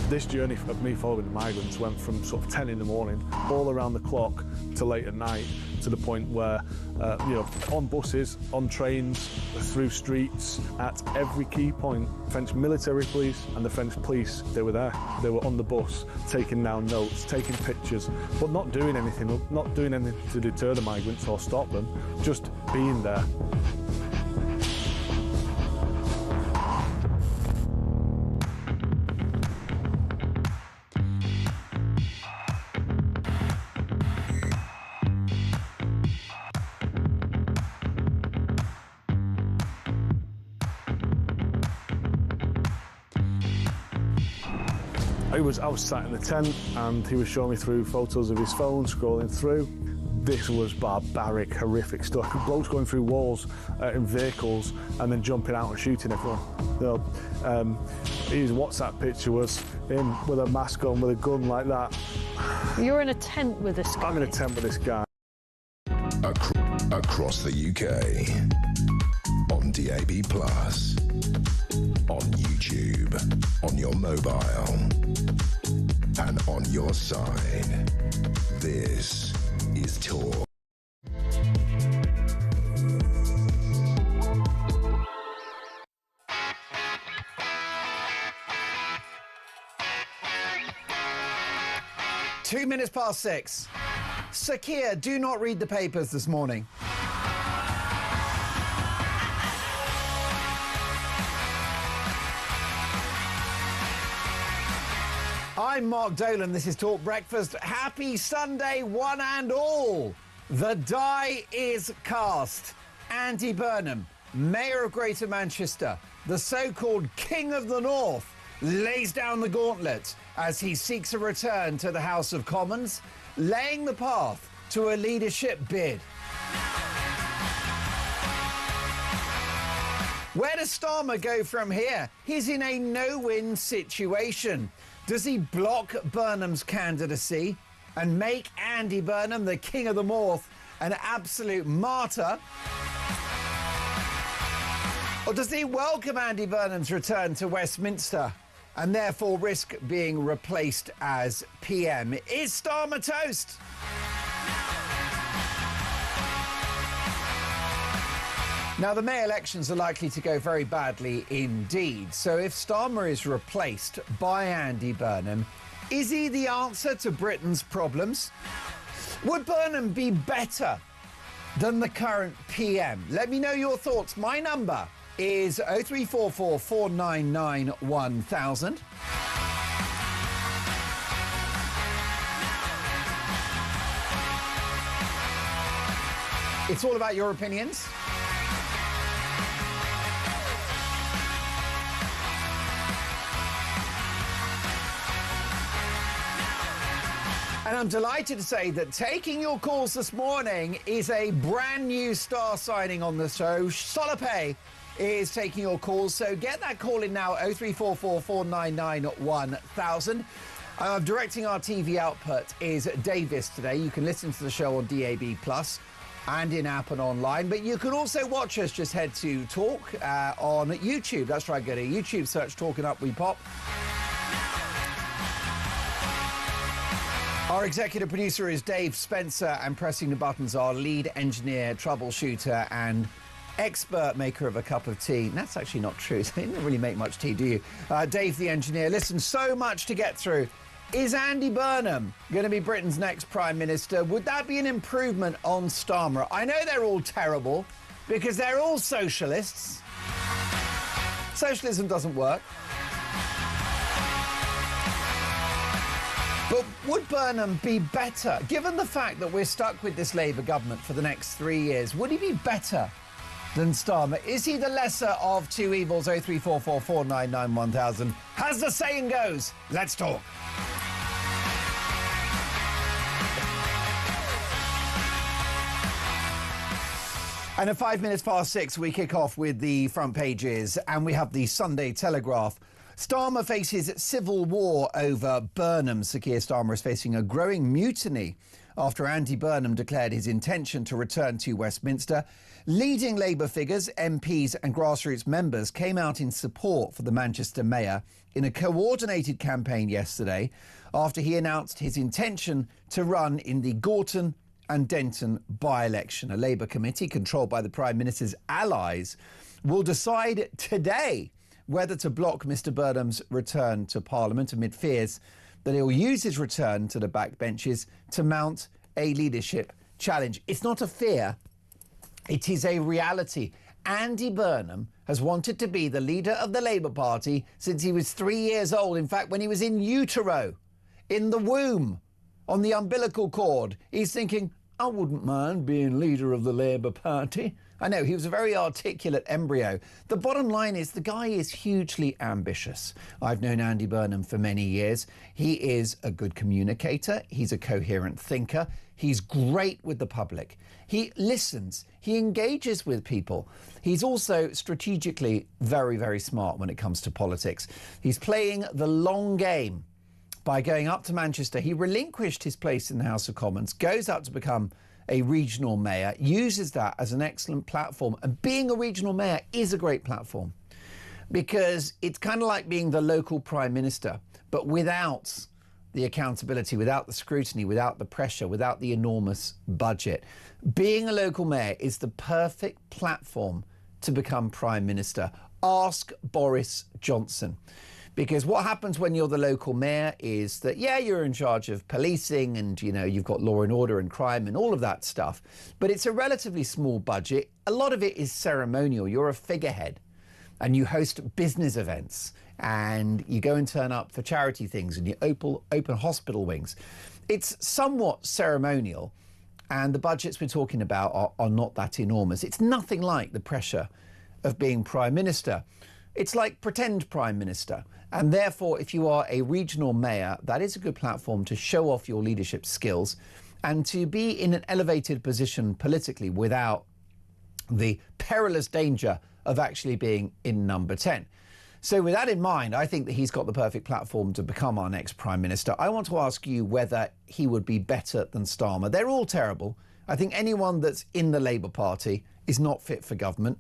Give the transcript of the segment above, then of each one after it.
This journey of me following the migrants went from sort of 10 in the morning, all around the clock, to late at night, to the point where, you know, on buses, on trains, through streets, at every key point, French military police and the French police, they were there. They were on the bus, taking down notes, taking pictures, but not doing anything to deter the migrants or stop them, just being there. I was sat in the tent and he was showing me through photos of his phone, scrolling through. This was barbaric, horrific stuff. Blokes going through walls in vehicles and then jumping out and shooting everyone. You know, his WhatsApp picture was him with a mask on, with a gun like that. You're in a tent with this guy? I'm in a tent with this guy. Across the UK, on DAB+, on YouTube, on your mobile, and on your side. This is Talk. Two minutes past 6. Sakir, do not read the papers this morning. I'm Mark Dolan, this is Talk Breakfast. Happy Sunday, one and all. The die is cast. Andy Burnham, Mayor of Greater Manchester, the so-called King of the North, lays down the gauntlet as he seeks a return to the House of Commons, laying the path to a leadership bid. Where does Starmer go from here? He's in a no-win situation. Does he block Burnham's candidacy and make Andy Burnham, the King of the North, an absolute martyr? Or does he welcome Andy Burnham's return to Westminster and therefore risk being replaced as PM? Is Starmer toast? Now, the May elections are likely to go very badly indeed. So if Starmer is replaced by Andy Burnham, is he the answer to Britain's problems? Would Burnham be better than the current PM? Let me know your thoughts. My number is 0344 499 1000. It's all about your opinions. And I'm delighted to say that taking your calls this morning is a brand new star signing on the show. Solopay is taking your calls, so get that call in now, 0344 499 1000. Directing our TV output is Davis today. You can listen to the show on DAB+, and in app and online, but you can also watch us. Just head to Talk on YouTube. That's right, go to YouTube, search Talk, and up we pop. Our executive producer is Dave Spencer, and pressing the buttons are lead engineer, troubleshooter, and expert maker of a cup of tea. And that's actually not true. So you don't really make much tea, do you? Dave, the engineer. Listen, so much to get through. Is Andy Burnham going to be Britain's next Prime Minister? Would that be an improvement on Starmer? I know they're all terrible because they're all socialists. Socialism doesn't work. But would Burnham be better, given the fact that we're stuck with this Labour government for the next 3 years? Would he be better than Starmer? Is he the lesser of two evils? 0344 499 1000. As the saying goes, let's talk. And at 5 minutes past 6, we kick off with the front pages, and we have the Sunday Telegraph. Starmer faces civil war over Burnham. Sir Keir Starmer is facing a growing mutiny after Andy Burnham declared his intention to return to Westminster. Leading Labour figures, MPs and grassroots members came out in support for the Manchester mayor in a coordinated campaign yesterday after he announced his intention to run in the Gorton and Denton by-election. A Labour committee controlled by the Prime Minister's allies will decide today whether to block Mr Burnham's return to Parliament amid fears that he'll use his return to the backbenches to mount a leadership challenge. It's not a fear, it is a reality. Andy Burnham has wanted to be the leader of the Labour Party since he was 3 years old. In fact, when he was in utero, in the womb, on the umbilical cord, he's thinking, I wouldn't mind being leader of the Labour Party. I know, he was a very articulate embryo. The bottom line is the guy is hugely ambitious. I've known Andy Burnham for many years. He is a good communicator. He's a coherent thinker. He's great with the public. He listens. He engages with people. He's also strategically very, very smart when it comes to politics. He's playing the long game by going up to Manchester. He relinquished his place in the House of Commons, goes up to become a regional mayor, uses that as an excellent platform. And being a regional mayor is a great platform because it's kind of like being the local prime minister, but without the accountability, without the scrutiny, without the pressure, without the enormous budget. Being a local mayor is the perfect platform to become prime minister. Ask Boris Johnson. Because what happens when you're the local mayor is that, yeah, you're in charge of policing and, you know, you've got law and order and crime and all of that stuff. But it's a relatively small budget. A lot of it is ceremonial. You're a figurehead and you host business events and you go and turn up for charity things and you open hospital wings. It's somewhat ceremonial and the budgets we're talking about are not that enormous. It's nothing like the pressure of being prime minister. It's like pretend prime minister. And therefore, if you are a regional mayor, that is a good platform to show off your leadership skills and to be in an elevated position politically without the perilous danger of actually being in number 10. So with that in mind, I think that he's got the perfect platform to become our next prime minister. I want to ask you whether he would be better than Starmer. They're all terrible. I think anyone that's in the Labour Party is not fit for government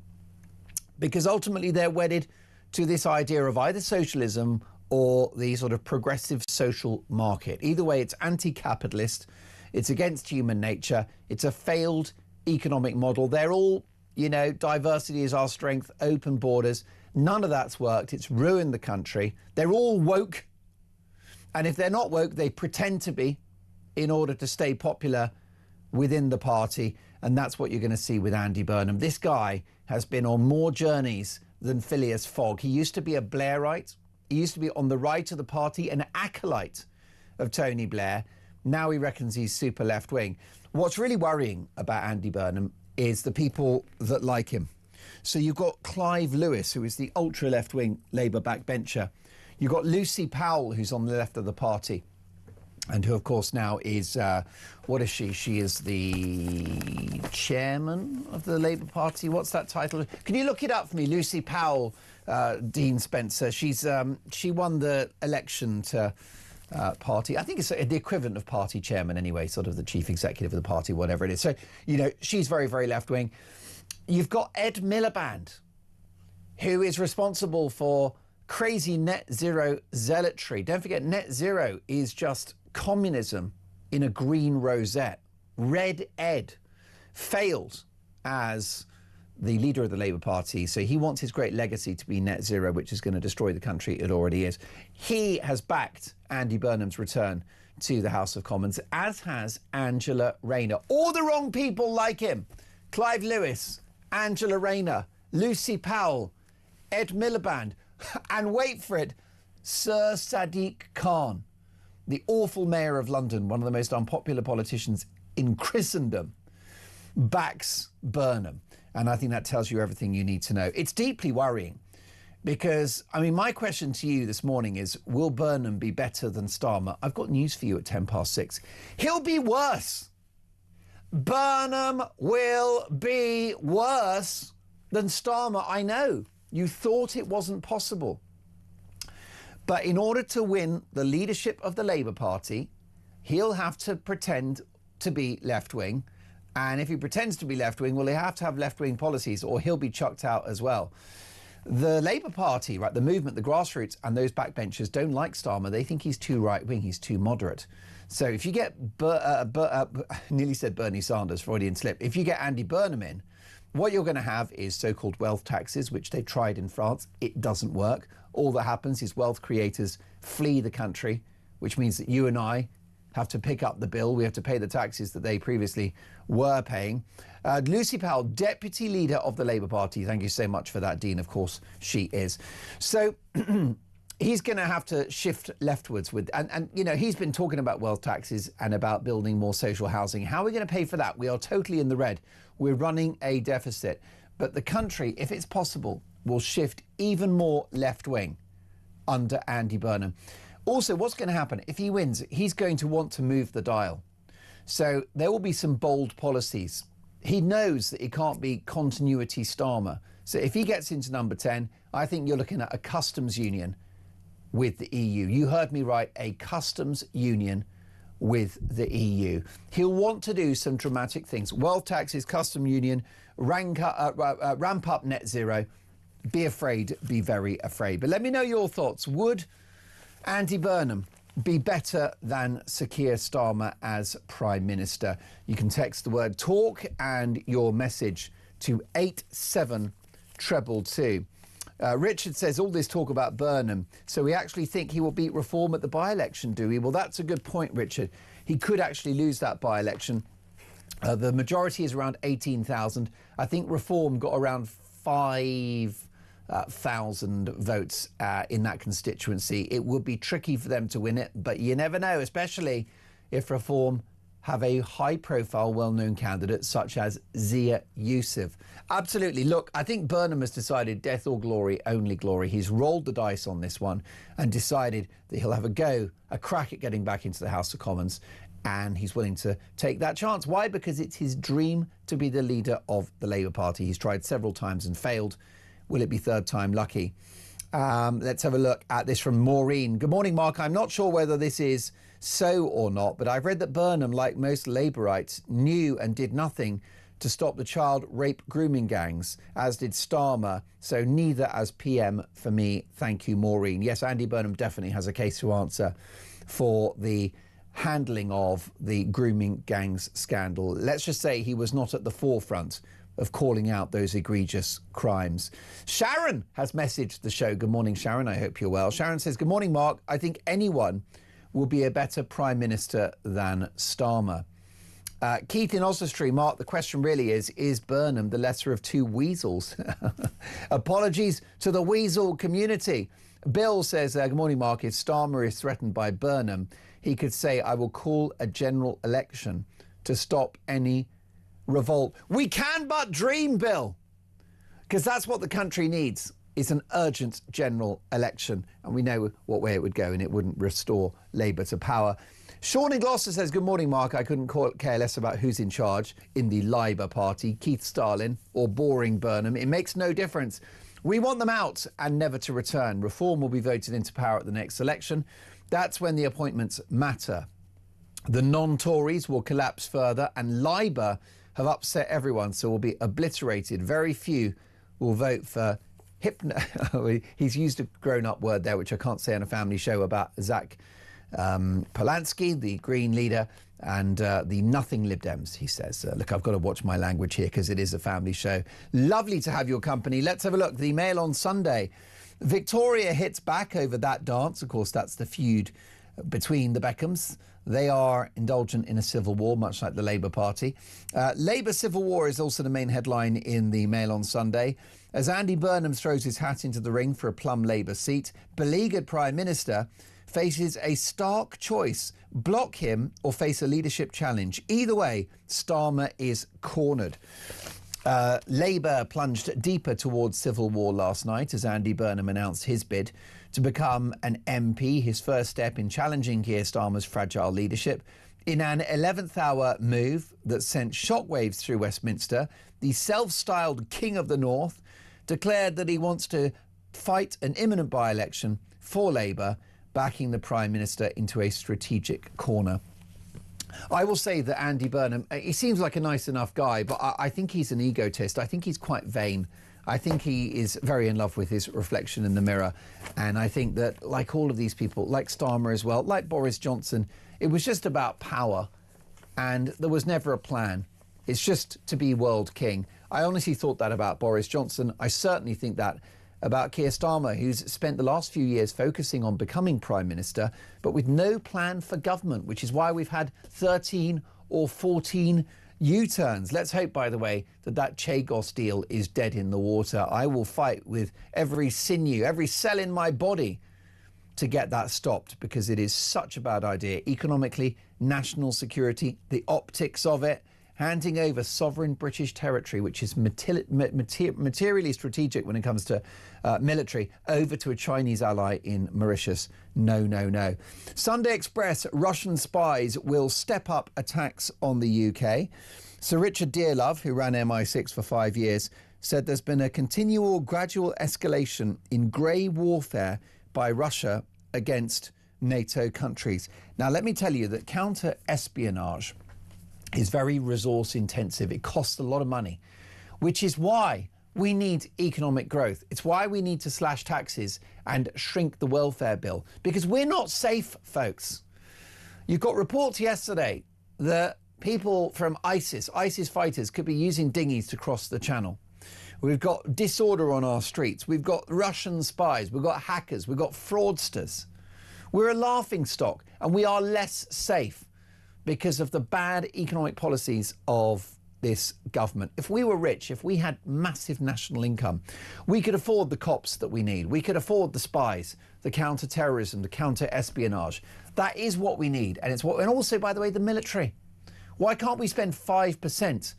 because ultimately they're wedded to this idea of either socialism or the sort of progressive social market. Either way, it's anti-capitalist, it's against human nature, it's a failed economic model. They're all, you know, diversity is our strength, open borders. None of that's worked. It's ruined the country. They're all woke. And if they're not woke, they pretend to be in order to stay popular within the party. And that's what you're going to see with Andy Burnham. This guy has been on more journeys than Phileas Fogg. He used to be a Blairite. He used to be on the right of the party, an acolyte of Tony Blair. Now he reckons he's super left-wing. What's really worrying about Andy Burnham is the people that like him. So you've got Clive Lewis, who is the ultra-left-wing Labour backbencher. You've got Lucy Powell, who's on the left of the party, and who, of course, now is, what is she? She is the chairman of the Labour Party. What's that title? Can you look it up for me? Lucy Powell, Dean Spencer. She won the election to party. I think it's the equivalent of party chairman anyway, sort of the chief executive of the party, whatever it is. So, you know, she's very, very left-wing. You've got Ed Miliband, who is responsible for crazy net zero zealotry. Don't forget, net zero is just communism in a green rosette. Red Ed failed as the leader of the Labour Party, so he wants his great legacy to be net zero, which is going to destroy the country. It already is. He has backed Andy Burnham's return to the House of Commons, as has Angela Rayner. All the wrong people like him. Clive Lewis, Angela Rayner, Lucy Powell, Ed Miliband, and wait for it, Sir Sadiq Khan, the awful mayor of London, one of the most unpopular politicians in Christendom, backs Burnham. And I think that tells you everything you need to know. It's deeply worrying because, I mean, my question to you this morning is, will Burnham be better than Starmer? I've got news for you at 6:10. He'll be worse. Burnham will be worse than Starmer. I know. You thought it wasn't possible. But in order to win the leadership of the Labour Party, he'll have to pretend to be left-wing, and if he pretends to be left-wing, well, they have to have left-wing policies or he'll be chucked out as well. The Labour Party, right, the movement, the grassroots and those backbenchers don't like Starmer. They think he's too right-wing, he's too moderate. So if you get, nearly said Bernie Sanders, Freudian slip, if you get Andy Burnham in, what you're going to have is so-called wealth taxes, which they tried in France. It doesn't work. All that happens is wealth creators flee the country, which means that you and I have to pick up the bill. We have to pay the taxes that they previously were paying. Lucy Powell, Deputy Leader of the Labour Party. Thank you so much for that, Dean. Of course, she is. So he's going to have to shift leftwards with, and you know, he's been talking about wealth taxes and about building more social housing. How are we going to pay for that? We are totally in the red. We're running a deficit. But the country, if it's possible, will shift even more left-wing under Andy Burnham. Also, what's going to happen if he wins? He's going to want to move the dial. So there will be some bold policies. He knows that it can't be continuity Starmer. So if he gets into number 10, I think you're looking at a customs union with the EU. You heard me right, a customs union with the EU. He'll want to do some dramatic things. Wealth taxes, custom union, ramp up net zero. Be afraid, be very afraid. But let me know your thoughts. Would Andy Burnham be better than Sir Keir Starmer as Prime Minister? You can text the word talk and your message to 87222. Richard says, all this talk about Burnham, so we actually think he will beat Reform at the by-election, do we? Well, that's a good point, Richard. He could actually lose that by-election. The majority is around 18,000. I think Reform got around 5,000 votes in that constituency. It would be tricky for them to win it, but you never know, especially if Reform have a high-profile, well-known candidate such as Zia Youssef. Absolutely. Look, I think Burnham has decided death or glory, only glory. He's rolled the dice on this one and decided that he'll have a crack at getting back into the House of Commons, and he's willing to take that chance. Why? Because it's his dream to be the leader of the Labour Party. He's tried several times and failed. Will it be third time lucky? Let's have a look at this from Maureen. Good morning, Mark. I'm not sure whether this is so or not, but I've read that Burnham, like most Labourites, knew and did nothing to stop the child rape grooming gangs, as did Starmer. So neither as PM for me. Thank you, Maureen. Yes, Andy Burnham definitely has a case to answer for the handling of the grooming gangs scandal. Let's just say he was not at the forefront of calling out those egregious crimes. Sharon has messaged the show. Good morning, Sharon. I hope you're well. Sharon says, good morning, Mark. I think anyone will be a better Prime Minister than Starmer. Keith in Oswestry, Mark, the question really is Burnham the lesser of two weasels? Apologies to the weasel community. Bill says, good morning, Mark. If Starmer is threatened by Burnham, he could say, I will call a general election to stop any revolt. We can but dream, Bill, because that's what the country needs, is an urgent general election. And we know what way it would go, and it wouldn't restore Labour to power. Sean in Gloucester says, good morning, Mark. I couldn't care less about who's in charge in the Labour Party, Keith Starlin or boring Burnham. It makes no difference. We want them out and never to return. Reform will be voted into power at the next election. That's when the appointments matter. The non-Tories will collapse further, and Labour have upset everyone, so will be obliterated. Very few will vote for he's used a grown-up word there, which I can't say on a family show, about Zach Polanski, the Green leader, and the nothing Lib Dems, he says. Look, I've got to watch my language here because it is a family show. Lovely to have your company. Let's have a look. The Mail on Sunday. Victoria hits back over that dance. Of course, that's the feud between the Beckhams. They are indulgent in a civil war, much like the Labour Party. Labour civil war is also the main headline in the Mail on Sunday. As Andy Burnham throws his hat into the ring for a plum Labour seat, beleaguered Prime Minister faces a stark choice: block him or face a leadership challenge. Either way, Starmer is cornered. Labour plunged deeper towards civil war last night as Andy Burnham announced his bid to become an MP, his first step in challenging Keir Starmer's fragile leadership. In an 11th hour move that sent shockwaves through Westminster, the self-styled King of the North declared that he wants to fight an imminent by-election for Labour, backing the Prime Minister into a strategic corner. I will say that Andy Burnham, he seems like a nice enough guy, but I think he's an egotist. I think he's quite vain. I think he is very in love with his reflection in the mirror. And I think that, like all of these people, like Starmer as well, like Boris Johnson, it was just about power. And there was never a plan. It's just to be world king. I honestly thought that about Boris Johnson. I certainly think that about Keir Starmer, who's spent the last few years focusing on becoming Prime Minister, but with no plan for government, which is why we've had 13 or 14 U-turns. Let's hope, by the way, that Chagos deal is dead in the water. I will fight with every sinew, every cell in my body to get that stopped, because it is such a bad idea. Economically, national security, the optics of it, handing over sovereign British territory, which is materially strategic when it comes to military, over to a Chinese ally in Mauritius. No, no, no. Sunday Express, Russian spies will step up attacks on the UK. Sir Richard Dearlove, who ran MI6 for 5 years, said there's been a continual gradual escalation in grey warfare by Russia against NATO countries. Now, let me tell you that counter-espionage is very resource intensive. It costs a lot of money, which is why we need economic growth. It's why we need to slash taxes and shrink the welfare bill, because we're not safe, folks. You've got reports yesterday that people from ISIS fighters could be using dinghies to cross the channel. We've got disorder on our streets. We've got Russian spies. We've got hackers. We've got fraudsters. We're a laughingstock, and we are less safe because of the bad economic policies of this government. If we were rich, if we had massive national income, we could afford the cops that we need. We could afford the spies, the counter-terrorism, the counter-espionage. That is what we need. And also, by the way, the military. Why can't we spend 5%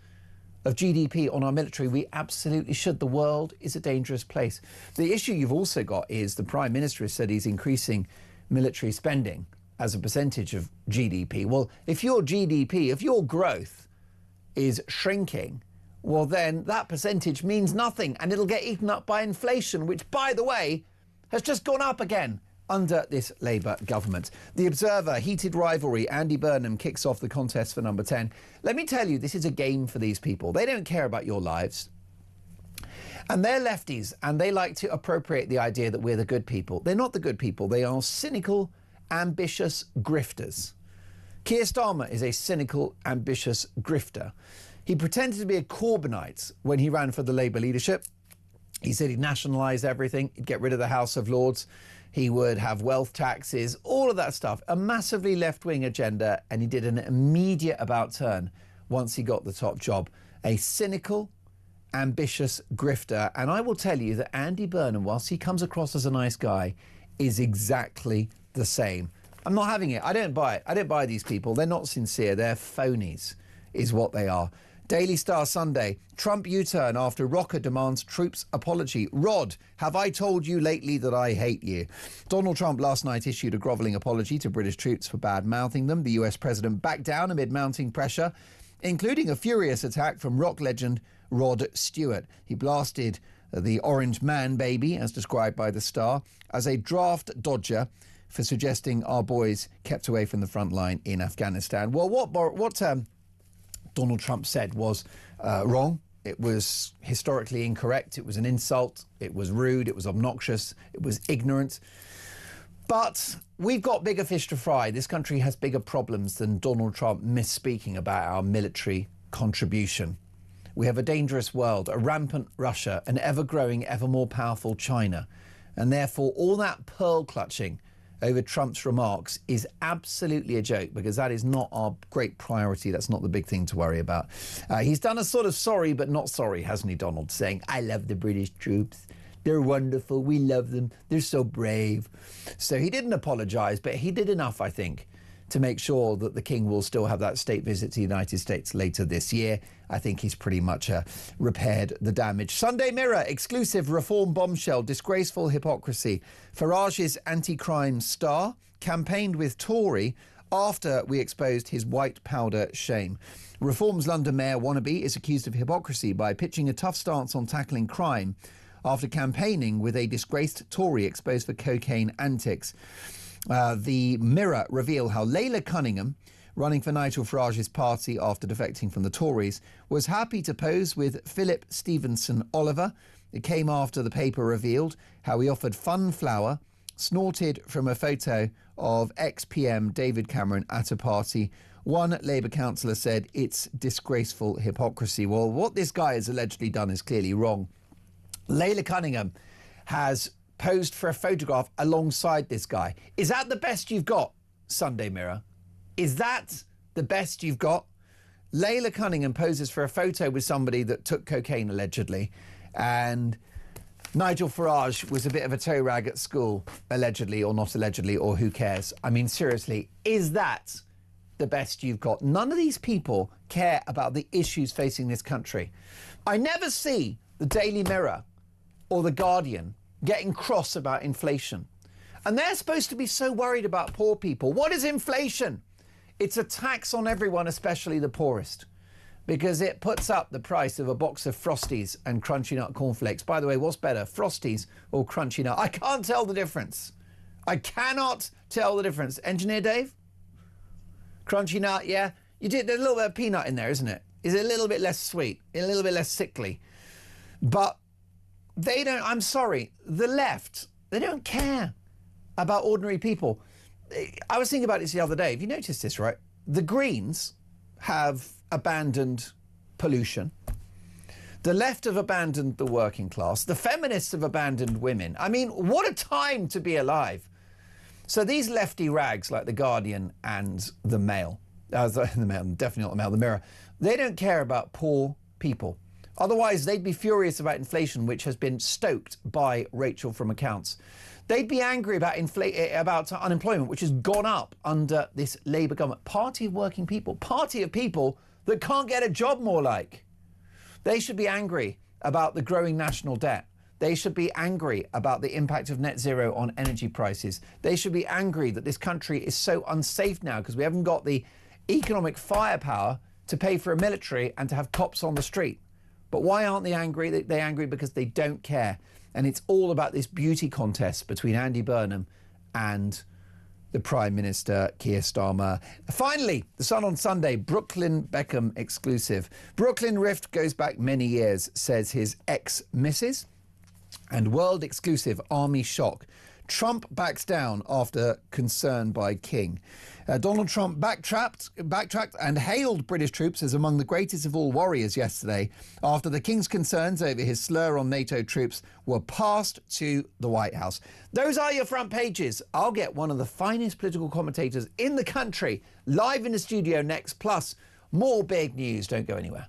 of GDP on our military? We absolutely should. The world is a dangerous place. The issue you've also got is the Prime Minister has said he's increasing military spending as a percentage of GDP. Well, if your GDP, if your growth is shrinking, well, then that percentage means nothing, and it'll get eaten up by inflation, which, by the way, has just gone up again under this Labour government. The Observer, heated rivalry. Andy Burnham kicks off the contest for number 10. Let me tell you, this is a game for these people. They don't care about your lives. And they're lefties, and they like to appropriate the idea that we're the good people. They're not the good people. They are cynical, ambitious grifters. Keir Starmer is a cynical, ambitious grifter. He pretended to be a Corbynite when he ran for the Labour leadership. He said he'd nationalise everything, he'd get rid of the House of Lords, he would have wealth taxes, all of that stuff, a massively left-wing agenda, and he did an immediate about-turn once he got the top job. A cynical, ambitious grifter. And I will tell you that Andy Burnham, whilst he comes across as a nice guy, is exactly the same. I'm not having it. I don't buy it. I don't buy these people. They're not sincere. They're phonies, is what they are. Daily Star Sunday. Trump U-turn after rocker demands troops apology. Rod, have I told you lately that I hate you? Donald Trump last night issued a grovelling apology to British troops for bad-mouthing them. The US president backed down amid mounting pressure, including a furious attack from rock legend Rod Stewart. He blasted the Orange Man baby, as described by the Star, as a draft dodger for suggesting our boys kept away from the front line in Afghanistan. Well, what Donald Trump said was wrong. It was historically incorrect. It was an insult. It was rude. It was obnoxious. It was ignorant. But we've got bigger fish to fry. This country has bigger problems than Donald Trump misspeaking about our military contribution. We have a dangerous world, a rampant Russia, an ever-growing, ever more powerful China. And therefore, all that pearl clutching over Trump's remarks is absolutely a joke, because that is not our great priority. That's not the big thing to worry about. He's done a sort of sorry but not sorry, hasn't he, Donald, saying, I love the British troops. They're wonderful. We love them. They're so brave. So he didn't apologise, but he did enough, I think, to make sure that the King will still have that state visit to the United States later this year. I think he's pretty much repaired the damage. Sunday Mirror, exclusive reform bombshell, disgraceful hypocrisy. Farage's anti-crime star campaigned with Tory after we exposed his white powder shame. Reform's London Mayor wannabe is accused of hypocrisy by pitching a tough stance on tackling crime after campaigning with a disgraced Tory exposed for cocaine antics. The Mirror reveal how Layla Cunningham running for Nigel Farage's party after defecting from the Tories, was happy to pose with Philip Stevenson Oliver. It came after the paper revealed how he offered fun flour, snorted from a photo of ex-PM David Cameron at a party. One Labour councillor said it's disgraceful hypocrisy. Well, what this guy has allegedly done is clearly wrong. Layla Cunningham has posed for a photograph alongside this guy. Is that the best you've got, Sunday Mirror? Is that the best you've got? Layla Cunningham poses for a photo with somebody that took cocaine, allegedly, and Nigel Farage was a bit of a toe rag at school, allegedly, or not allegedly, or who cares? I mean, seriously, is that the best you've got? None of these people care about the issues facing this country. I never see the Daily Mirror or the Guardian getting cross about inflation. And they're supposed to be so worried about poor people. What is inflation? It's a tax on everyone, especially the poorest, because it puts up the price of a box of Frosties and Crunchy Nut cornflakes. By the way, what's better, Frosties or Crunchy Nut? I can't tell the difference. I cannot tell the difference. Engineer Dave? Crunchy Nut, yeah? There's a little bit of peanut in there, isn't it? Is it a little bit less sweet, a little bit less sickly? But they don't, I'm sorry, the left, they don't care about ordinary people. I was thinking about this the other day. Have you noticed this, right? The Greens have abandoned pollution. The left have abandoned the working class. The feminists have abandoned women. I mean, what a time to be alive. So these lefty rags like The Guardian and The Mail, definitely not The Mail, The Mirror, they don't care about poor people. Otherwise, they'd be furious about inflation, which has been stoked by Rachel from Accounts. They'd be angry about unemployment, which has gone up under this Labour government. Party of working people, party of people that can't get a job, more like. They should be angry about the growing national debt. They should be angry about the impact of net zero on energy prices. They should be angry that this country is so unsafe now because we haven't got the economic firepower to pay for a military and to have cops on the street. But why aren't they angry? They're angry because they don't care. And it's all about this beauty contest between Andy Burnham and the Prime Minister, Keir Starmer. Finally, The Sun on Sunday, Brooklyn Beckham exclusive. Brooklyn rift goes back many years, says his ex-missus. And world exclusive, army shock. Trump backs down after concern by King. Donald Trump backtracked and hailed British troops as among the greatest of all warriors yesterday after the King's concerns over his slur on NATO troops were passed to the White House. Those are your front pages. I'll get one of the finest political commentators in the country live in the studio next, plus more big news. Don't go anywhere.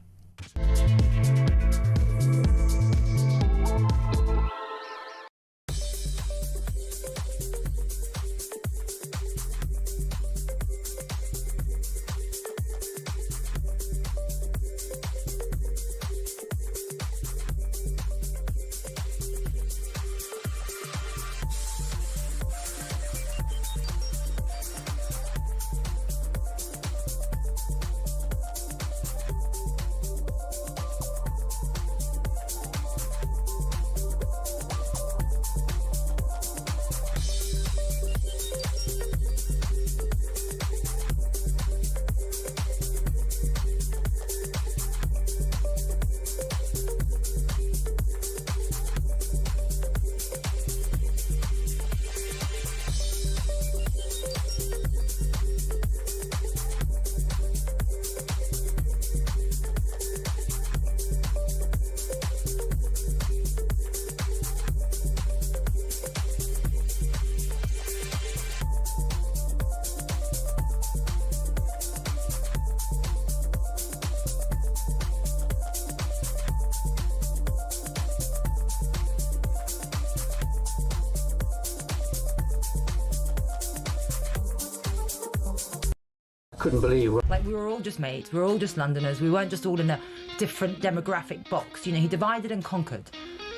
Couldn't believe. Like, we were all just mates, we were all just Londoners, we weren't just all in a different demographic box. You know, he divided and conquered.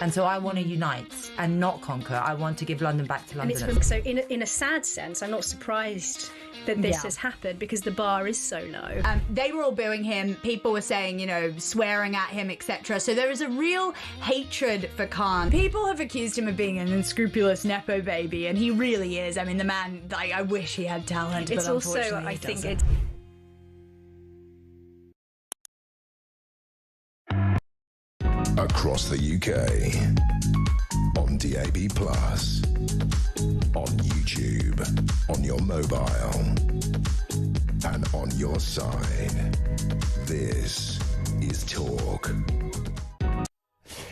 And so I want to unite and not conquer. I want to give London back to Londoners. And it's so, in a sad sense, I'm not surprised that this has happened because the bar is so low. They were all booing him. People were saying, you know, swearing at him, etc. So there is a real hatred for Khan. People have accused him of being an unscrupulous Nepo baby, and he really is. I mean, the man, I wish he had talent, It's but also, unfortunately I he think doesn't. across the UK, on DAB+, on YouTube, on your mobile, and on your side. This is Talk.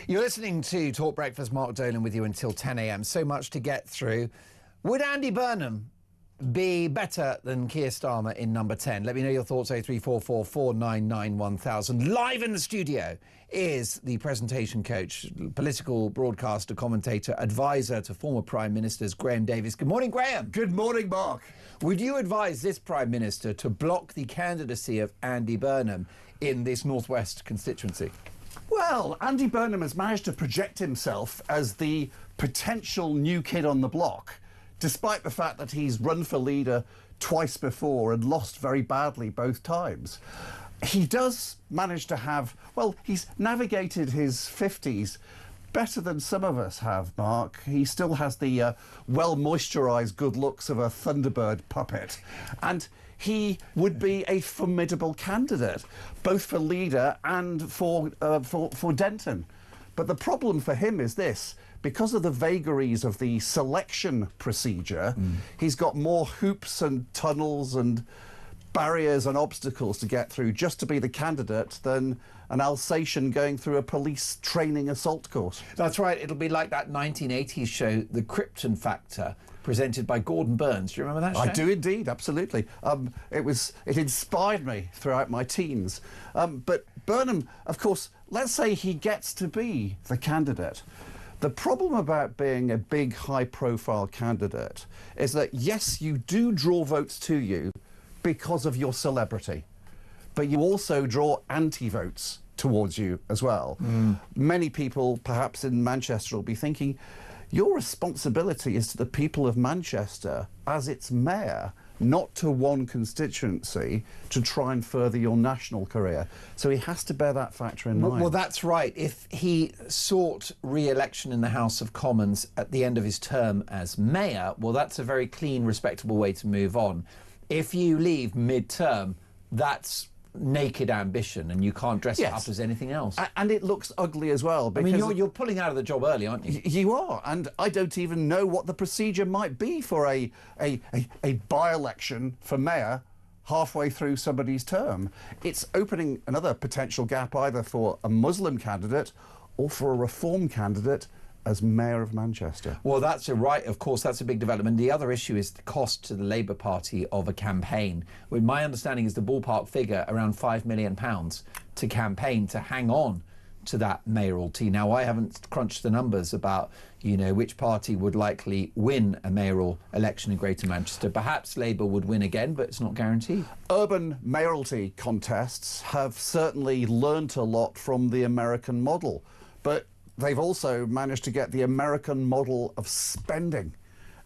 You're listening to Talk Breakfast. Mark Dolan with you until 10 a.m. So much to get through. Would Andy Burnham be better than Keir Starmer in number 10? Let me know your thoughts. 0344 499 1000. Live in the studio is the presentation coach, political broadcaster, commentator, advisor to former Prime Ministers, Graham Davis. Good morning, Graham. Good morning, Mark. Would you advise this Prime Minister to block the candidacy of Andy Burnham in this North West constituency? Well, Andy Burnham has managed to project himself as the potential new kid on the block, despite the fact that he's run for leader twice before and lost very badly both times. He does manage to have, well, he's navigated his 50s better than some of us have, Mark. He still has the well-moisturised good looks of a Thunderbird puppet. And he would be a formidable candidate, both for leader and for Denton. But the problem for him is this: because of the vagaries of the selection procedure, he's got more hoops and tunnels and barriers and obstacles to get through just to be the candidate than an Alsatian going through a police training assault course. That's right. It'll be like that 1980s show, The Krypton Factor, presented by Gordon Burns. Do you remember that show? I do indeed, absolutely. It inspired me throughout my teens. But Burnham, of course, let's say he gets to be the candidate. The problem about being a big, high-profile candidate is that, yes, you do draw votes to you because of your celebrity, but you also draw anti-votes towards you as well. Many people, perhaps in Manchester, will be thinking, your responsibility is to the people of Manchester as its mayor, not to one constituency, to try and further your national career. So he has to bear that factor in mind. Well, that's right. If he sought re-election in the House of Commons at the end of his term as mayor, well, that's a very clean, respectable way to move on. If you leave mid-term, that's naked ambition, and you can't dress it up as anything else. And it looks ugly as well. I mean, you're pulling out of the job early, aren't you? You are, and I don't even know what the procedure might be for a by-election for mayor halfway through somebody's term. It's opening another potential gap either for a Muslim candidate or for a Reform candidate as Mayor of Manchester. Well, that's right. Of course, that's a big development. The other issue is the cost to the Labour Party of a campaign. Well, my understanding is the ballpark figure around £5 million to campaign to hang on to that mayoralty. Now, I haven't crunched the numbers about, you know, which party would likely win a mayoral election in Greater Manchester. Perhaps Labour would win again, but it's not guaranteed. Urban mayoralty contests have certainly learnt a lot from the American model, but they've also managed to get the American model of spending.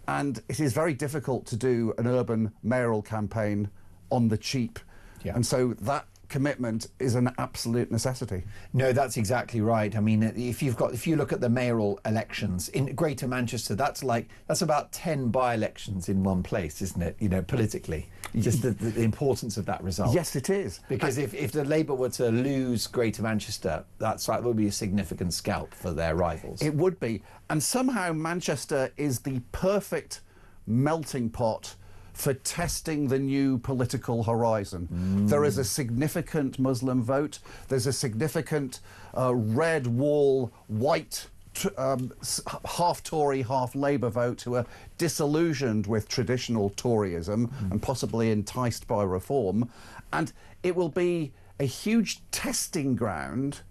And it is very difficult to do an urban mayoral campaign on the cheap. Yeah. And so that commitment is an absolute necessity. No, that's exactly right. I mean, if you look at the mayoral elections in Greater Manchester, that's about 10 by-elections in one place, isn't it? You know, politically, just the importance of that result. Yes, it is. Because if the Labour were to lose Greater Manchester, that would be a significant scalp for their rivals. It would be, and somehow Manchester is the perfect melting pot for testing the new political horizon. There is a significant Muslim vote. There's a significant red wall, white, half Tory, half Labour vote who are disillusioned with traditional Toryism and possibly enticed by reform. And it will be a huge testing ground,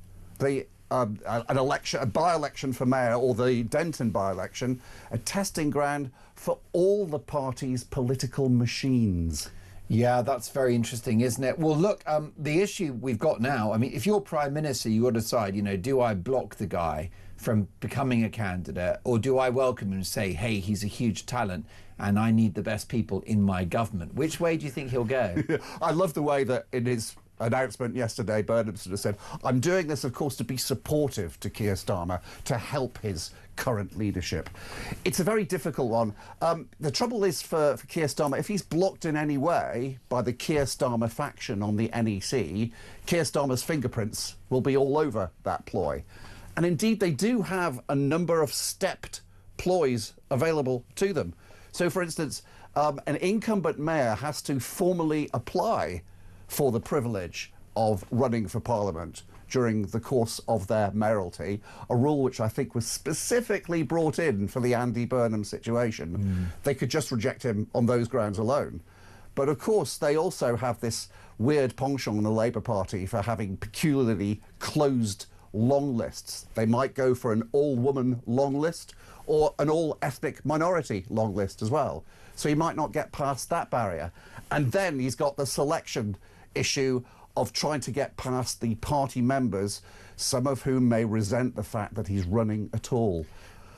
a by-election for mayor, or the Denton by-election, a testing ground for all the parties' political machines. Yeah, that's very interesting, isn't it? Well, look, the issue we've got now, I mean, if you're Prime Minister, you would decide, you know, do I block the guy from becoming a candidate, or do I welcome him and say, hey, he's a huge talent and I need the best people in my government? Which way do you think he'll go? I love the way that in his announcement yesterday, Burnham sort of said, I'm doing this, of course, to be supportive to Keir Starmer, to help his current leadership. It's a very difficult one. The trouble is for Keir Starmer, if he's blocked in any way by the Keir Starmer faction on the NEC, Keir Starmer's fingerprints will be all over that ploy. And indeed, they do have a number of stepped ploys available to them. So, for instance, an incumbent mayor has to formally apply for the privilege of running for Parliament during the course of their mayoralty, a rule which I think was specifically brought in for the Andy Burnham situation. They could just reject him on those grounds alone. But of course, they also have this weird penchant in the Labour Party for having peculiarly closed long lists. They might go for an all-woman long list or an all-ethnic minority long list as well. So he might not get past that barrier. And then he's got the selection issue of trying to get past the party members, some of whom may resent the fact that he's running at all.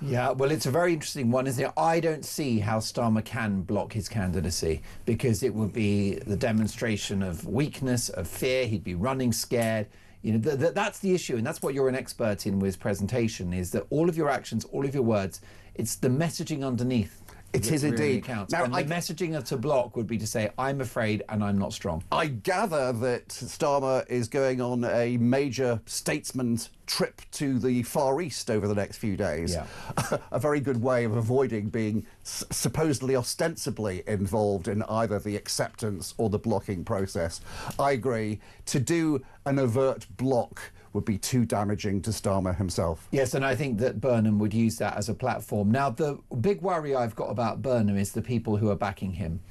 Yeah, well, it's a very interesting one, isn't it? I don't see how Starmer can block his candidacy, because it would be the demonstration of weakness, of fear. He'd be running scared. You know, that's the issue, and that's what you're an expert in with presentation, is that all of your actions, all of your words, it's the messaging underneath. It is indeed. Counts. Now, and the messaging to block would be to say, I'm afraid and I'm not strong. I gather that Starmer is going on a major statesman's trip to the Far East over the next few days. Yeah. A very good way of avoiding being supposedly ostensibly involved in either the acceptance or the blocking process. I agree. To do an overt block would be too damaging to Starmer himself. Yes, and I think that Burnham would use that as a platform. Now, the big worry I've got about Burnham is the people who are backing him.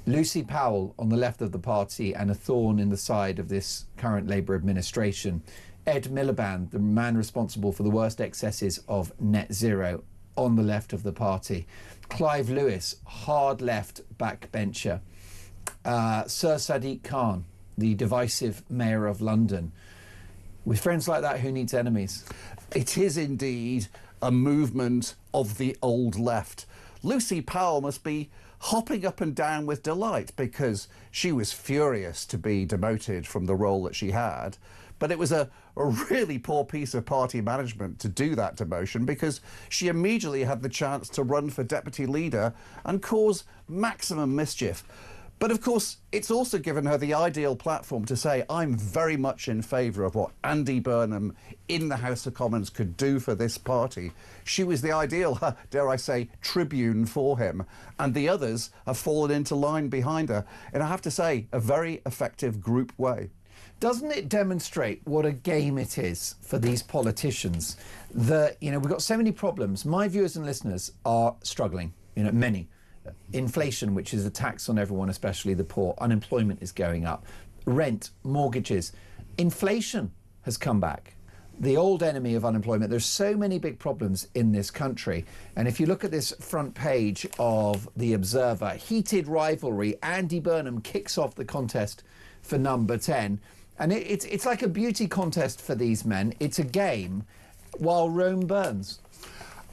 Lucy Powell on the left of the party and a thorn in the side of this current Labour administration. Ed Miliband, the man responsible for the worst excesses of net zero, on the left of the party. Clive Lewis, hard left backbencher. Sir Sadiq Khan, the divisive mayor of London. With friends like that, who needs enemies? It is indeed a movement of the old left. Lucy Powell must be hopping up and down with delight, because she was furious to be demoted from the role that she had. But it was a really poor piece of party management to do that demotion, because she immediately had the chance to run for deputy leader and cause maximum mischief. But of course, it's also given her the ideal platform to say, I'm very much in favour of what Andy Burnham in the House of Commons could do for this party. She was the ideal, dare I say, tribune for him, and the others have fallen into line behind her. And I have to say, a very effective group way. Doesn't it demonstrate what a game it is for these politicians? That, you know, we've got so many problems. My viewers and listeners are struggling, you know, many. Inflation, which is a tax on everyone, especially the poor. Unemployment is going up. Rent, mortgages. Inflation has come back. The old enemy of unemployment. There's so many big problems in this country. And if you look at this front page of The Observer, heated rivalry. Andy Burnham kicks off the contest for number 10. And it's like a beauty contest for these men. It's a game while Rome burns.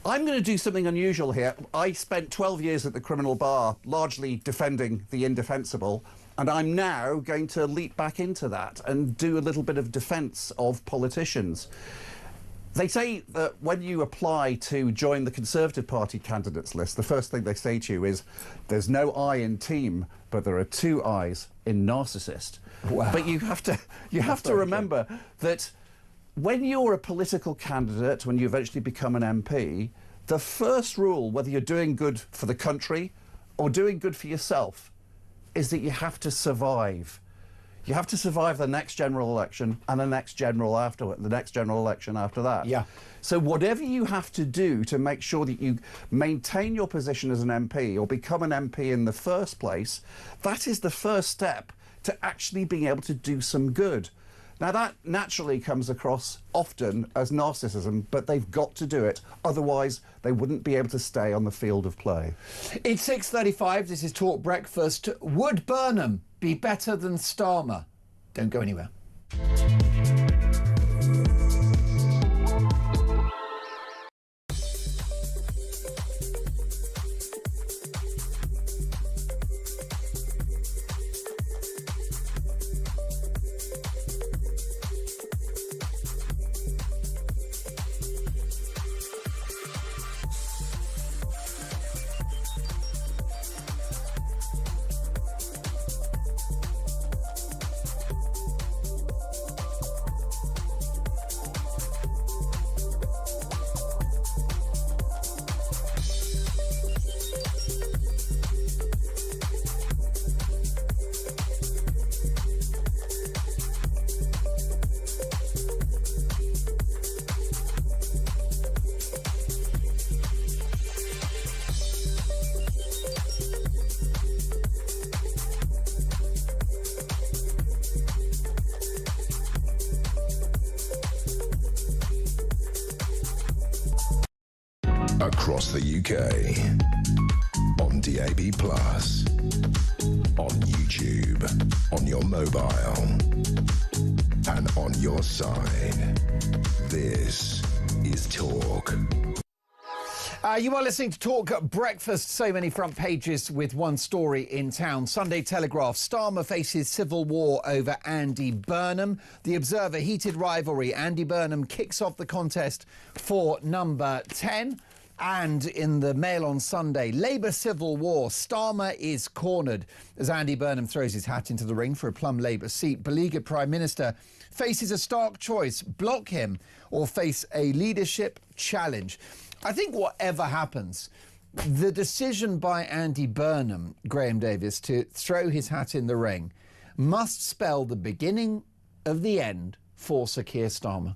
I'm going to do something unusual here. I spent 12 years at the criminal bar, largely defending the indefensible, and I'm now going to leap back into that and do a little bit of defence of politicians. They say that when you apply to join the Conservative Party candidates list, the first thing they say to you is, there's no I in team, but there are two I's in narcissist. Wow. But you have to remember that when you're a political candidate, when you eventually become an MP, the first rule, whether you're doing good for the country or doing good for yourself, is that you have to survive. You have to survive the next general election and the next general afterward, the next general election after that. Yeah. So whatever you have to do to make sure that you maintain your position as an MP or become an MP in the first place, that is the first step to actually being able to do some good. Now, that naturally comes across often as narcissism, but they've got to do it. Otherwise, they wouldn't be able to stay on the field of play. It's 6:35. This is Talk Breakfast. Would Burnham be better than Starmer? Don't go anywhere. across the UK. On DAB+, on YouTube, on your mobile, and on your side. This is Talk. You are listening to Talk Breakfast. So many front pages with one story in town. Sunday Telegraph. Starmer faces civil war over Andy Burnham. The Observer. Heated rivalry. Andy Burnham kicks off the contest for number 10. And in the Mail on Sunday, Labour civil war. Starmer is cornered as Andy Burnham throws his hat into the ring for a plum Labour seat. Beleaguered Prime Minister faces a stark choice: block him or face a leadership challenge. I think whatever happens, the decision by Andy Burnham, Graham Davis, to throw his hat in the ring must spell the beginning of the end for Sir Keir Starmer.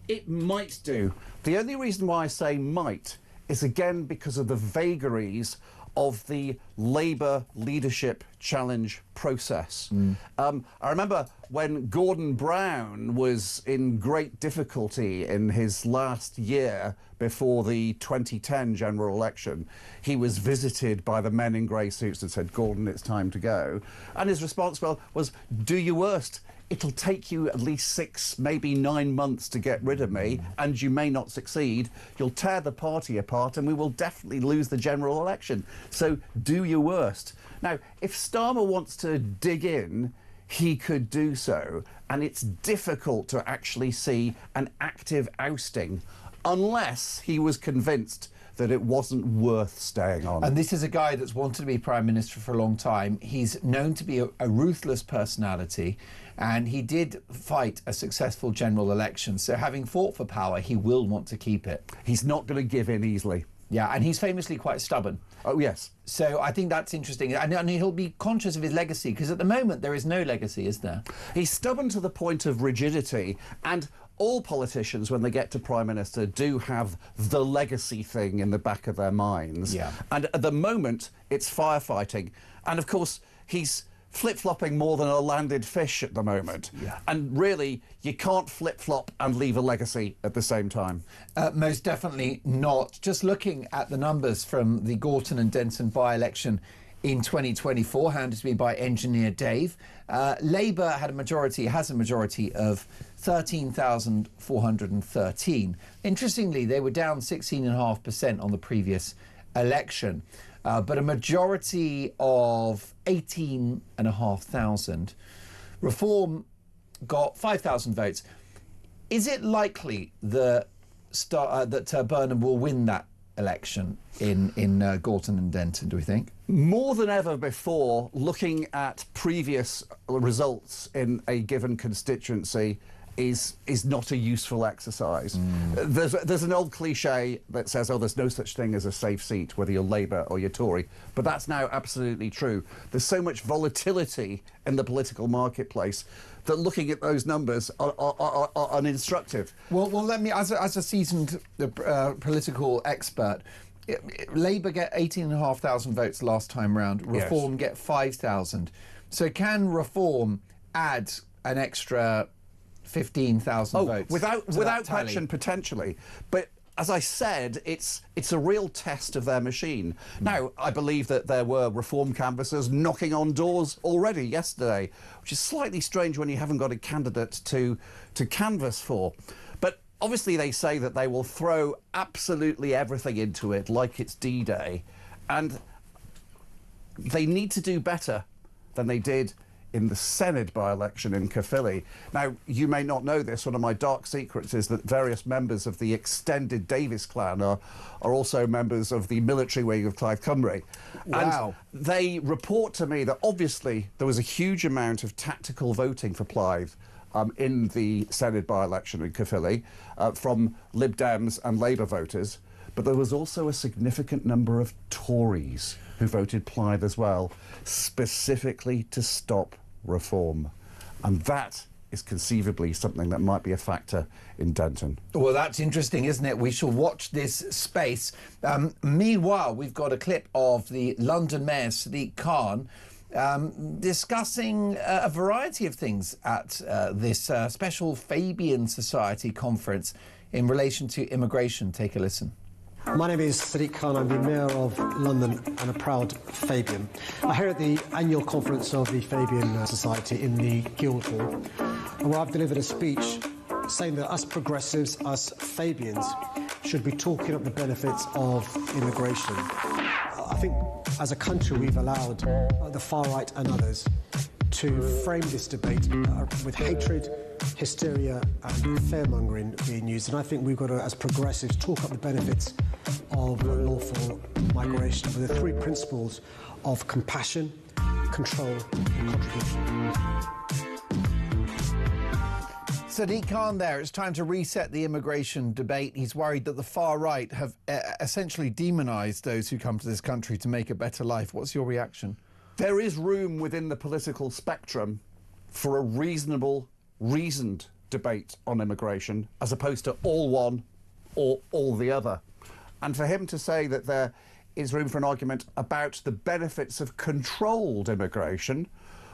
It might do. The only reason why I say might is, again, because of the vagaries of the Labour leadership challenge process. I remember when Gordon Brown was in great difficulty in his last year before the 2010 general election, he was visited by the men in grey suits and said, "Gordon, it's time to go." And his response, well, was, "Do your worst. It'll take you at least 6, maybe 9 months to get rid of me, and you may not succeed. You'll tear the party apart, and we will definitely lose the general election. So do your worst." Now, if Starmer wants to dig in, he could do so, and it's difficult to actually see an active ousting unless he was convinced that it wasn't worth staying on. And this is a guy that's wanted to be Prime Minister for a long time. He's known to be a ruthless personality, and he did fight a successful general election. So having fought for power, he will want to keep it. He's not going to give in easily. Yeah, and he's famously quite stubborn. Oh, yes. So I think that's interesting. And he'll be conscious of his legacy, because at the moment there is no legacy, is there? He's stubborn to the point of rigidity, and all politicians, when they get to Prime Minister, do have the legacy thing in the back of their minds. Yeah. And at the moment, it's firefighting. And of course, he's flip-flopping more than a landed fish at the moment. Yeah. And really, you can't flip-flop and leave a legacy at the same time. Most definitely not. Just looking at the numbers from the Gorton and Denton by-election in 2024, handed to me by Engineer Dave, Labour has a majority of 13,413. Interestingly, they were down 16.5% on the previous election, but a majority of 18,500. Reform got 5,000 votes. Is it likely that Burnham will win that election in Gorton and Denton, do we think? More than ever before, looking at previous results in a given constituency is not a useful exercise. There's an old cliche that says, oh, there's no such thing as a safe seat, whether you're Labour or you're Tory, but that's now absolutely true. There's so much volatility in the political marketplace that looking at those numbers are uninstructive. Well, let me, as a seasoned political expert, Labour get 18,500 votes last time round. Reform get 5,000. So can Reform add an extra 15,000 votes? Without question, potentially. But as I said, it's a real test of their machine. Now, I believe that there were Reform canvassers knocking on doors already yesterday, which is slightly strange when you haven't got a candidate to canvass for. But obviously they say that they will throw absolutely everything into it like it's D-Day, and they need to do better than they did in the Senedd by-election in Caerphilly. Now, you may not know this, one of my dark secrets is that various members of the extended Davis clan are also members of the military wing of Clive Cymru. Wow. And they report to me that obviously there was a huge amount of tactical voting for Clive in the Senedd by-election in Caerphilly from Lib Dems and Labour voters, but there was also a significant number of Tories who voted Plaid as well, specifically to stop Reform. And that is conceivably something that might be a factor in Denton. Well, that's interesting, isn't it? We shall watch this space. Meanwhile, we've got a clip of the London Mayor, Sadiq Khan, discussing a variety of things at this special Fabian Society conference in relation to immigration. Take a listen. My name is Sadiq Khan. I'm the Mayor of London and a proud Fabian. I'm here at the annual conference of the Fabian Society in the Guildhall, where I've delivered a speech saying that us progressives, us Fabians, should be talking up the benefits of immigration. I think as a country we've allowed the far right and others to frame this debate with hatred, hysteria and fear-mongering being used. And I think we've got to, as progressives, talk up the benefits of lawful migration with the three principles of compassion, control and contribution. Sadiq Khan there. It's time to reset the immigration debate. He's worried that the far right have essentially demonised those who come to this country to make a better life. What's your reaction? There is room within the political spectrum for a reasonable, reasoned debate on immigration, as opposed to all one or all the other. And for him to say that there is room for an argument about the benefits of controlled immigration,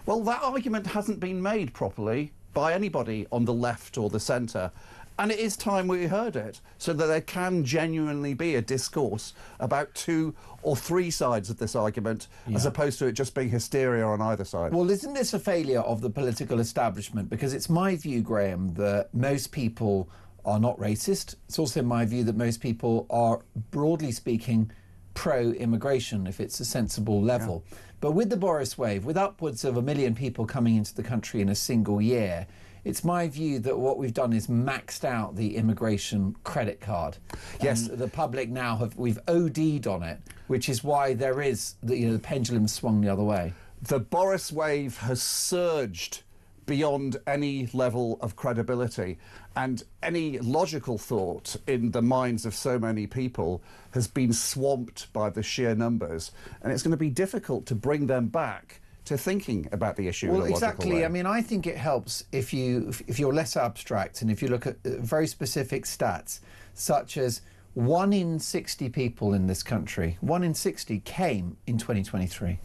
well, that argument hasn't been made properly by anybody on the left or the centre. And it is time we heard it, so that there can genuinely be a discourse about two or three sides of this argument, as opposed to it just being hysteria on either side. Well, isn't this a failure of the political establishment? Because it's my view, Graham, that most people are not racist. It's also my view that most people are, broadly speaking, pro-immigration, if it's a sensible level. Yeah. But with the Boris wave, with upwards of 1 million people coming into the country in a single year, it's my view that what we've done is maxed out the immigration credit card. Yes, and the public now we've OD'd on it, which is why there is the pendulum swung the other way. The Boris wave has surged beyond any level of credibility, and any logical thought in the minds of so many people has been swamped by the sheer numbers, and it's going to be difficult to bring them back to thinking about the issue in a logical exactly way. I mean, I think it helps if you're less abstract, and if you look at very specific stats, such as 1 in 60 people in this country, 1 in 60 came in 2023.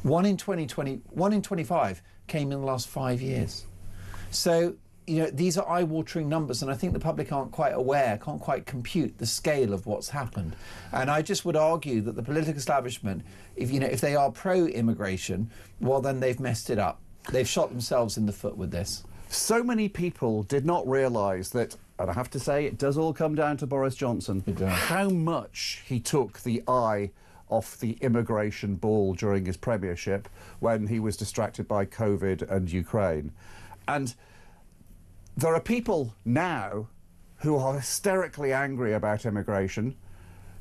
1 in 25 came in the last 5 years. So, these are eye-watering numbers, and I think the public aren't quite aware, can't quite compute the scale of what's happened. And I just would argue that the political establishment, if they are pro-immigration, well, then they've messed it up. They've shot themselves in the foot with this. So many people did not realise that, and I have to say, it does all come down to Boris Johnson, how much he took the eye off the immigration ball during his premiership when he was distracted by COVID and Ukraine. And there are people now who are hysterically angry about immigration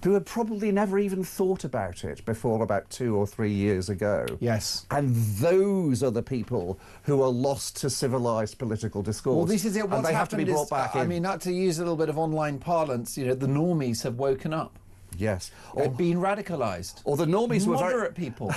who had probably never even thought about it before about 2 or 3 years ago. Yes. And those are the people who are lost to civilised political discourse. Well, this is it. And they have to be brought back in. I mean, not to use a little bit of online parlance, the normies have woken up. Yes. Or been radicalised. Or the normies were moderate people.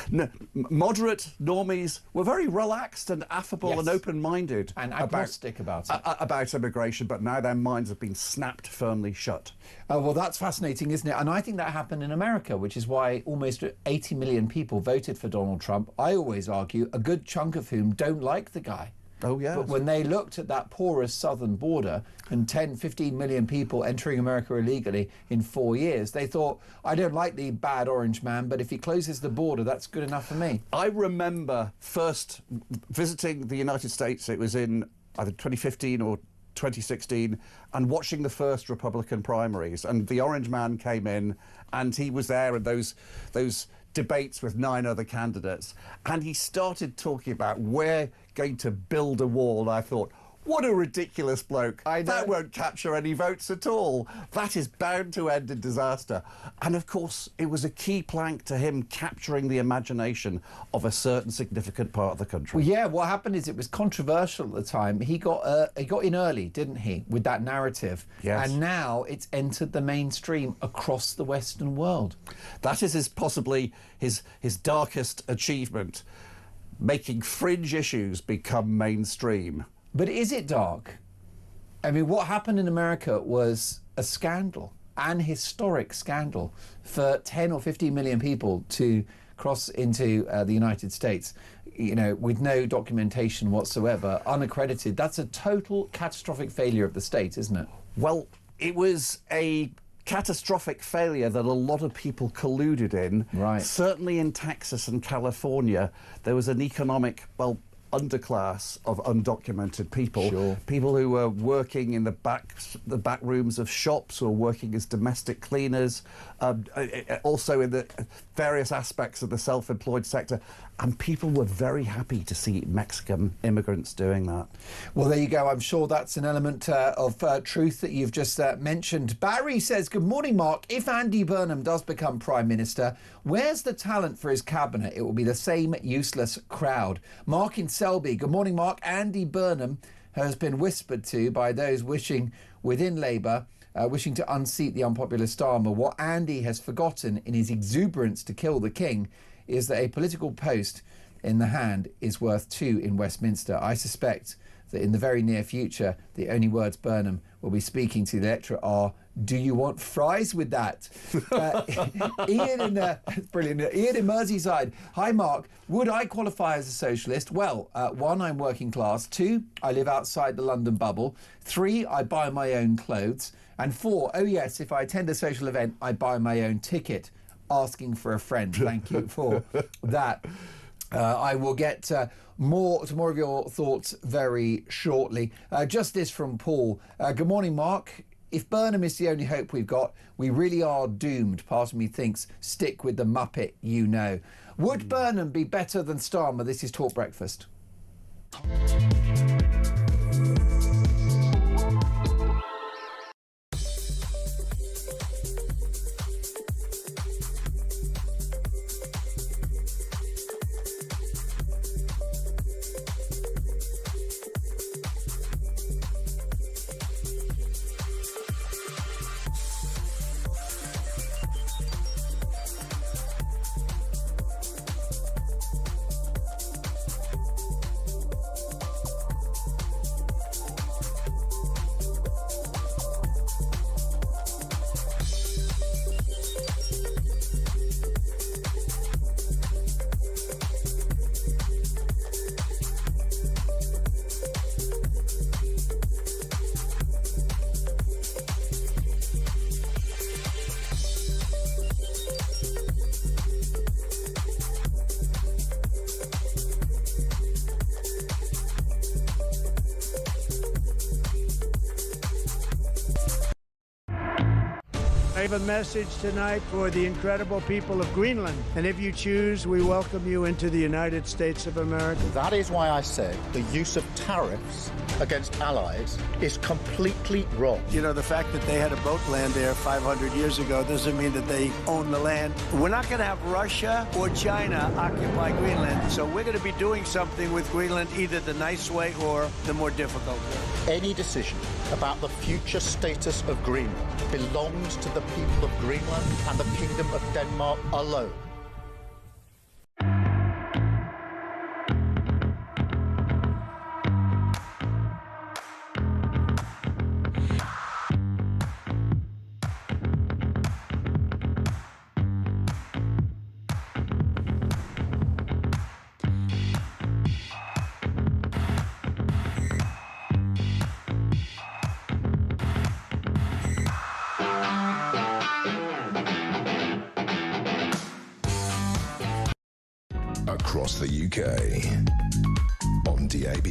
Moderate normies were very relaxed and affable and open-minded. And agnostic about it. About immigration, but now their minds have been snapped firmly shut. Oh, well, that's fascinating, isn't it? And I think that happened in America, which is why almost 80 million people voted for Donald Trump. I always argue, a good chunk of whom don't like the guy. Oh, yeah. But when they looked at that porous southern border and 10, 15 million people entering America illegally in 4 years, they thought, I don't like the bad orange man, but if he closes the border, that's good enough for me. I remember first visiting the United States. It was in either 2015 or 2016, and watching the first Republican primaries. And the orange man came in, and he was there in those debates with 9 other candidates, and he started talking about we're going to build a wall. I thought, what a ridiculous bloke. That won't capture any votes at all. That is bound to end in disaster. And of course, it was a key plank to him capturing the imagination of a certain significant part of the country. Well, yeah, what happened is it was controversial at the time. He got in early, didn't he, with that narrative? Yes. And now it's entered the mainstream across the Western world. That is possibly his darkest achievement, making fringe issues become mainstream. But is it dark? I mean, what happened in America was a scandal, an historic scandal, for 10 or 15 million people to cross into the United States, with no documentation whatsoever, unaccredited. That's a total catastrophic failure of the state, isn't it? Well, it was a catastrophic failure that a lot of people colluded in. Right. Certainly in Texas and California, there was an economic, underclass of undocumented people. Sure. People who were working in the back rooms of shops or working as domestic cleaners, also in the various aspects of the self-employed sector. And people were very happy to see Mexican immigrants doing that. Well, there you go. I'm sure that's an element of truth that you've just mentioned. Barry says, good morning, Mark. If Andy Burnham does become Prime Minister, where's the talent for his cabinet? It will be the same useless crowd. Mark in Selby, good morning, Mark. Andy Burnham has been whispered to by those wishing within Labour, wishing to unseat the unpopular Starmer. What Andy has forgotten in his exuberance to kill the king is that a political post in the hand is worth 2 in Westminster. I suspect that in the very near future, the only words Burnham will be speaking to the electorate are, do you want fries with that? Ian in brilliant. Ian in Merseyside. Hi, Mark. Would I qualify as a socialist? Well, 1, I'm working class. 2, I live outside the London bubble. 3, I buy my own clothes. And 4, oh yes, if I attend a social event, I buy my own ticket. Asking for a friend. Thank you for that. I will get to more of your thoughts very shortly. Just this from Paul. Good morning, Mark. If Burnham is the only hope we've got, we really are doomed. Part of me thinks stick with the Muppet, you know. Would Burnham be better than Starmer? This is Talk Breakfast. I have a message tonight for the incredible people of Greenland. And if you choose, we welcome you into the United States of America. That is why I say the use of tariffs against allies is completely wrong. You know, the fact that they had a boat land there 500 years ago doesn't mean that they own the land. We're not going to have Russia or China occupy Greenland. So we're going to be doing something with Greenland either the nice way or the more difficult way. Any decision about the future status of Greenland belongs to the people of Greenland and the Kingdom of Denmark alone. Across the UK, on DAB+,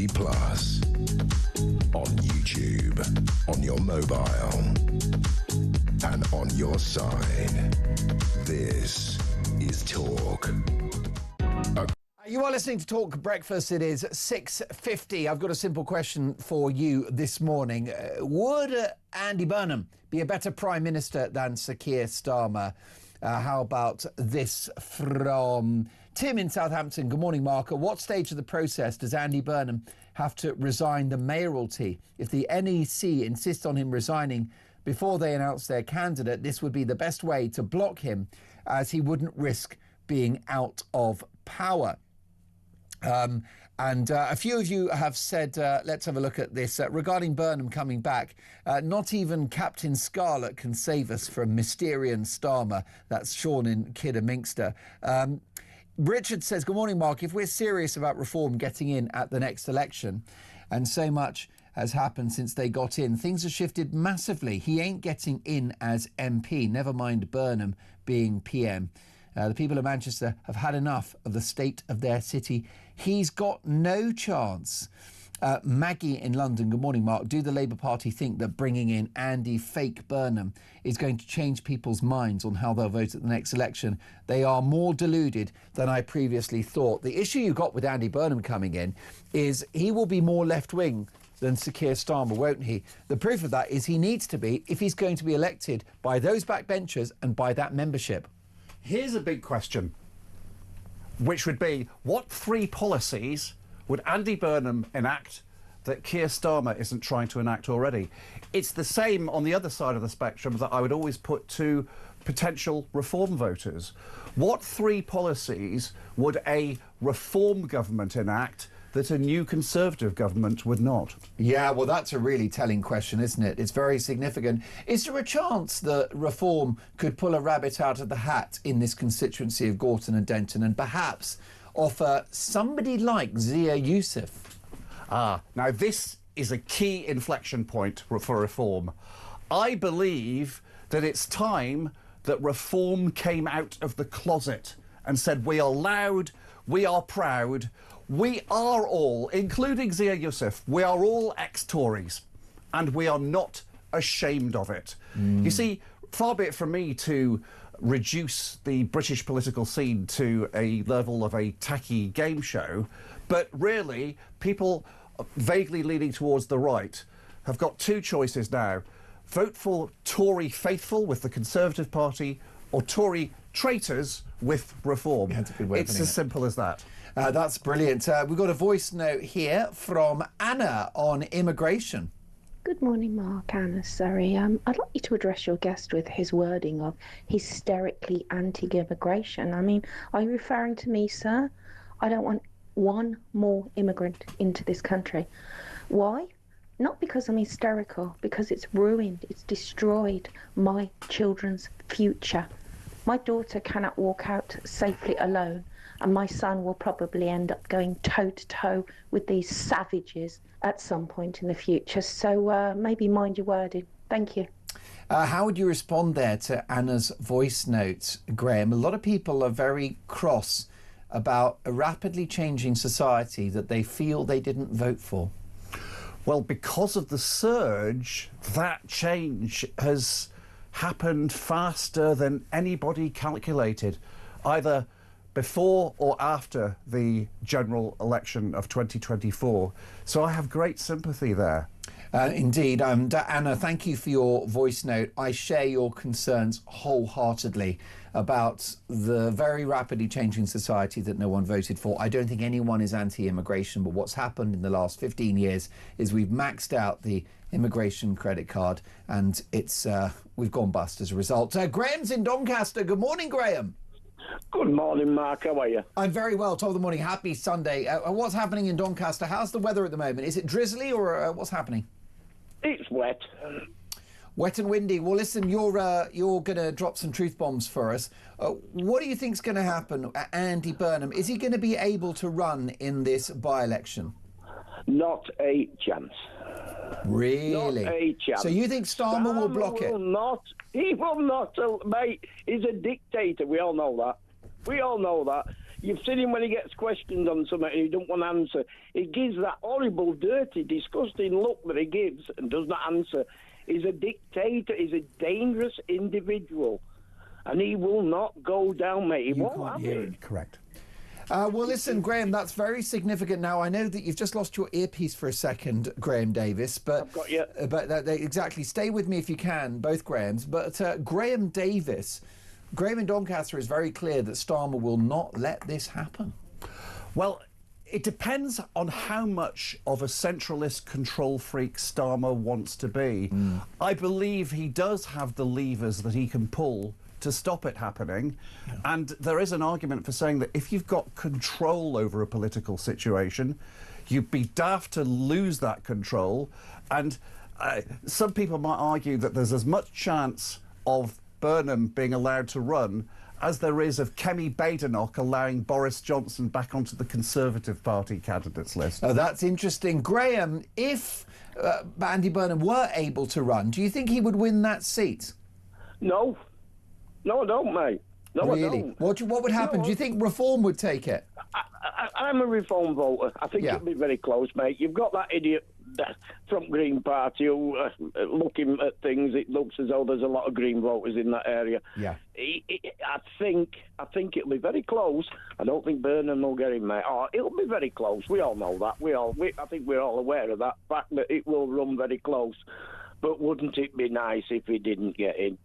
on YouTube, on your mobile, and on your side. This is Talk. You are listening to Talk Breakfast. It is 6:50. I've got a simple question for you this morning. Would Andy Burnham be a better Prime Minister than Sir Keir Starmer? How about this from Tim in Southampton? Good morning, Mark. At what stage of the process does Andy Burnham have to resign the mayoralty? If the NEC insist on him resigning before they announce their candidate, this would be the best way to block him, as he wouldn't risk being out of power. And a few of you have said, let's have a look at this. Regarding Burnham coming back, not even Captain Scarlet can save us from Mysterian Starmer. That's Sean in Kidderminster. Richard says, good morning, Mark. If we're serious about reform getting in at the next election, and so much has happened since they got in. Things have shifted massively. He ain't getting in as MP, never mind Burnham being PM. The people of Manchester have had enough of the state of their city. He's got no chance. Maggie in London, good morning, Mark. Do the Labour Party think that bringing in Andy fake Burnham is going to change people's minds on how they'll vote at the next election? They are more deluded than I previously thought. The issue you got with Andy Burnham coming in is he will be more left-wing than Sir Keir Starmer, won't he? The proof of that is he needs to be if he's going to be elected by those backbenchers and by that membership. Here's a big question, which would be, what 3 policies would Andy Burnham enact that Keir Starmer isn't trying to enact already? It's the same on the other side of the spectrum that I would always put to potential reform voters. What 3 policies would a reform government enact that a new Conservative government would not? Yeah, well, that's a really telling question, isn't it? It's very significant. Is there a chance that reform could pull a rabbit out of the hat in this constituency of Gorton and Denton and perhaps offer somebody like Zia Youssef? Now this is a key inflection point for reform. I believe that it's time that reform came out of the closet and said, we are loud, we are proud, we are all, including Zia Youssef, we are all ex-Tories and we are not ashamed of it. You see, far be it from me to reduce the British political scene to a level of a tacky game show, but really people vaguely leaning towards the right have got 2 choices now. Vote for Tory faithful with the Conservative Party or Tory traitors with reform. It's as simple as that. That's brilliant. We've got a voice note here from Anna on immigration. Good morning, Mark. Anna, sorry. I'd like you to address your guest with his wording of hysterically anti-immigration. I mean, are you referring to me, sir? I don't want one more immigrant into this country. Why? Not because I'm hysterical, because it's ruined, it's destroyed my children's future. My daughter cannot walk out safely alone, and my son will probably end up going toe-to-toe with these savages at some point in the future. So maybe mind your wording. Thank you. How would you respond there to Anna's voice note, Graham? A lot of people are very cross about a rapidly changing society that they feel they didn't vote for. Well, because of the surge, that change has happened faster than anybody calculated, either before or after the general election of 2024. So I have great sympathy there. Indeed. Anna, thank you for your voice note. I share your concerns wholeheartedly about the very rapidly changing society that no one voted for. I don't think anyone is anti-immigration, but what's happened in the last 15 years is we've maxed out the immigration credit card and it's we've gone bust as a result. Graham's in Doncaster. Good morning, Graham. Good morning, Mark. How are you? I'm very well. Top of the morning. Happy Sunday. What's happening in Doncaster? How's the weather at the moment? Is it drizzly or what's happening? It's wet. Wet and windy. Well, listen, you're going to drop some truth bombs for us. What do you think's going to happen? Andy Burnham, is he going to be able to run in this by-election? Not a chance. Really? Not a chance. So you think Starmer will block it? He will not. Mate, he's a dictator. We all know that. We all know that. You've seen him when he gets questioned on something and he don't want to answer. He gives that horrible, dirty, disgusting look that he gives and does not answer. He's a dictator. He's a dangerous individual. And he will not go down, mate. He won't have it. Correct. Well, listen, Graham, that's very significant. Now, I know that you've just lost your earpiece for a second, Graham Davis, but I've got you. Exactly. Stay with me if you can, both Grahams. But Graham Davis, Graham in Doncaster is very clear that Starmer will not let this happen. Well, it depends on how much of a centralist control freak Starmer wants to be. I believe he does have the levers that he can pull to stop it happening. Yeah. And there is an argument for saying that if you've got control over a political situation, you'd be daft to lose that control. And some people might argue that there's as much chance of Burnham being allowed to run as there is of Kemi Badenoch allowing Boris Johnson back onto the Conservative Party candidates list. Oh, that's interesting. Graham, if Andy Burnham were able to run, do you think he would win that seat? No. No, I don't, mate. No, really? I don't. What would happen? No. Do you think Reform would take it? I'm a Reform voter. I think it'll be very close, mate. You've got that idiot from Green Party who, looking at things, it looks as though there's a lot of Green voters in that area. Yeah. I think it'll be very close. I don't think Burnham will get in, mate. Oh, it'll be very close. We all know that. I think we're all aware of that fact that it will run very close. But wouldn't it be nice if he didn't get in?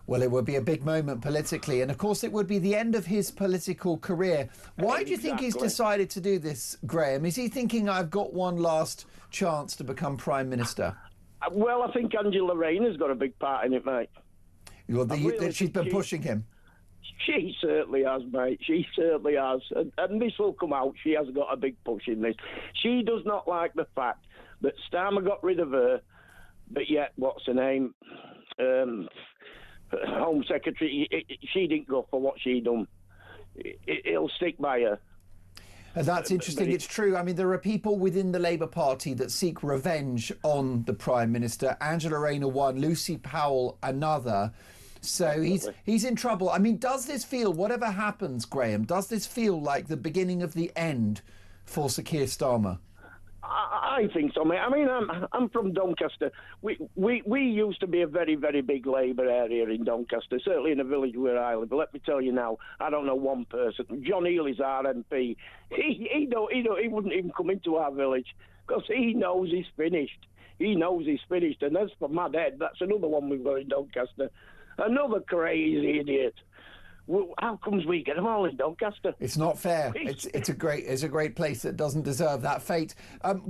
Well, it would be a big moment politically, and of course it would be the end of his political career. Why do you think he's decided to do this, Graham? Is he thinking, I've got one last chance to become Prime Minister? Well, I think Angela Rayner's got a big part in it, mate. She's been pushing him. She certainly has, mate. She certainly has. And this will come out. She has got a big push in this. She does not like the fact that Starmer got rid of her, but yet, what's her name? Home Secretary, she didn't go for what she done. It'll stick by her. And that's interesting. It's true. I mean, there are people within the Labour Party that seek revenge on the Prime Minister. Angela Rayner one, Lucy Powell another. So he's in trouble. I mean, does this feel, whatever happens, Graham, does this feel like the beginning of the end for Sir Keir Starmer? I think so, mate. I mean, I'm from Doncaster. We used to be a very, very big Labour area in Doncaster, certainly in the village where I live. But let me tell you now, I don't know one person. John Healy's our MP. He wouldn't even come into our village because he knows he's finished. He knows he's finished. And as for Mad Ed, that's another one we've got in Doncaster. Another crazy idiot. Well, how comes we get them all in Doncaster? It's not fair. It's a great place that doesn't deserve that fate.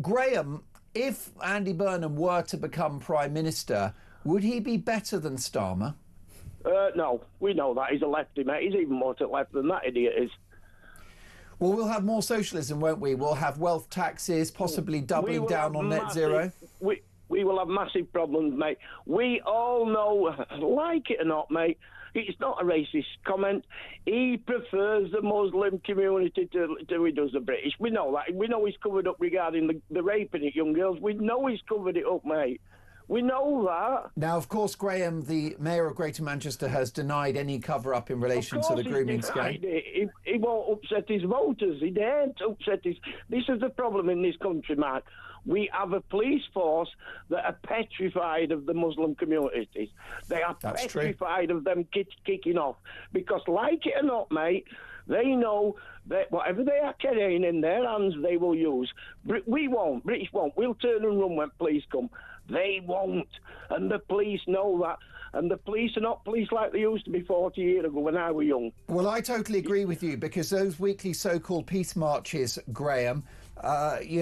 Graham, if Andy Burnham were to become Prime Minister, would he be better than Starmer? No, we know that. He's a lefty, mate. He's even more to the left than that idiot is. Well, we'll have more socialism, won't we? We'll have wealth taxes, possibly doubling down on net zero. We will have massive problems, mate. We all know, like it or not, mate, it's not a racist comment. He prefers the Muslim community to he does the British. We know that. We know he's covered up regarding the raping of young girls. We know he's covered it up, mate. We know that. Now, of course, Graham, the Mayor of Greater Manchester, has denied any cover-up in relation to the grooming scam. He won't upset his voters. He daren't upset his... This is the problem in this country, Mark. We have a police force that are petrified of the Muslim communities. They are petrified of them kicking off. Because, like it or not, mate, they know that whatever they are carrying in their hands, they will use. We won't. British won't. We'll turn and run when police come. They won't. And the police know that. And the police are not police like they used to be 40 years ago when I was young. Well, I totally agree with you, because those weekly so-called peace marches, Graham,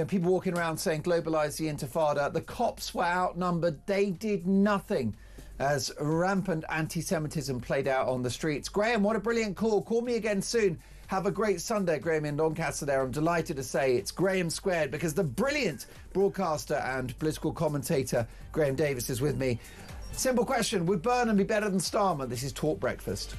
people walking around saying globalise the intifada, the cops were outnumbered. They did nothing as rampant anti-Semitism played out on the streets. Graham, what a brilliant call. Call me again soon. Have a great Sunday, Graham in Doncaster there. I'm delighted to say it's Graham Squared, because the brilliant broadcaster and political commentator Graham Davis is with me. Simple question, would Burnham be better than Starmer? This is Talk Breakfast.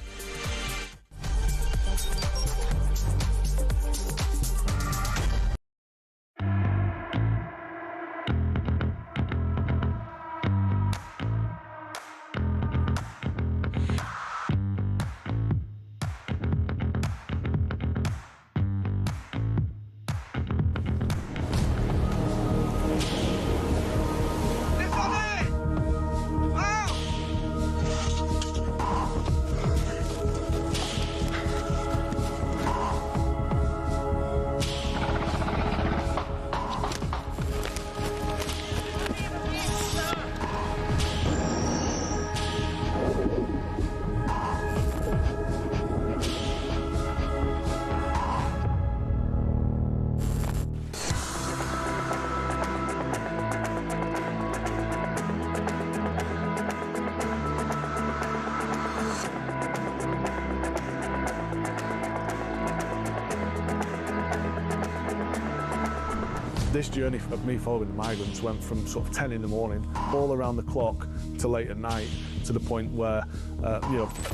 This journey of me following the migrants went from sort of 10 in the morning, all around the clock, to late at night, to the point where,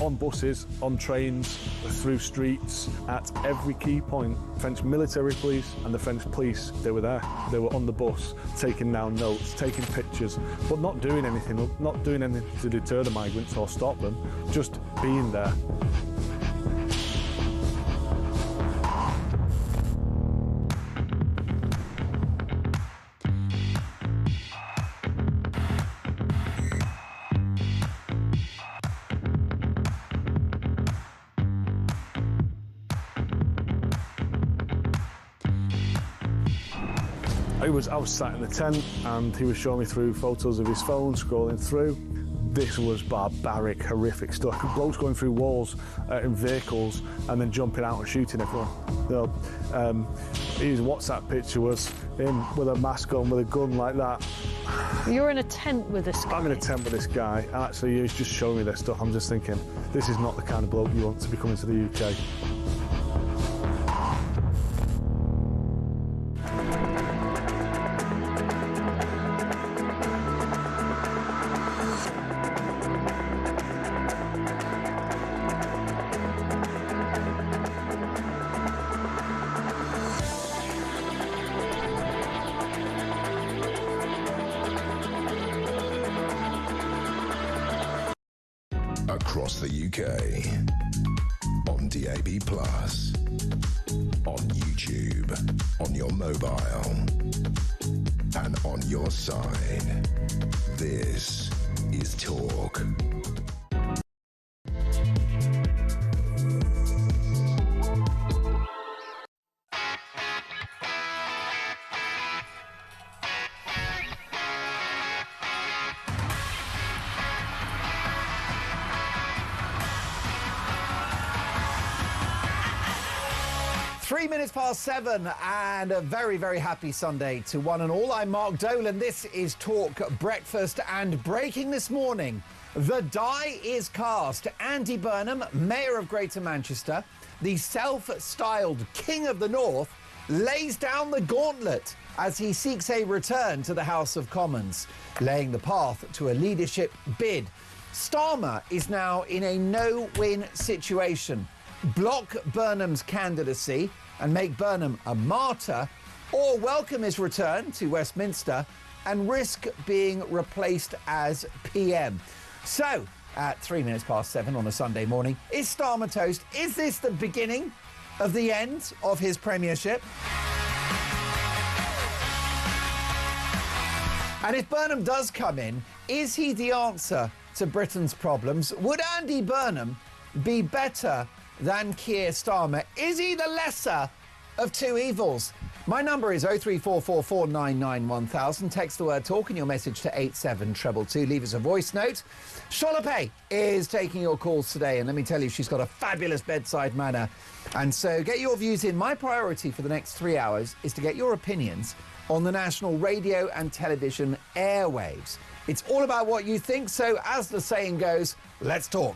on buses, on trains, through streets, at every key point, French military police and the French police, they were there. They were on the bus, taking down notes, taking pictures, but not doing anything to deter the migrants or stop them, just being there. I was sat in the tent and he was showing me through photos of his phone, scrolling through. This was barbaric, horrific stuff. Blokes going through walls in vehicles and then jumping out and shooting everyone. His WhatsApp picture was him with a mask on, with a gun like that. You're in a tent with this guy? I'm in a tent with this guy, and actually he's just showing me this stuff. I'm just thinking, this is not the kind of bloke you want to be coming to the UK. Across the UK, on DAB+, on YouTube, on your mobile, and on your side. This is Talk. Past 7 and a very, very happy Sunday to one and all. I'm Mark Dolan. This is Talk Breakfast, and breaking this morning, the die is cast. Andy Burnham, Mayor of Greater Manchester, the self-styled King of the North, lays down the gauntlet as he seeks a return to the House of Commons, laying the path to a leadership bid. Starmer is now in a no-win situation. Block Burnham's candidacy and make Burnham a martyr, or welcome his return to Westminster and risk being replaced as PM. So, at 7:03 on a Sunday morning, is Starmer toast? Is this the beginning of the end of his premiership? And if Burnham does come in, is he the answer to Britain's problems? Would Andy Burnham be better than Keir Starmer? Is he the lesser of two evils? My number is 03444991000. Text the word talk and your message to 87222. Leave us a voice note. Sholape is taking your calls today, and let me tell you, she's got a fabulous bedside manner. And so get your views in. My priority for the next 3 hours is to get your opinions on the national radio and television airwaves. It's all about what you think, so as the saying goes, let's talk.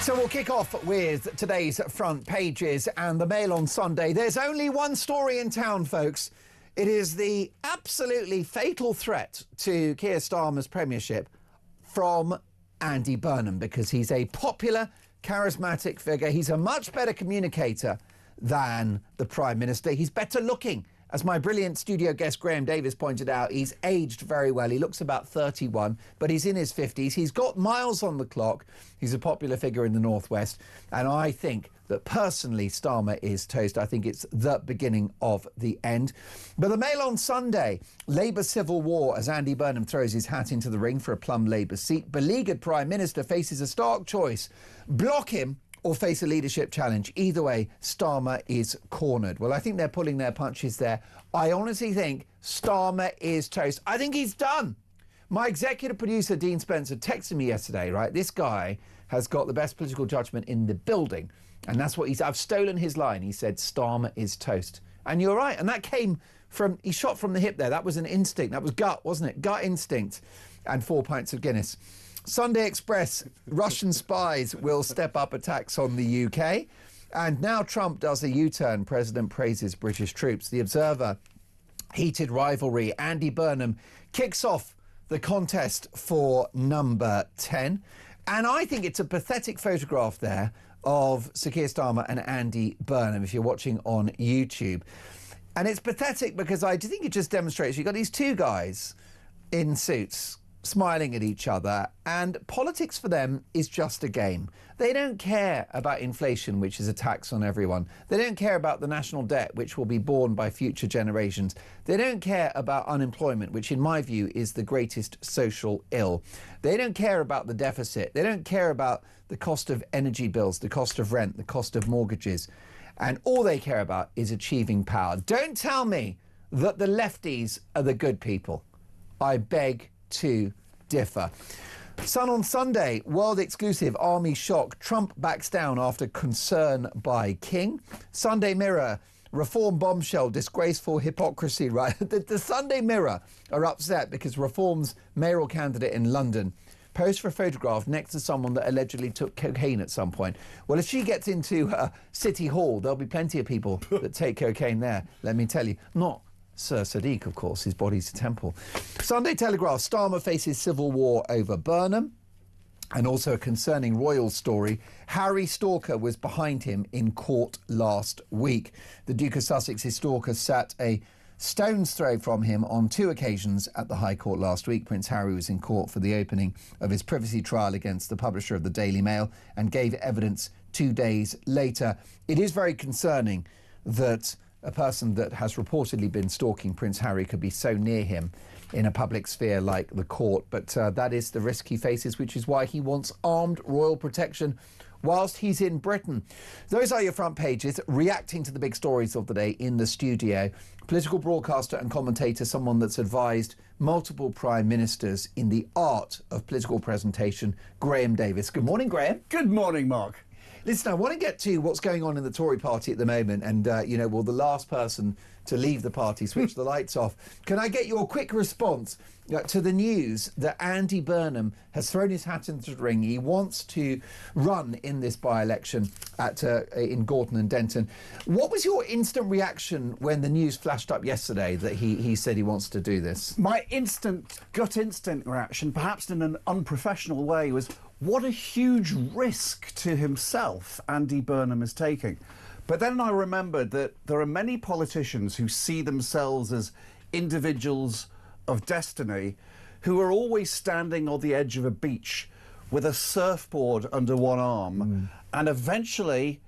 So we'll kick off with today's front pages and the Mail on Sunday. There's only one story in town, folks. It is the absolutely fatal threat to Keir Starmer's premiership from Andy Burnham, because he's a popular, charismatic figure. He's a much better communicator than the Prime Minister. He's better looking. As my brilliant studio guest Graham Davis pointed out, he's aged very well. He looks about 31, but he's in his 50s. He's got miles on the clock. He's a popular figure in the Northwest. And I think that personally, Starmer is toast. I think it's the beginning of the end. But the Mail on Sunday, Labour civil war as Andy Burnham throws his hat into the ring for a plum Labour seat. Beleaguered Prime Minister faces a stark choice. Block him or face a leadership challenge. Either way, Starmer is cornered. Well, I think they're pulling their punches there. I honestly think Starmer is toast. I think he's done. My executive producer, Dean Spencer, texted me yesterday, right? This guy has got the best political judgment in the building. And that's what I've stolen his line. He said, Starmer is toast. And you're right. And that came from, he shot from the hip there. That was an instinct. That was gut, wasn't it? Gut instinct. And 4 pints of Guinness. Sunday Express, Russian spies will step up attacks on the UK. And now Trump does a U-turn. President praises British troops. The Observer, heated rivalry. Andy Burnham kicks off the contest for number 10. And I think it's a pathetic photograph there of Sir Keir Starmer and Andy Burnham, if you're watching on YouTube. And it's pathetic because I do think it just demonstrates you've got these two guys in suits smiling at each other, and politics for them is just a game. They don't care about inflation, which is a tax on everyone. They don't care about the national debt, which will be borne by future generations. They don't care about unemployment, which in my view is the greatest social ill. They don't care about the deficit. They don't care about the cost of energy bills, the cost of rent, the cost of mortgages. And all they care about is achieving power. Don't tell me that the lefties are the good people. I beg to differ. Sun on Sunday, world exclusive, army shock. Trump backs down after concern by King. Sunday Mirror, reform bombshell, disgraceful hypocrisy. Right, the Sunday Mirror are upset because Reform's mayoral candidate in London posed for a photograph next to someone that allegedly took cocaine at some point. Well, if she gets into City Hall, there'll be plenty of people that take cocaine there, let me tell you. Not Sir Sadiq, of course, his body's a temple. Sunday Telegraph, Starmer faces civil war over Burnham. And also a concerning royal story. Harry Stalker was behind him in court last week. The Duke of Sussex's stalker sat a stone's throw from him on 2 occasions at the High Court last week. Prince Harry was in court for the opening of his privacy trial against the publisher of the Daily Mail and gave evidence 2 days later. It is very concerning that a person that has reportedly been stalking Prince Harry could be so near him in a public sphere like the court. But that is the risk he faces, which is why he wants armed royal protection whilst he's in Britain. Those are your front pages, reacting to the big stories of the day in the studio. Political broadcaster and commentator, someone that's advised multiple prime ministers in the art of political presentation, Graham Davis. Good morning, Graham. Good morning, Mark. Listen, I want to get to what's going on in the Tory party at the moment, and, will the last person to leave the party switch the lights off? Can I get your quick response to the news that Andy Burnham has thrown his hat into the ring? He wants to run in this by-election in Gorton and Denton. What was your instant reaction when the news flashed up yesterday that he said he wants to do this? My gut instinct reaction, perhaps in an unprofessional way, was what a huge risk to himself Andy Burnham is taking. But then I remembered that there are many politicians who see themselves as individuals of destiny who are always standing on the edge of a beach with a surfboard under one arm. And eventually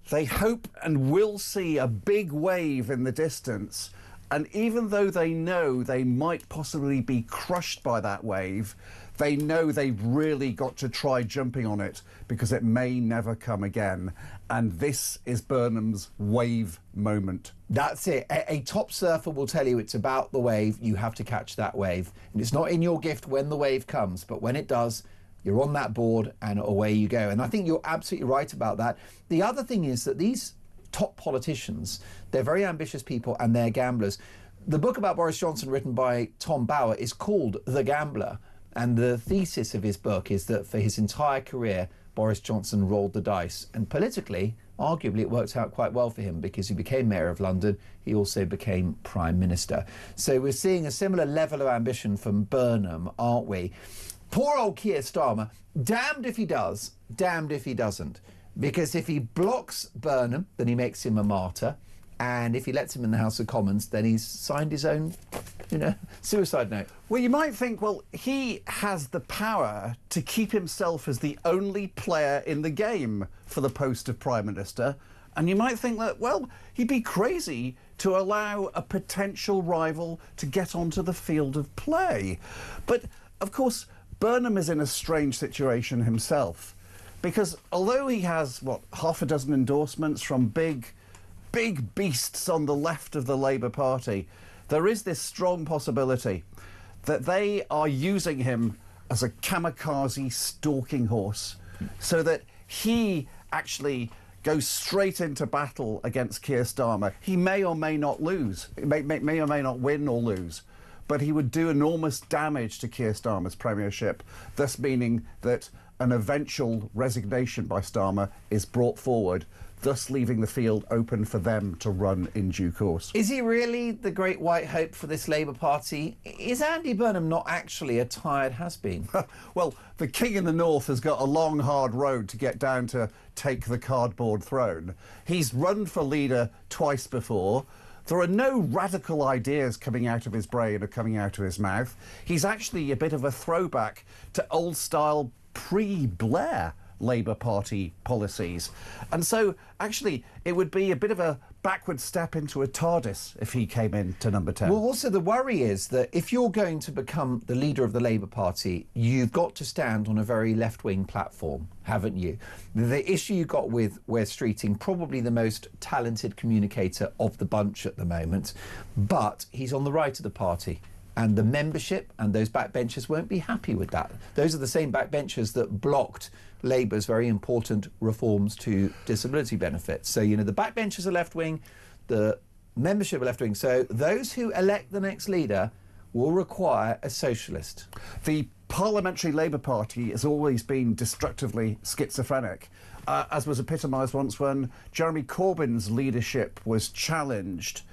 they hope and will see a big wave in the distance. And even though they know they might possibly be crushed by that wave, they know they've really got to try jumping on it because it may never come again. And this is Burnham's wave moment. That's it. A top surfer will tell you it's about the wave. You have to catch that wave. And it's not in your gift when the wave comes, but when it does, you're on that board and away you go. And I think you're absolutely right about that. The other thing is that these top politicians, they're very ambitious people and they're gamblers. The book about Boris Johnson, written by Tom Bauer, is called The Gambler. And the thesis of his book is that for his entire career, Boris Johnson rolled the dice. And politically, arguably, it worked out quite well for him because he became mayor of London. He also became prime minister. So we're seeing a similar level of ambition from Burnham, aren't we? Poor old Keir Starmer, damned if he does, damned if he doesn't. Because if he blocks Burnham, then he makes him a martyr. And if he lets him in the House of Commons, then he's signed his own, suicide note. Well, you might think, well, he has the power to keep himself as the only player in the game for the post of Prime Minister. And you might think that, well, he'd be crazy to allow a potential rival to get onto the field of play. But, of course, Burnham is in a strange situation himself. Because although he has, half a dozen endorsements from big beasts on the left of the Labour Party, there is this strong possibility that they are using him as a kamikaze stalking horse so that he actually goes straight into battle against Keir Starmer. He may or may not lose, may or may not win or lose, but he would do enormous damage to Keir Starmer's premiership, thus meaning that an eventual resignation by Starmer is brought forward. thus leaving the field open for them to run in due course. Is he really the great white hope for this Labour Party? Is Andy Burnham not actually a tired has-been? Well, the king in the north has got a long, hard road to get down to take the cardboard throne. He's run for leader twice before. There are no radical ideas coming out of his brain or coming out of his mouth. He's actually a bit of a throwback to old-style pre-Blair Labour Party policies. And so, actually, it would be a bit of a backward step into a TARDIS if he came in to number 10. Well, also the worry is that if you're going to become the leader of the Labour Party, you've got to stand on a very left-wing platform, haven't you? The issue you got with Wes Streeting, probably the most talented communicator of the bunch at the moment, but he's on the right of the party. And the membership and those backbenchers won't be happy with that. Those are the same backbenchers that blocked Labour's very important reforms to disability benefits. So, you know, the backbenchers are left-wing, the membership are left-wing. So those who elect the next leader will require a socialist. The Parliamentary Labour Party has always been destructively schizophrenic, as was epitomised once when Jeremy Corbyn's leadership was challenged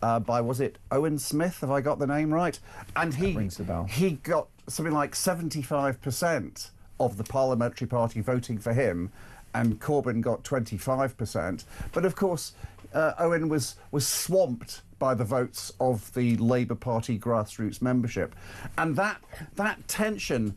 by, was it Owen Smith, have I got the name right? And he got something like 75% of the Parliamentary Party voting for him, and Corbyn got 25%. But of course, Owen was swamped by the votes of the Labour Party grassroots membership. And that tension,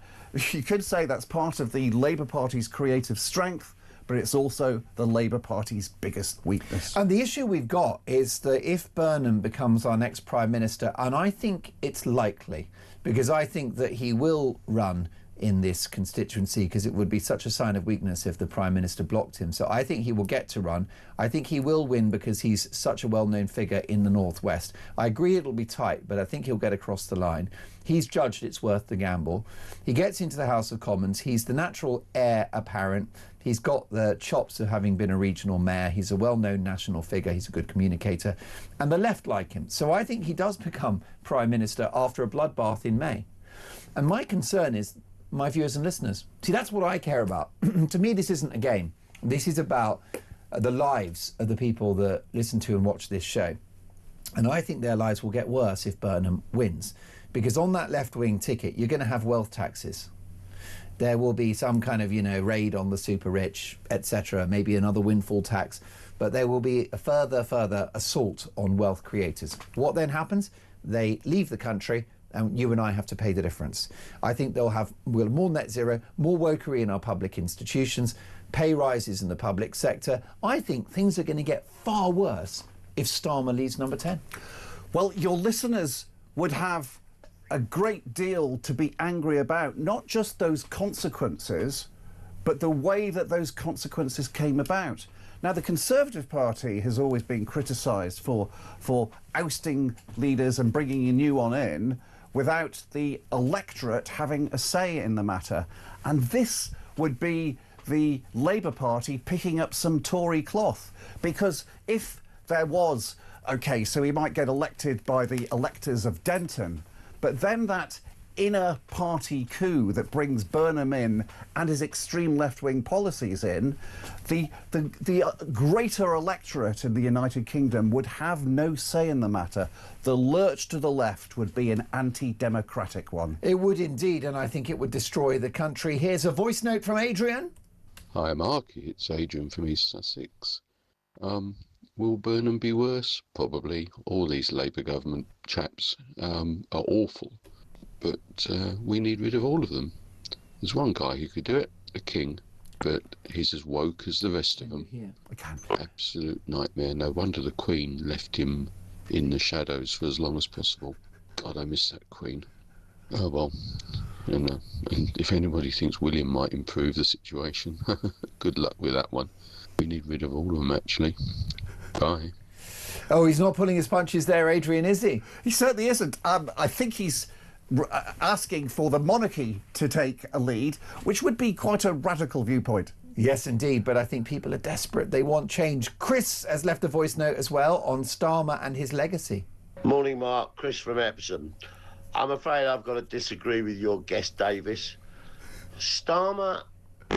you could say that's part of the Labour Party's creative strength, but it's also the Labour Party's biggest weakness. And the issue we've got is that if Burnham becomes our next Prime Minister, and I think it's likely, because I think that he will run in this constituency, because it would be such a sign of weakness if the Prime Minister blocked him. So I think he will get to run. I think he will win because he's such a well-known figure in the Northwest. I agree it'll be tight, but I think he'll get across the line. He's judged it's worth the gamble. He gets into the House of Commons. He's the natural heir apparent. He's got the chops of having been a regional mayor. He's a well-known national figure. He's a good communicator. And the left like him. So I think he does become Prime Minister after a bloodbath in May. And my concern is my viewers and listeners. See, that's what I care about. To me, this isn't a game. This is about the lives of the people that listen to and watch this show. And I think their lives will get worse if Burnham wins. Because on that left-wing ticket, you're going to have wealth taxes. There will be some kind of, you know, raid on the super rich, etc., maybe another windfall tax. But there will be a further assault on wealth creators. What then happens? They leave the country, and you and I have to pay the difference. I think we'll have more net zero, more wokery in our public institutions, pay rises in the public sector. I think things are going to get far worse if Starmer leads number 10. Well, your listeners would have a great deal to be angry about, not just those consequences, but the way that those consequences came about. Now, the Conservative Party has always been criticised for ousting leaders and bringing a new one in without the electorate having a say in the matter. And this would be the Labour Party picking up some Tory cloth. Because if there was, OK, so he might get elected by the electors of Denton, but then that inner party coup that brings Burnham in and his extreme left-wing policies in, the greater electorate in the United Kingdom would have no say in the matter. The lurch to the left would be an anti-democratic one. It would indeed, and I think it would destroy the country. Here's a voice note from Adrian. Hi, Mark. It's Adrian from East Sussex. Will Burnham be worse? Probably. All these Labour government chaps are awful. But we need rid of all of them. There's one guy who could do it, a king, but he's as woke as the rest of them. Absolute nightmare. No wonder the Queen left him in the shadows for as long as possible. God, I miss that Queen. Oh well. And if anybody thinks William might improve the situation, good luck with that one. We need rid of all of them, actually. Bye. Oh, he's not pulling his punches there, Adrian, is he? He certainly isn't. I think he's asking for the monarchy to take a lead, which would be quite a radical viewpoint. Yes, indeed, but I think people are desperate. They want change. Chris has left a voice note as well on Starmer and his legacy. Morning, Mark. Chris from Epsom. I'm afraid I've got to disagree with your guest, Davis. Starmer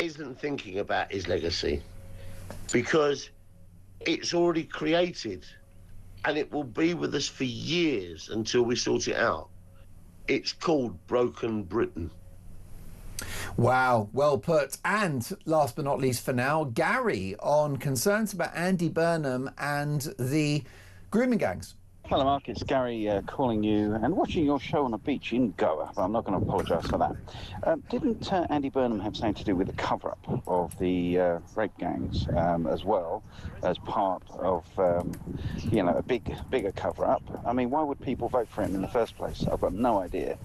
isn't thinking about his legacy because It's already created, and it will be with us for years until we sort it out. It's called Broken Britain. Wow, well put. And last but not least for now, Gary on concerns about Andy Burnham and the grooming gangs. Hello, Mark. It's Gary calling you and watching your show on a beach in Goa, but I'm not going to apologise for that. Didn't Andy Burnham have something to do with the cover-up of the rape gangs as well, as part of, you know, a bigger cover-up? I mean, why would people vote for him in the first place? I've got no idea.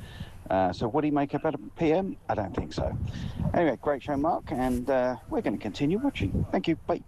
So would he make a better PM? I don't think so. Anyway, great show, Mark, and we're going to continue watching. Thank you. Bye.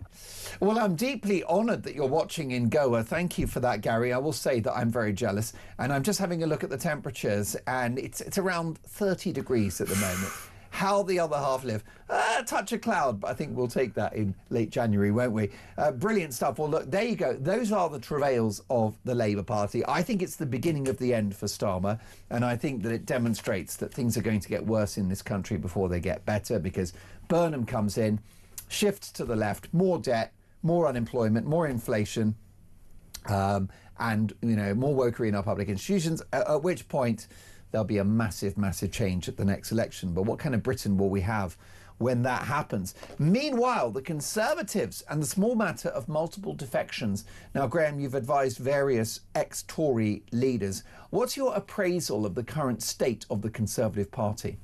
Well, I'm deeply honoured that you're watching in Goa. Thank you for that, Gary. I will say that I'm very jealous. And I'm just having a look at the temperatures, and it's around 30 degrees at the moment. How the other half live. A touch of cloud, but I think we'll take that in late January, won't we? Brilliant stuff. Well, look, there you go. Those are the travails of the Labour Party. I think it's the beginning of the end for Starmer, and I think that it demonstrates that things are going to get worse in this country before they get better, because Burnham comes in, shifts to the left, more debt, more unemployment, more inflation, and, you know, more wokery in our public institutions, at which point there'll be a massive, massive change at the next election. But what kind of Britain will we have when that happens? Meanwhile, the Conservatives and the small matter of multiple defections. Now, Graham, you've advised various ex-Tory leaders. What's your appraisal of the current state of the Conservative Party?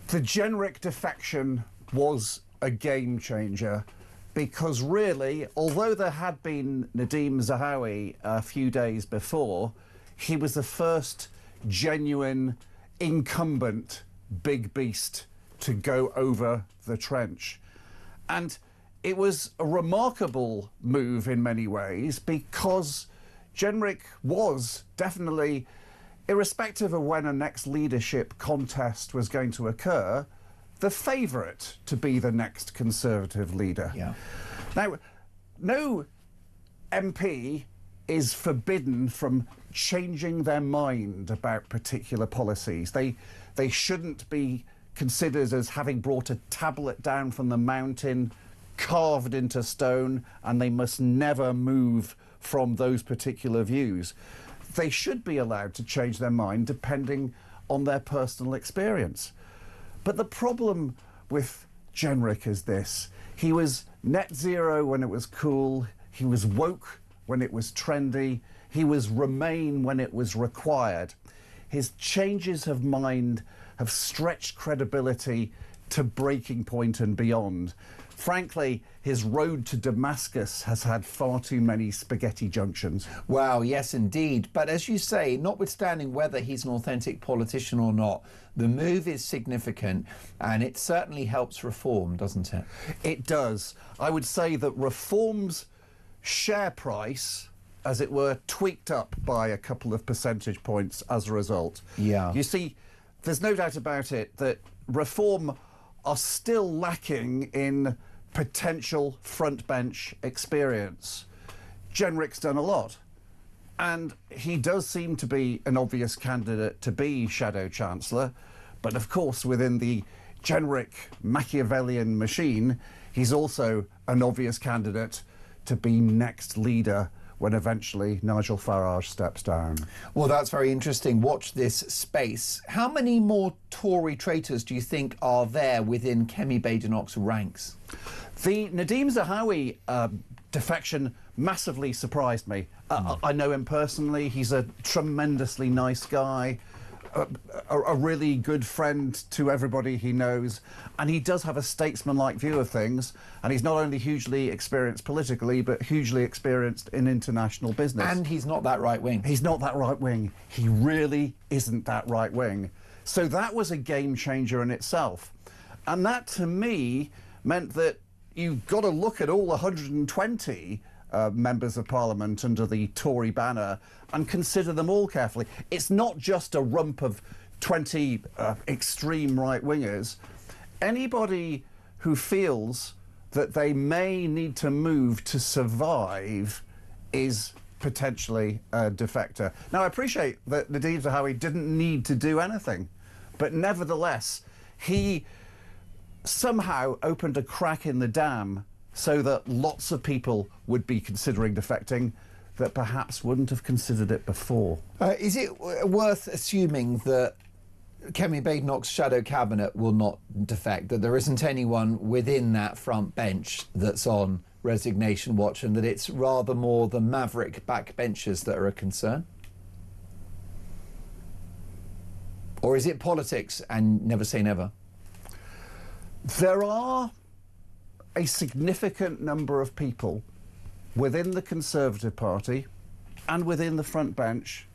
The generic defection was a game changer, because really, although there had been Nadeem Zahawi a few days before, he was the first genuine incumbent big beast to go over the trench. And it was a remarkable move in many ways, because Jenrick was definitely, irrespective of when a next leadership contest was going to occur, the favourite to be the next Conservative leader. Yeah. Now, no MP is forbidden from changing their mind about particular policies. They shouldn't be considered as having brought a tablet down from the mountain, carved into stone, and they must never move from those particular views. They should be allowed to change their mind depending on their personal experience. But the problem with Jenrick is this: he was net zero when it was cool, he was woke when it was trendy, he was Remain when it was required. His changes of mind have stretched credibility to breaking point and beyond. Frankly, his road to Damascus has had far too many spaghetti junctions. Wow, yes, indeed. But as you say, notwithstanding whether he's an authentic politician or not, the move is significant, and it certainly helps Reform, doesn't it? It does. I would say that Reform's share price, as it were, tweaked up by a couple of percentage points as a result. Yeah. You see, there's no doubt about it that Reform are still lacking in potential front bench experience. Jenrick's done a lot, and he does seem to be an obvious candidate to be Shadow Chancellor, but of course within the Jenrick Machiavellian machine, he's also an obvious candidate to be next leader when eventually Nigel Farage steps down. Well, that's very interesting. Watch this space. How many more Tory traitors do you think are there within Kemi Badenoch's ranks? The Nadeem Zahawi defection massively surprised me. I know him personally. He's a tremendously nice guy, a really good friend to everybody he knows, and he does have a statesman-like view of things, and he's not only hugely experienced politically, but hugely experienced in international business. And he's not that right-wing. He's not that right-wing. He really isn't that right-wing. So that was a game changer in itself. And that, to me, meant that you've got to look at all 120 members of Parliament under the Tory banner and consider them all carefully. It's not just a rump of 20 extreme right-wingers. Anybody who feels that they may need to move to survive is potentially a defector. Now, I appreciate that Nadeem Zahawi didn't need to do anything, but nevertheless, he somehow opened a crack in the dam so that lots of people would be considering defecting that perhaps wouldn't have considered it before. Is it worth assuming that Kemi Badenoch's shadow cabinet will not defect, that there isn't anyone within that front bench that's on resignation watch, and that it's rather more the maverick backbenchers that are a concern? Or is it politics and never say never? There are a significant number of people within the Conservative Party and within the front bench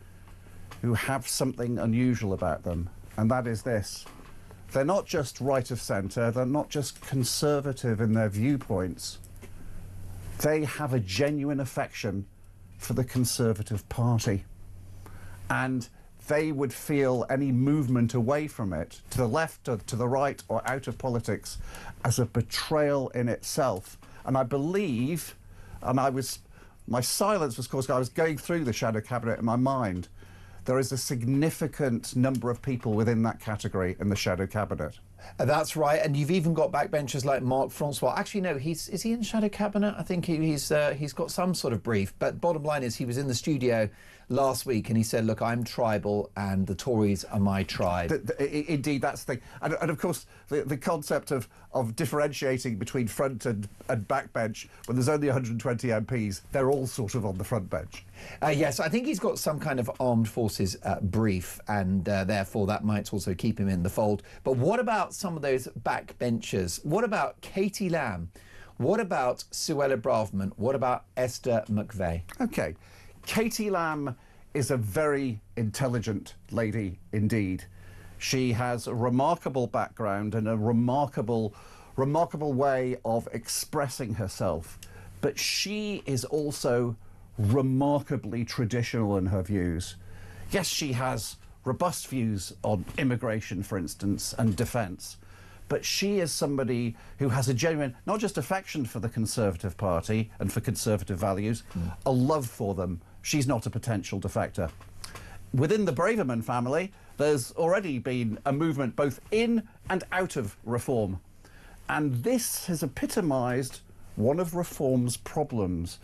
who have something unusual about them, and that is this. They're not just right of centre, they're not just conservative in their viewpoints. They have a genuine affection for the Conservative Party, and they would feel any movement away from it, to the left or to the right or out of politics, as a betrayal in itself. And I believe, and my silence was caused, I was going through the shadow cabinet in my mind. There is a significant number of people within that category in the shadow cabinet. That's right, and you've even got backbenchers like Mark Francois. Actually, no, is he in shadow cabinet? I think he's got some sort of brief. But bottom line is, he was in the studio last week and he said, "Look, I'm tribal, and the Tories are my tribe." Indeed, that's the thing. And of course, the concept of differentiating between front and backbench, when there's only 120 MPs, they're all sort of on the front bench. Yes, I think he's got some kind of armed forces brief, and therefore that might also keep him in the fold. But what about some of those backbenchers? What about Katie Lamb? What about Suella Braverman? What about Esther McVey? OK. Katie Lamb is a very intelligent lady indeed. She has a remarkable background and a remarkable way of expressing herself. But she is also remarkably traditional in her views. Yes, she has robust views on immigration, for instance, and defence. But she is somebody who has a genuine, not just affection for the Conservative Party and for Conservative values, a love for them. She's not a potential defector. Within the Braverman family, there's already been a movement both in and out of reform. And this has epitomised one of reform's problems.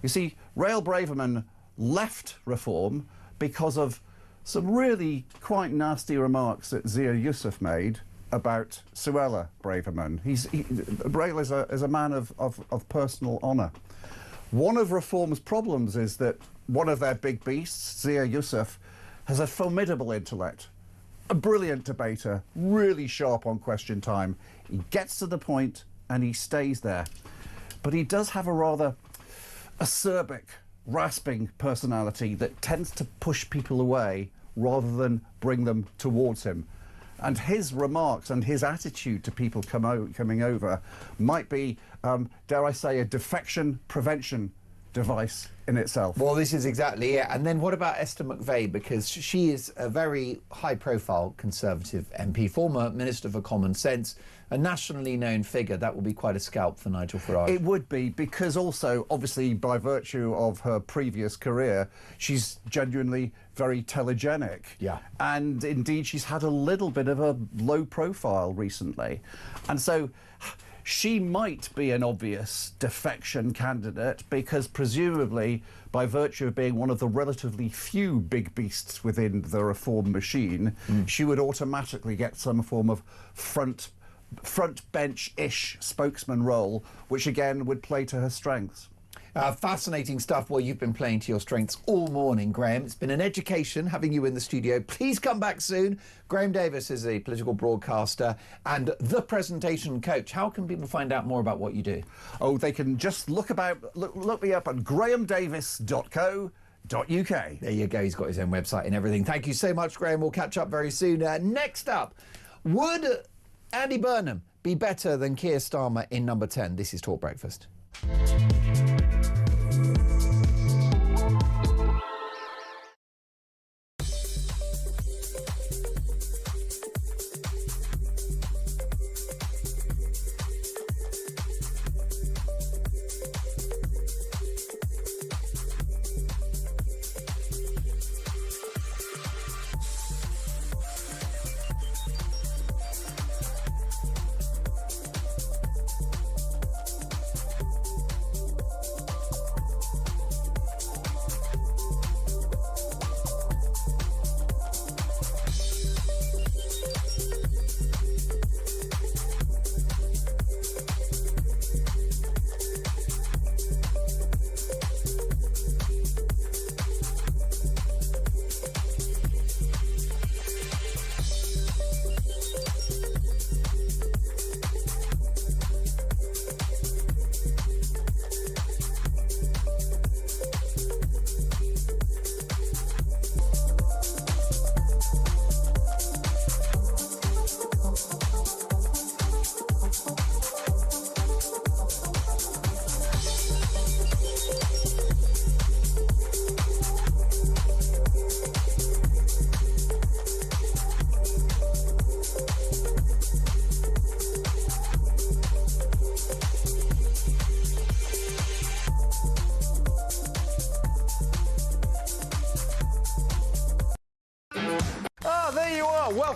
You see, Rael Braverman left reform because of some really quite nasty remarks that Zia Yusuf made about Suella Braverman. Rael is a man of personal honour. One of reform's problems is that one of their big beasts, Zia Yusuf, has a formidable intellect, a brilliant debater, really sharp on question time. He gets to the point and he stays there. But he does have a rather acerbic, rasping personality that tends to push people away rather than bring them towards him. And his remarks and his attitude to people coming over might be, dare I say, a defection prevention device in itself. Well, this is exactly it. And then what about Esther McVey? Because she is a very high-profile Conservative MP, former Minister for Common Sense, a nationally known figure. That will be quite a scalp for Nigel Farage. It would be, because also, obviously, by virtue of her previous career, she's genuinely very telegenic. Yeah. And indeed, she's had a little bit of a low profile recently. And so she might be an obvious defection candidate because presumably, by virtue of being one of the relatively few big beasts within the reform machine, she would automatically get some form of front bench-ish spokesman role, which again would play to her strengths. Fascinating stuff. Well, you've been playing to your strengths all morning, Graham. It's been an education having you in the studio. Please come back soon. Graham Davis is a political broadcaster and the presentation coach. How can people find out more about what you do? Oh, they can just look me up at grahamdavis.co.uk. There you go. He's got his own website and everything. Thank you so much, Graham. We'll catch up very soon. Next up, would Andy Burnham be better than Keir Starmer in number 10? This is Talk Breakfast.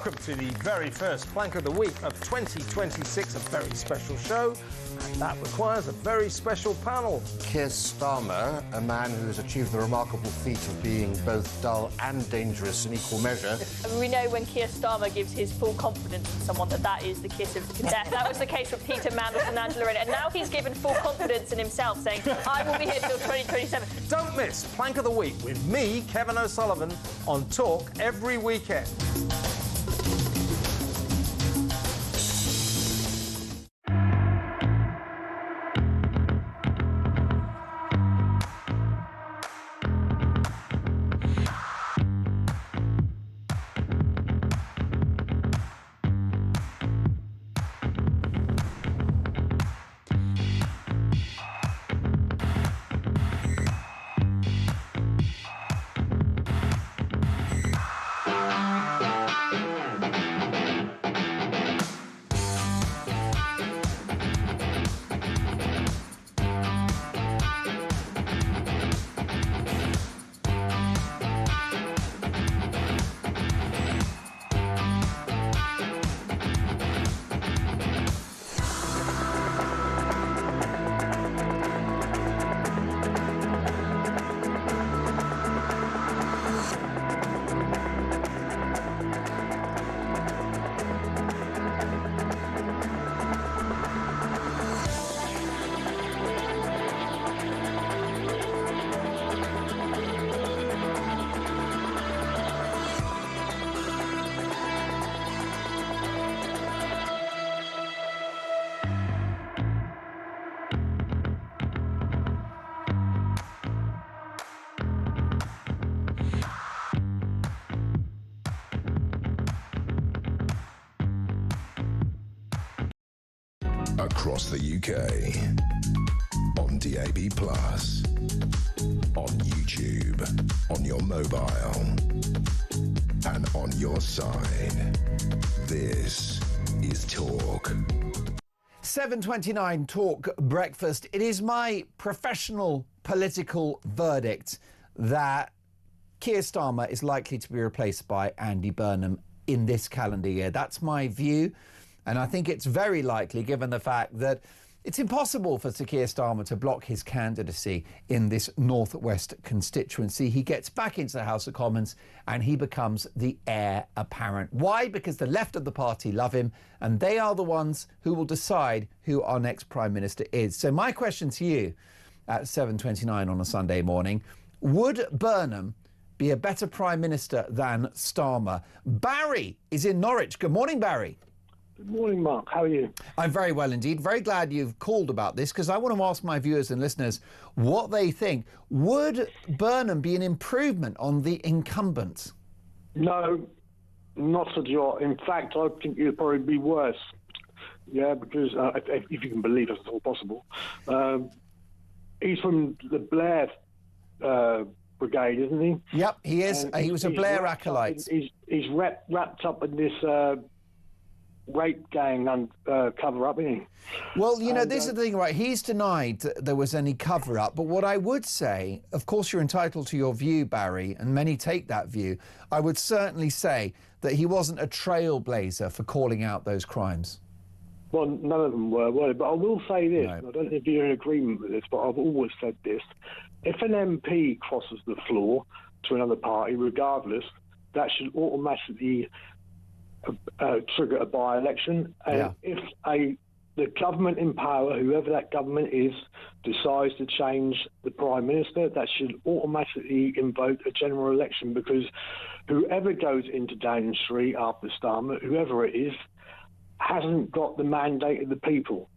Welcome to the very first Plank of the Week of 2026, a very special show, and that requires a very special panel. Keir Starmer, a man who has achieved the remarkable feat of being both dull and dangerous in equal measure. And we know when Keir Starmer gives his full confidence in someone that is the kiss of death. That was the case for Peter Mandelson and Angela Rayner, and now he's given full confidence in himself, saying, I will be here till 2027. Don't miss Plank of the Week with me, Kevin O'Sullivan, on Talk every weekend. Across the UK, on DAB+, on YouTube, on your mobile, and on your side. This is Talk. 7:29 Talk Breakfast. It is my professional political verdict that Keir Starmer is likely to be replaced by Andy Burnham in this calendar year. That's my view. And I think it's very likely, given the fact that it's impossible for Sir Keir Starmer to block his candidacy in this North West constituency. He gets back into the House of Commons and he becomes the heir apparent. Why? Because the left of the party love him and they are the ones who will decide who our next Prime Minister is. So my question to you at 7:29 on a Sunday morning, would Burnham be a better Prime Minister than Starmer? Barry is in Norwich. Good morning, Barry. Good morning, Mark. How are you? I'm very well indeed. Very glad you've called about this because I want to ask my viewers and listeners what they think. Would Burnham be an improvement on the incumbent? No, not at all. In fact, I think it'd probably be worse. Yeah, because if you can believe it, it's all possible. He's from the Blair brigade, isn't he? Yep, he is. He was a Blair acolyte. He's wrapped up in this rape gang and cover-up, isn't he? Well, you know, this is the thing, right? He's denied that there was any cover-up. But what I would say, of course, you're entitled to your view, Barry, and many take that view. I would certainly say that he wasn't a trailblazer for calling out those crimes. Well, none of them were they? But I will say this, No. I don't know if you're in agreement with this, but I've always said this. If an MP crosses the floor to another party, regardless, that should automatically trigger a by-election. And if the government in power, whoever that government is, decides to change the Prime Minister, that should automatically invoke a general election, because whoever goes into Downing Street after Starmer, whoever it is, hasn't got the mandate of the people.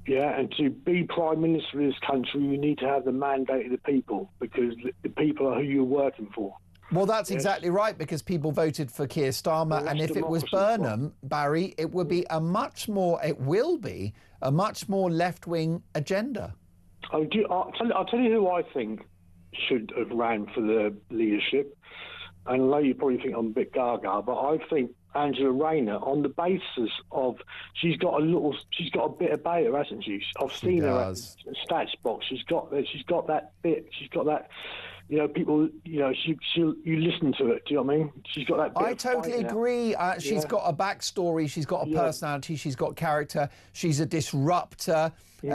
Yeah, and to be Prime Minister of this country, you need to have the mandate of the people, because the people are who you're working for. Well, that's exactly right, because people voted for Keir Starmer, Well, and if it was democracy. Burnham, Barry, it will be a much more left-wing agenda. I'll tell you who I think should have ran for the leadership. And I know you probably think I'm a bit gaga, but I think Angela Rayner on the basis of she's got a bit about her, hasn't she? I've seen her at the stats box. She's got that bit. She's got that. You know, people. You know, you listen to it. Do you know what I mean? She's got that. Bit I totally agree. She's got a backstory. She's got a personality. She's got character. She's a disruptor.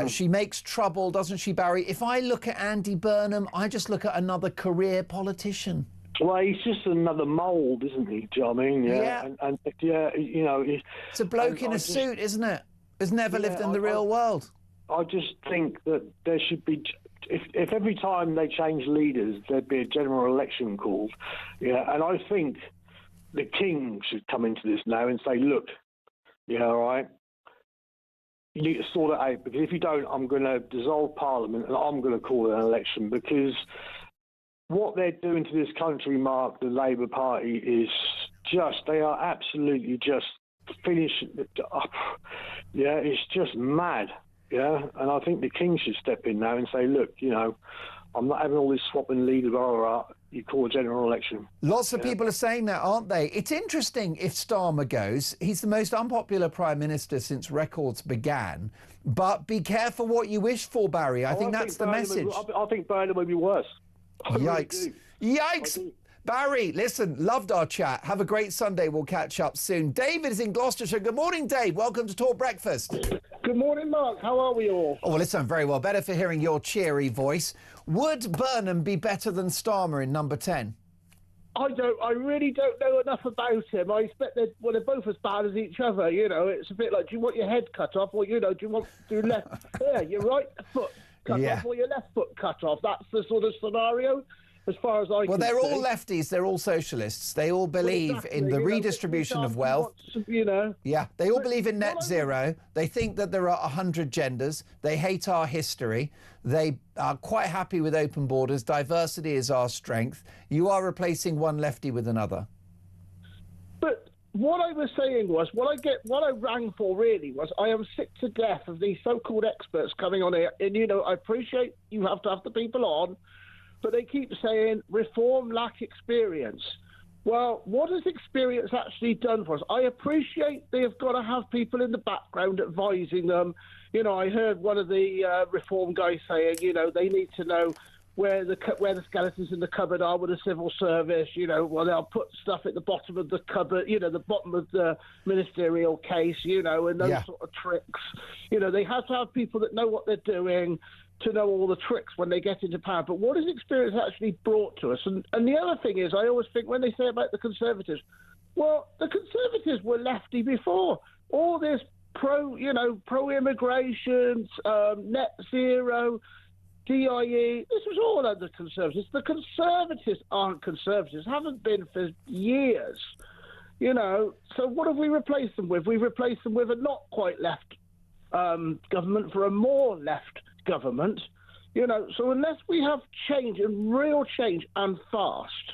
She makes trouble, doesn't she, Barry? If I look at Andy Burnham, I just look at another career politician. Well, he's just another mould, isn't he? Do you know what I mean? Yeah. And you know, it's a bloke in a suit, isn't it? Has never lived in the real world. I just think that there should be. If every time they change leaders, there'd be a general election called, and I think the king should come into this now and say, look, all right, you need to sort it out, because if you don't, I'm going to dissolve Parliament and I'm going to call it an election, because what they're doing to this country, Mark, the Labour Party, is just, they are absolutely just finishing it up. Yeah, it's just mad. Yeah, and I think the king should step in now and say, look, I'm not having all this swapping leaders, you call a general election. Lots of people are saying that, aren't they? It's interesting if Starmer goes. He's the most unpopular Prime Minister since records began. But be careful what you wish for, Barry. I think that's the message. I think Burnham would be worse. Yikes. Yikes. Barry, listen, loved our chat. Have a great Sunday. We'll catch up soon. David is in Gloucestershire. Good morning, Dave. Welcome to Talk Breakfast. Good morning, Mark. How are we all? Oh, well, listen, I'm very well. Better for hearing your cheery voice. Would Burnham be better than Starmer in number 10? I really don't know enough about him. I expect they're both as bad as each other. It's a bit like, do you want your head cut off, or do you want your left? Your right foot cut off, or your left foot cut off? That's the sort of scenario. As far as I can Well, they're see. all lefties. They're all socialists. They all believe in the redistribution of wealth. Yeah, they all believe in net zero. They think that there are 100 genders. They hate our history. They are quite happy with open borders. Diversity is our strength. You are replacing one lefty with another. But what I was saying was, what I rang for really was, I am sick to death of these so-called experts coming on here. And, I appreciate you have to have the people on, but they keep saying reform lack experience. Well, what has experience actually done for us? I appreciate they have got to have people in the background advising them. I heard one of the reform guys saying, they need to know where the skeletons in the cupboard are with the civil service. Well, they'll put stuff at the bottom of the cupboard, the bottom of the ministerial case, and those sort of tricks. They have to have people that know what they're doing, to know all the tricks when they get into power. But what has experience actually brought to us? And the other thing is, I always think when they say about the Conservatives, well, the Conservatives were lefty before. All this pro-immigration, net zero, DIE, this was all under Conservatives. The Conservatives aren't Conservatives, haven't been for years. So what have we replaced them with? We've replaced them with a not quite left government for a more left government, so unless we have change and real change and fast,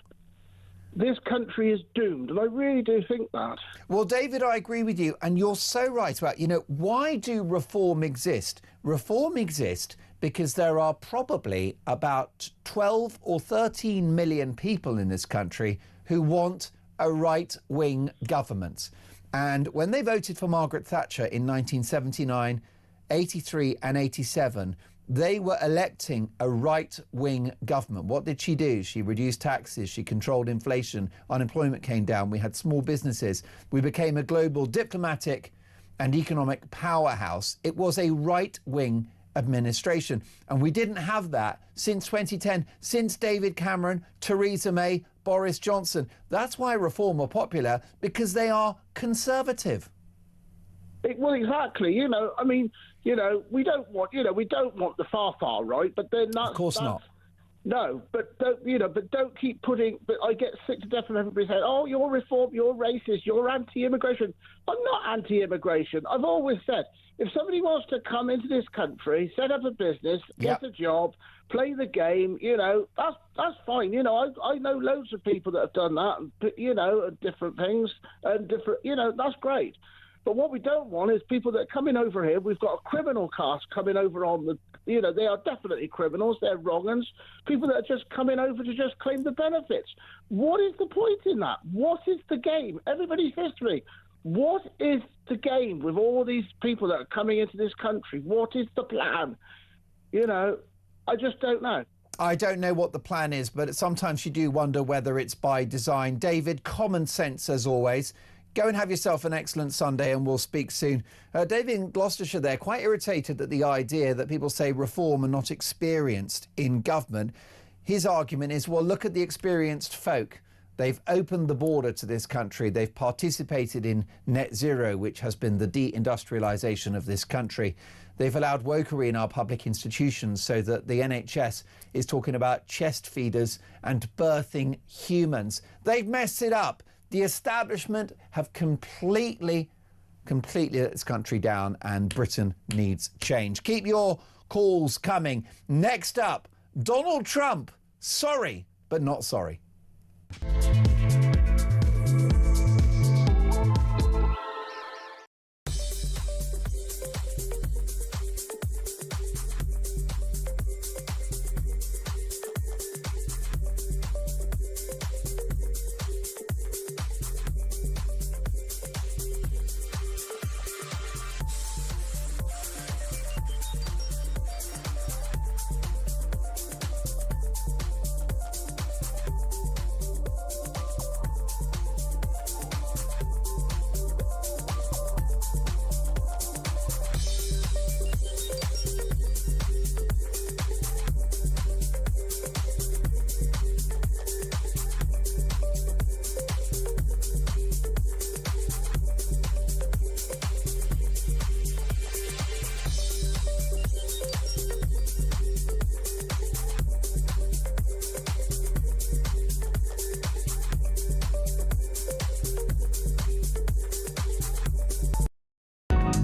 this country is doomed, and I really do think that. Well, David, I agree with you, and you're so right about, why do reform exist? Reform exists because there are probably about 12 or 13 million people in this country who want a right-wing government. And when they voted for Margaret Thatcher in 1979, 83 and 87, they were electing a right-wing government. What did she do? She reduced taxes, she controlled inflation, unemployment came down, we had small businesses, we became a global diplomatic and economic powerhouse. It was a right-wing administration, and we didn't have that since 2010, since David Cameron, Theresa May, Boris Johnson. That's why Reform are popular, because they are conservative. Well, exactly. We don't want the far right, but then that's... Of course not. No, but don't keep putting... But I get sick to death of everybody saying, oh, you're reform, you're racist, you're anti-immigration. I'm not anti-immigration. I've always said, if somebody wants to come into this country, set up a business, get a job, play the game, that's fine. I know loads of people that have done that, different things, and different, that's great. But what we don't want is people that are coming over here. We've got a criminal cast coming over on the, they are definitely criminals. They're wrong uns. People that are just coming over to just claim the benefits. What is the point in that? What is the game? Everybody's history. What is the game with all these people that are coming into this country? What is the plan? I just don't know. I don't know what the plan is, but sometimes you do wonder whether it's by design. David, common sense as always. Go and have yourself an excellent Sunday and we'll speak soon. David in Gloucestershire there, quite irritated at the idea that people say reform are not experienced in government. His argument is, well, look at the experienced folk. They've opened the border to this country. They've participated in net zero, which has been the deindustrialisation of this country. They've allowed wokery in our public institutions so that the NHS is talking about chest feeders and birthing humans. They've messed it up. The establishment have completely let this country down, and Britain needs change. Keep your calls coming. Next up, Donald Trump. Sorry, but not sorry.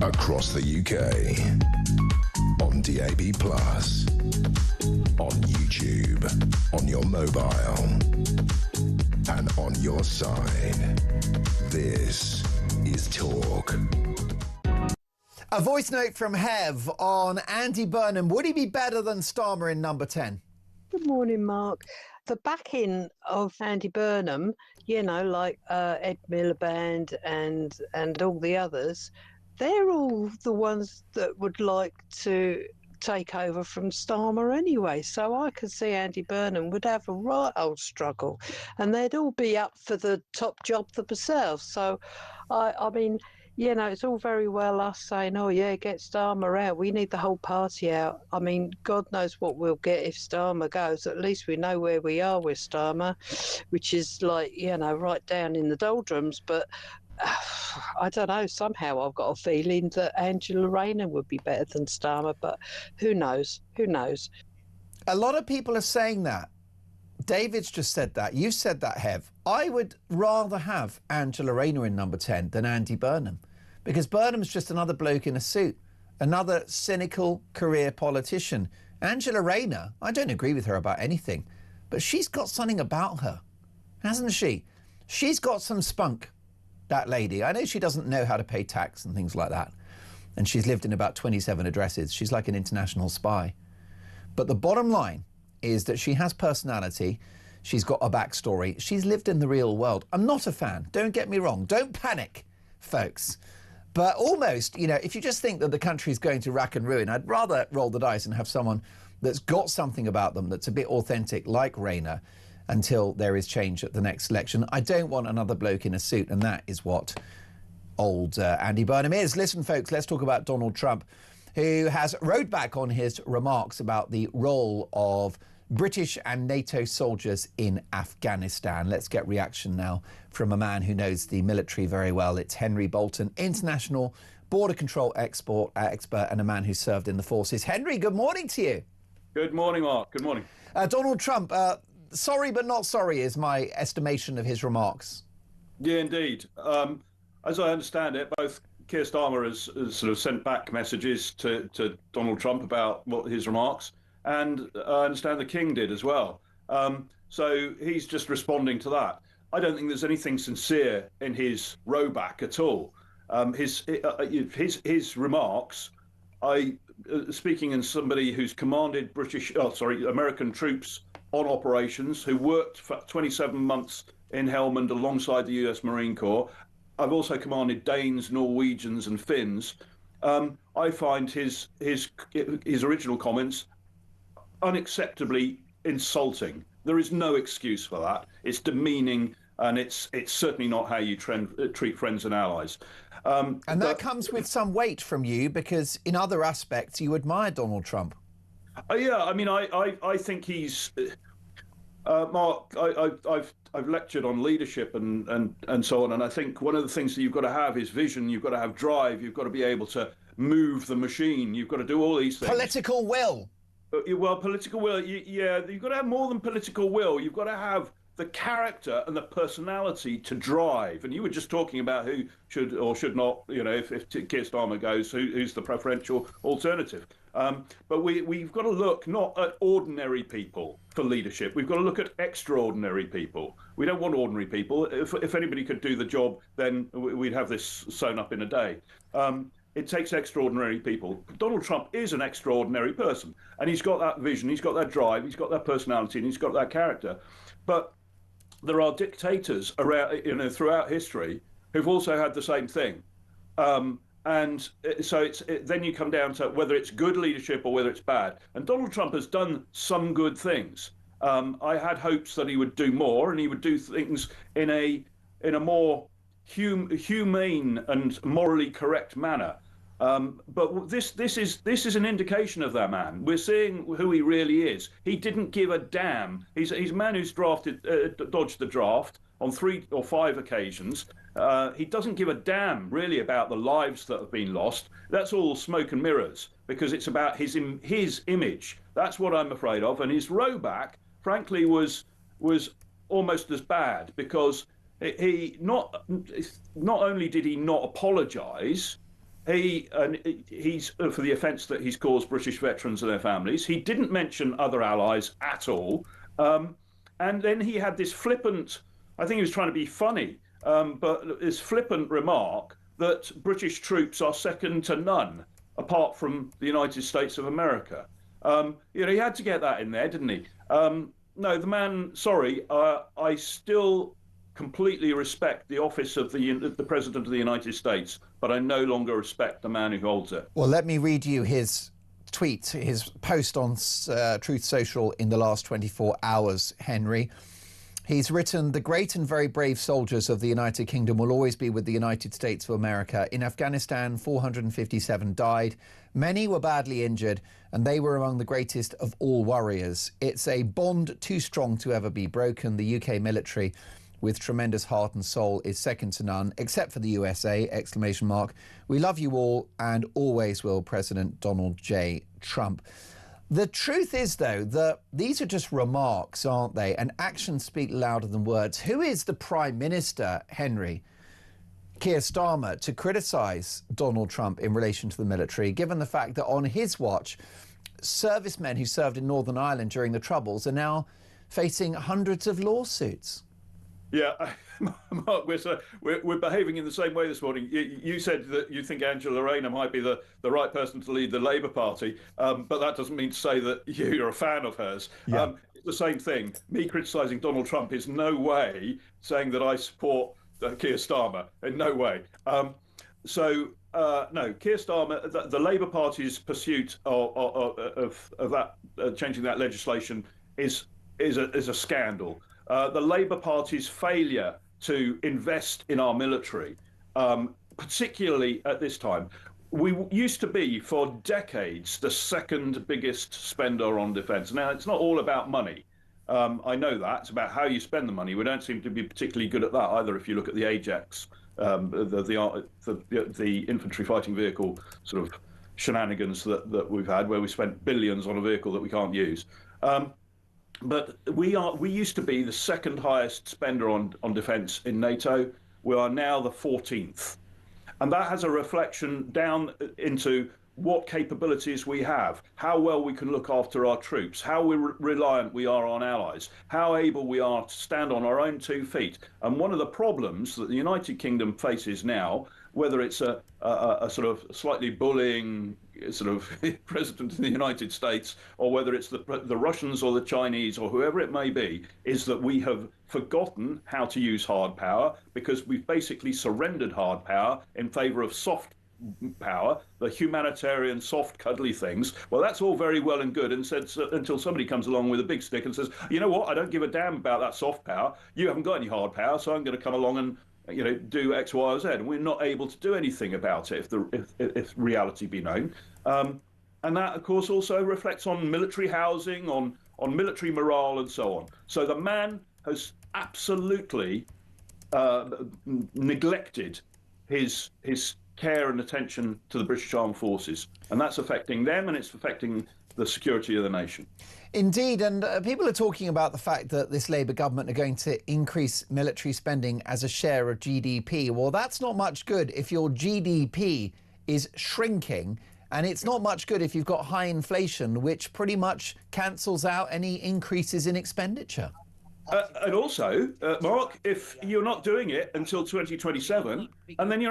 Across the UK, on DAB+, on YouTube, on your mobile, and on your side. This is Talk. A voice note from Hev on Andy Burnham. Would he be better than Starmer in number 10? Good morning, Mark. The backing of Andy Burnham, like Ed Miliband and all the others, they're all the ones that would like to take over from Starmer anyway. So I could see Andy Burnham would have a right old struggle, and they'd all be up for the top job themselves. So, I mean, it's all very well us saying, oh, yeah, get Starmer out. We need the whole party out. I mean, God knows what we'll get if Starmer goes. At least we know where we are with Starmer, which is like, right down in the doldrums. But I don't know, somehow I've got a feeling that Angela Rayner would be better than Starmer, but who knows? A lot of people are saying that. David's just said that. You said that, Hev. I would rather have Angela Rayner in number 10 than Andy Burnham, because Burnham's just another bloke in a suit, another cynical career politician. Angela Rayner, I don't agree with her about anything, but she's got something about her, hasn't she? She's got some spunk, that lady. I know she doesn't know how to pay tax and things like that, and she's lived in about 27 addresses. She's like an international spy. But the bottom line is that she has personality. She's got a backstory. She's lived in the real world. I'm not a fan. Don't get me wrong. Don't panic, folks. But almost, if you just think that the country's going to rack and ruin, I'd rather roll the dice and have someone that's got something about them that's a bit authentic, like Rayner, until there is change at the next election. I don't want another bloke in a suit, and that is what old Andy Burnham is. Listen, folks, let's talk about Donald Trump, who has rode back on his remarks about the role of British and NATO soldiers in Afghanistan. Let's get reaction now from a man who knows the military very well. It's Henry Bolton, international border control expert and a man who served in the forces. Henry, good morning to you. Good morning, Mark. Good morning. Donald Trump, sorry but not sorry is my estimation of his remarks. Yeah, indeed. As I understand it, both Keir Starmer has sort of sent back messages to Donald Trump about what his remarks, and I understand the King did as well. So he's just responding to that. I don't think there's anything sincere in his rowback at all. His remarks. Speaking as somebody who's commanded American troops on operations, who worked for 27 months in Helmand alongside the US Marine Corps. I've also commanded Danes, Norwegians, and Finns. I find his original comments unacceptably insulting. There is no excuse for that. It's demeaning, and it's certainly not how you treat friends and allies. And that comes with some weight from you, because in other aspects you admire Donald Trump. Yeah, I mean, I think he's Mark. I've lectured on leadership and so on, and I think one of the things that you've got to have is vision. You've got to have drive. You've got to be able to move the machine. You've got to do all these things. Political will. Well, political will. Yeah, you've got to have more than political will. You've got to have the character and the personality to drive. And you were just talking about who should or should not, if Keir Starmer goes, who's the preferential alternative. But we've got to look not at ordinary people for leadership. We've got to look at extraordinary people. We don't want ordinary people. If anybody could do the job, then we'd have this sewn up in a day. It takes extraordinary people. Donald Trump is an extraordinary person, and he's got that vision, he's got that drive, he's got that personality, and he's got that character. But there are dictators around, throughout history who've also had the same thing. And so then you come down to whether it's good leadership or whether it's bad. And Donald Trump has done some good things. I had hopes that he would do more, and he would do things in a more humane and morally correct manner. But this is an indication of that man. We're seeing who he really is. He didn't give a damn. He's a man who's dodged the draft on 3 or 5 occasions. He doesn't give a damn really about the lives that have been lost. That's all smoke and mirrors, because it's about his image. That's what I'm afraid of. And his rowback, frankly, was almost as bad, because he not only did he not apologise. He's for the offence that he's caused British veterans and their families. He didn't mention other allies at all. And then he had this flippant, I think he was trying to be funny, but this flippant remark that British troops are second to none, apart from the United States of America. He had to get that in there, didn't he? No, the man, sorry, I still completely respect the office of the President of the United States, but I no longer respect the man who holds it. Well, let me read you his tweet, his post on Truth Social in the last 24 hours, Henry. He's written, "The great and very brave soldiers of the United Kingdom will always be with the United States of America. In Afghanistan, 457 died. Many were badly injured, and they were among the greatest of all warriors. It's a bond too strong to ever be broken. The UK military, with tremendous heart and soul, is second to none, except for the USA, ! We love you all and always will, President Donald J. Trump." The truth is, though, that these are just remarks, aren't they? And actions speak louder than words. Who is the Prime Minister, Henry? Keir Starmer, to criticise Donald Trump in relation to the military, given the fact that on his watch, servicemen who served in Northern Ireland during the Troubles are now facing hundreds of lawsuits? Yeah, Mark, we're behaving in the same way this morning. You said that you think Angela Rayner might be the right person to lead the Labour Party, but that doesn't mean to say that you're a fan of hers. Yeah. It's the same thing. Me criticising Donald Trump is no way saying that I support Keir Starmer. In no way. No, Keir Starmer, the Labour Party's pursuit of that changing that legislation is a scandal. The Labour Party's failure to invest in our military, particularly at this time. We used to be, for decades, the second biggest spender on defence. Now, it's not all about money. I know that. It's about how you spend the money. We don't seem to be particularly good at that either, if you look at the Ajax, the infantry fighting vehicle sort of shenanigans that we've had, where we spent billions on a vehicle that we can't use. But we used to be the second highest spender on defence in NATO. We are now the 14th. And that has a reflection down into what capabilities we have, how well we can look after our troops, how reliant we are on allies, how able we are to stand on our own 2 feet. And one of the problems that the United Kingdom faces now, whether it's a sort of slightly bullying sort of president of the United States, or whether it's the Russians or the Chinese or whoever it may be, is that we have forgotten how to use hard power, because we've basically surrendered hard power in favor of soft power, the humanitarian, soft, cuddly things. Well, that's all very well and good, and said until somebody comes along with a big stick and says, you know what, I don't give a damn about that soft power. You haven't got any hard power, so I'm going to come along and do X, Y, or Z. And we're not able to do anything about it if reality be known. And that, of course, also reflects on military housing, on military morale, and so on. So the man has absolutely neglected his care and attention to the British Armed Forces, and that's affecting them, and it's affecting the security of the nation. Indeed, and people are talking about the fact that this Labour government are going to increase military spending as a share of GDP. Well, that's not much good if your GDP is shrinking, and it's not much good if you've got high inflation, which pretty much cancels out any increases in expenditure. And also, Mark, if you're not doing it until 2027, and then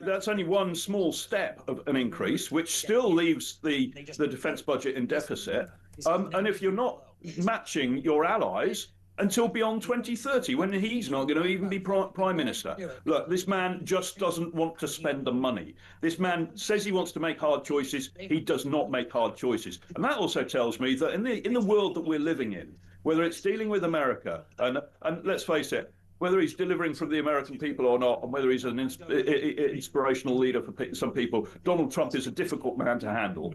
that's only one small step of an increase, which still leaves the defence budget in deficit. And if you're not matching your allies until beyond 2030, when he's not going to even be Prime Minister. Look, this man just doesn't want to spend the money. This man says he wants to make hard choices. He does not make hard choices. And that also tells me that in the world that we're living in, whether it's dealing with America, and let's face it, whether he's delivering from the American people or not, and whether he's an inspirational leader for some people, Donald Trump is a difficult man to handle.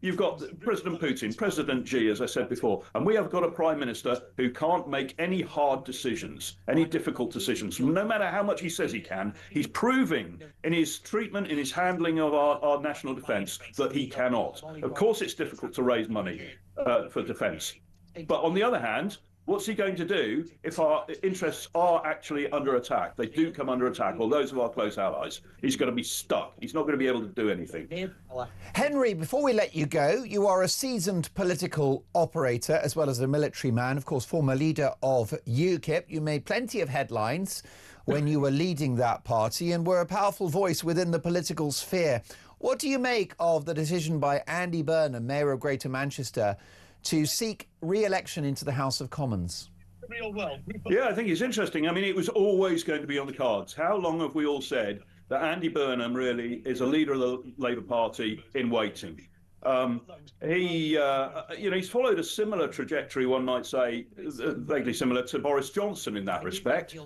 You've got President Putin, President Xi, as I said before, and we have got a Prime Minister who can't make any hard decisions, any difficult decisions. No matter how much he says he can, he's proving in his treatment, in his handling of our national defence, that he cannot. Of course, it's difficult to raise money for defence. But on the other hand, what's he going to do if our interests are actually under attack? They do come under attack, or those of our close allies. He's going to be stuck. He's not going to be able to do anything. Henry, before we let you go, you are a seasoned political operator as well as a military man, of course, former leader of UKIP. You made plenty of headlines when you were leading that party and were a powerful voice within the political sphere. What do you make of the decision by Andy Burnham, Mayor of Greater Manchester, to seek re-election into the House of Commons? Yeah, I think it's interesting. I mean, it was always going to be on the cards. How long have we all said that Andy Burnham really is a leader of the Labour Party in waiting? He's followed a similar trajectory, one might say, vaguely similar to Boris Johnson in that respect. He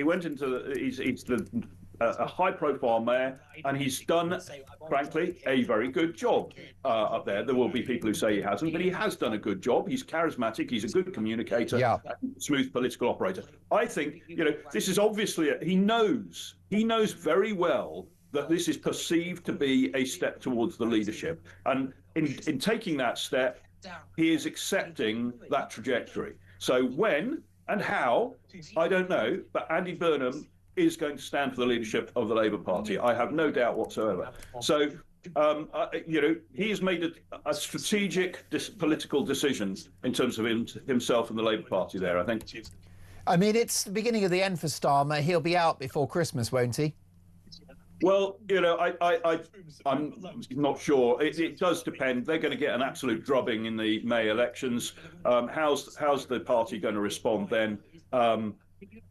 went into he's a high-profile mayor, and he's done, frankly, a very good job up there. There will be people who say he hasn't, but he has done a good job. He's charismatic. He's a good communicator, smooth political operator. I think, this is obviously he knows very well that this is perceived to be a step towards the leadership, and in taking that step, he is accepting that trajectory. So when and how, I don't know, but Andy Burnham is going to stand for the leadership of the Labour Party. I have no doubt whatsoever. So, he's made a strategic political decision in terms of himself and the Labour Party there, I think. I mean, it's the beginning of the end for Starmer. He'll be out before Christmas, won't he? Well, I'm not sure. It does depend. They're going to get an absolute drubbing in the May elections. How's the party going to respond then?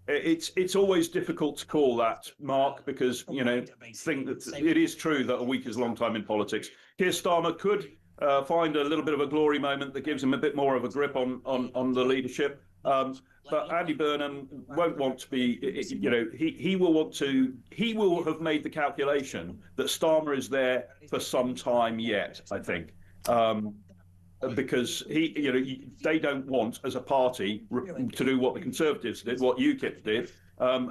It's always difficult to call that, Mark, because think that it is true that a week is a long time in politics. Keir Starmer could find a little bit of a glory moment that gives him a bit more of a grip on the leadership. But Andy Burnham won't want to be. He will have made the calculation that Starmer is there for some time yet, I think. Because they don't want, as a party, to do what the Conservatives did, what UKIP did,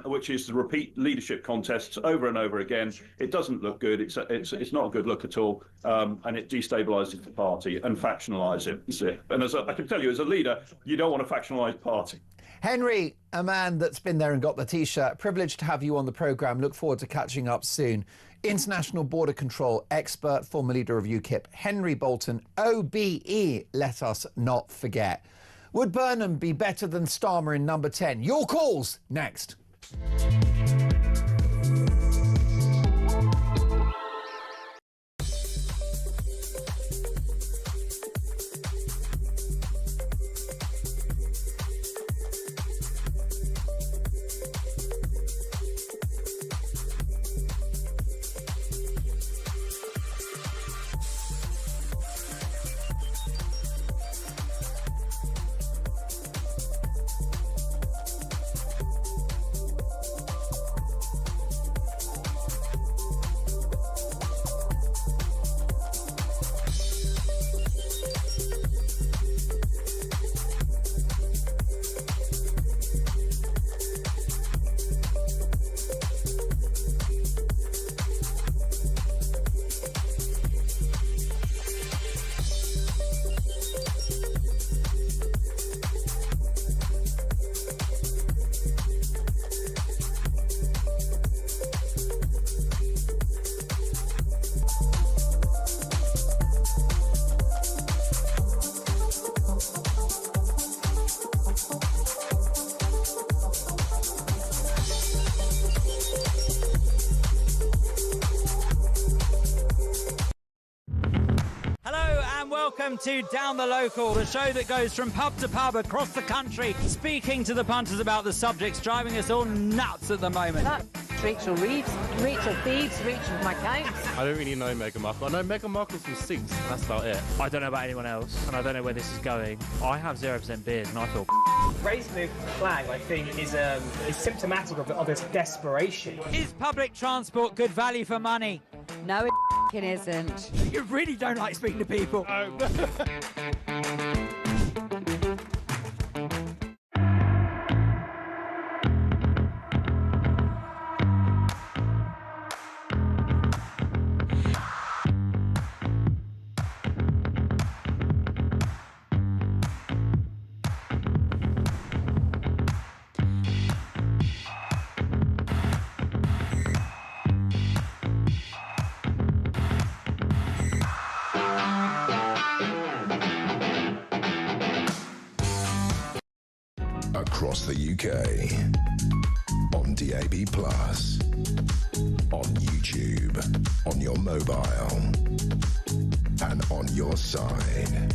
which is to repeat leadership contests over and over again. It doesn't look good. It's not a good look at all, and it destabilises the party and factionalises it. And I can tell you, as a leader, you don't want a factionalised party. Henry, a man that's been there and got the T-shirt, privileged to have you on the programme. Look forward to catching up soon. International border control expert, former leader of UKIP, Henry Bolton, OBE, let us not forget. Would Burnham be better than Starmer in number 10? Your calls next. welcome to Down the Local, the show that goes from pub to pub across the country, speaking to the punters about the subjects driving us all nuts at the moment. That's Rachel Reeves, Rachel Thieves, Rachel McCounts. I don't really know Meghan Markle. I know Meghan Markle's from Suits, and that's about it. I don't know about anyone else, and I don't know where this is going. I have 0% beard, and I feel Raising the flag, I think, is symptomatic of its desperation. Is public transport good value for money? No, it isn't. You really don't like speaking to people. Across the UK, on DAB+, on YouTube, on your mobile, and on your side.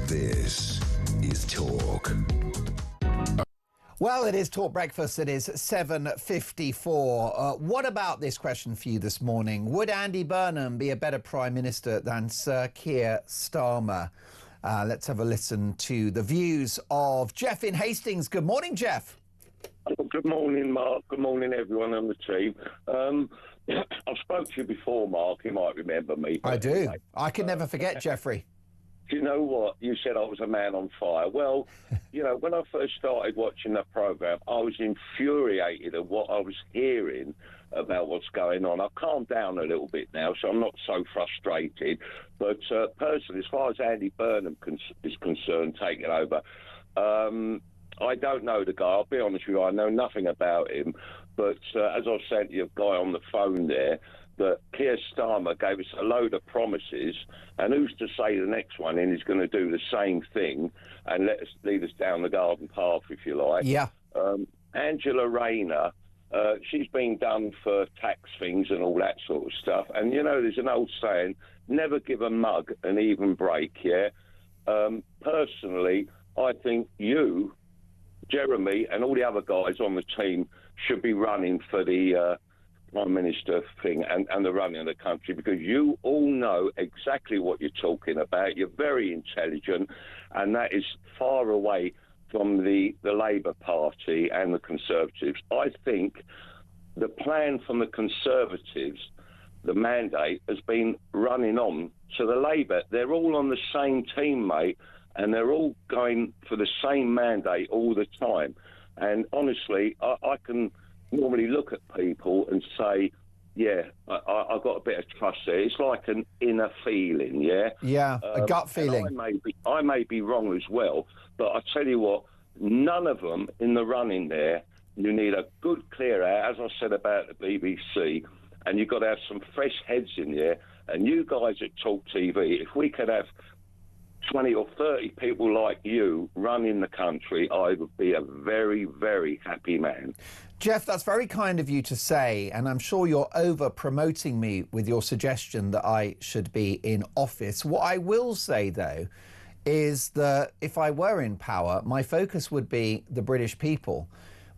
This is Talk. Well, it is Talk Breakfast. It is 7:54. What about this question for you this morning? Would Andy Burnham be a better Prime Minister than Sir Keir Starmer? Let's have a listen to the views of Jeff in Hastings. Good morning, Jeff. Good morning, Mark. Good morning, everyone on the team. I've spoke to you before, Mark. You might remember me. I do. I can never forget, Jeffrey. Do you know what? You said I was a man on fire. Well, you know, when I first started watching the programme, I was infuriated at what I was hearing about what's going on. I've calmed down a little bit now, so I'm not so frustrated. But personally, as far as Andy Burnham is concerned, taking over, I don't know the guy. I'll be honest with you, I know nothing about him. But as I said to your guy on the phone there, that Keir Starmer gave us a load of promises, and who's to say the next one in is going to do the same thing and lead us down the garden path, if you like. Yeah. Angela Rayner, she's been done for tax things and all that sort of stuff. And, you know, there's an old saying, never give a mug an even break, yeah? Personally, I think you, Jeremy, and all the other guys on the team should be running for the Prime Minister thing and the running of the country, because you all know exactly what you're talking about. You're very intelligent, and that is far away from the Labour Party and the Conservatives. I think the plan from the Conservatives, the mandate, has been running on to the Labour. They're all on the same team, mate, and they're all going for the same mandate all the time. And honestly, I can normally look at people and say, yeah, I've got a bit of trust there. It's like an inner feeling, yeah? Yeah, a gut feeling. I may be wrong as well, but I tell you what, none of them in the running there. You need a good clear out, as I said about the BBC, and you've got to have some fresh heads in there. And you guys at Talk TV, if we could have 20 or 30 people like you running the country, I would be a very, very happy man. Jeff, that's very kind of you to say, and I'm sure you're over-promoting me with your suggestion that I should be in office. What I will say, though, is that if I were in power, my focus would be the British people.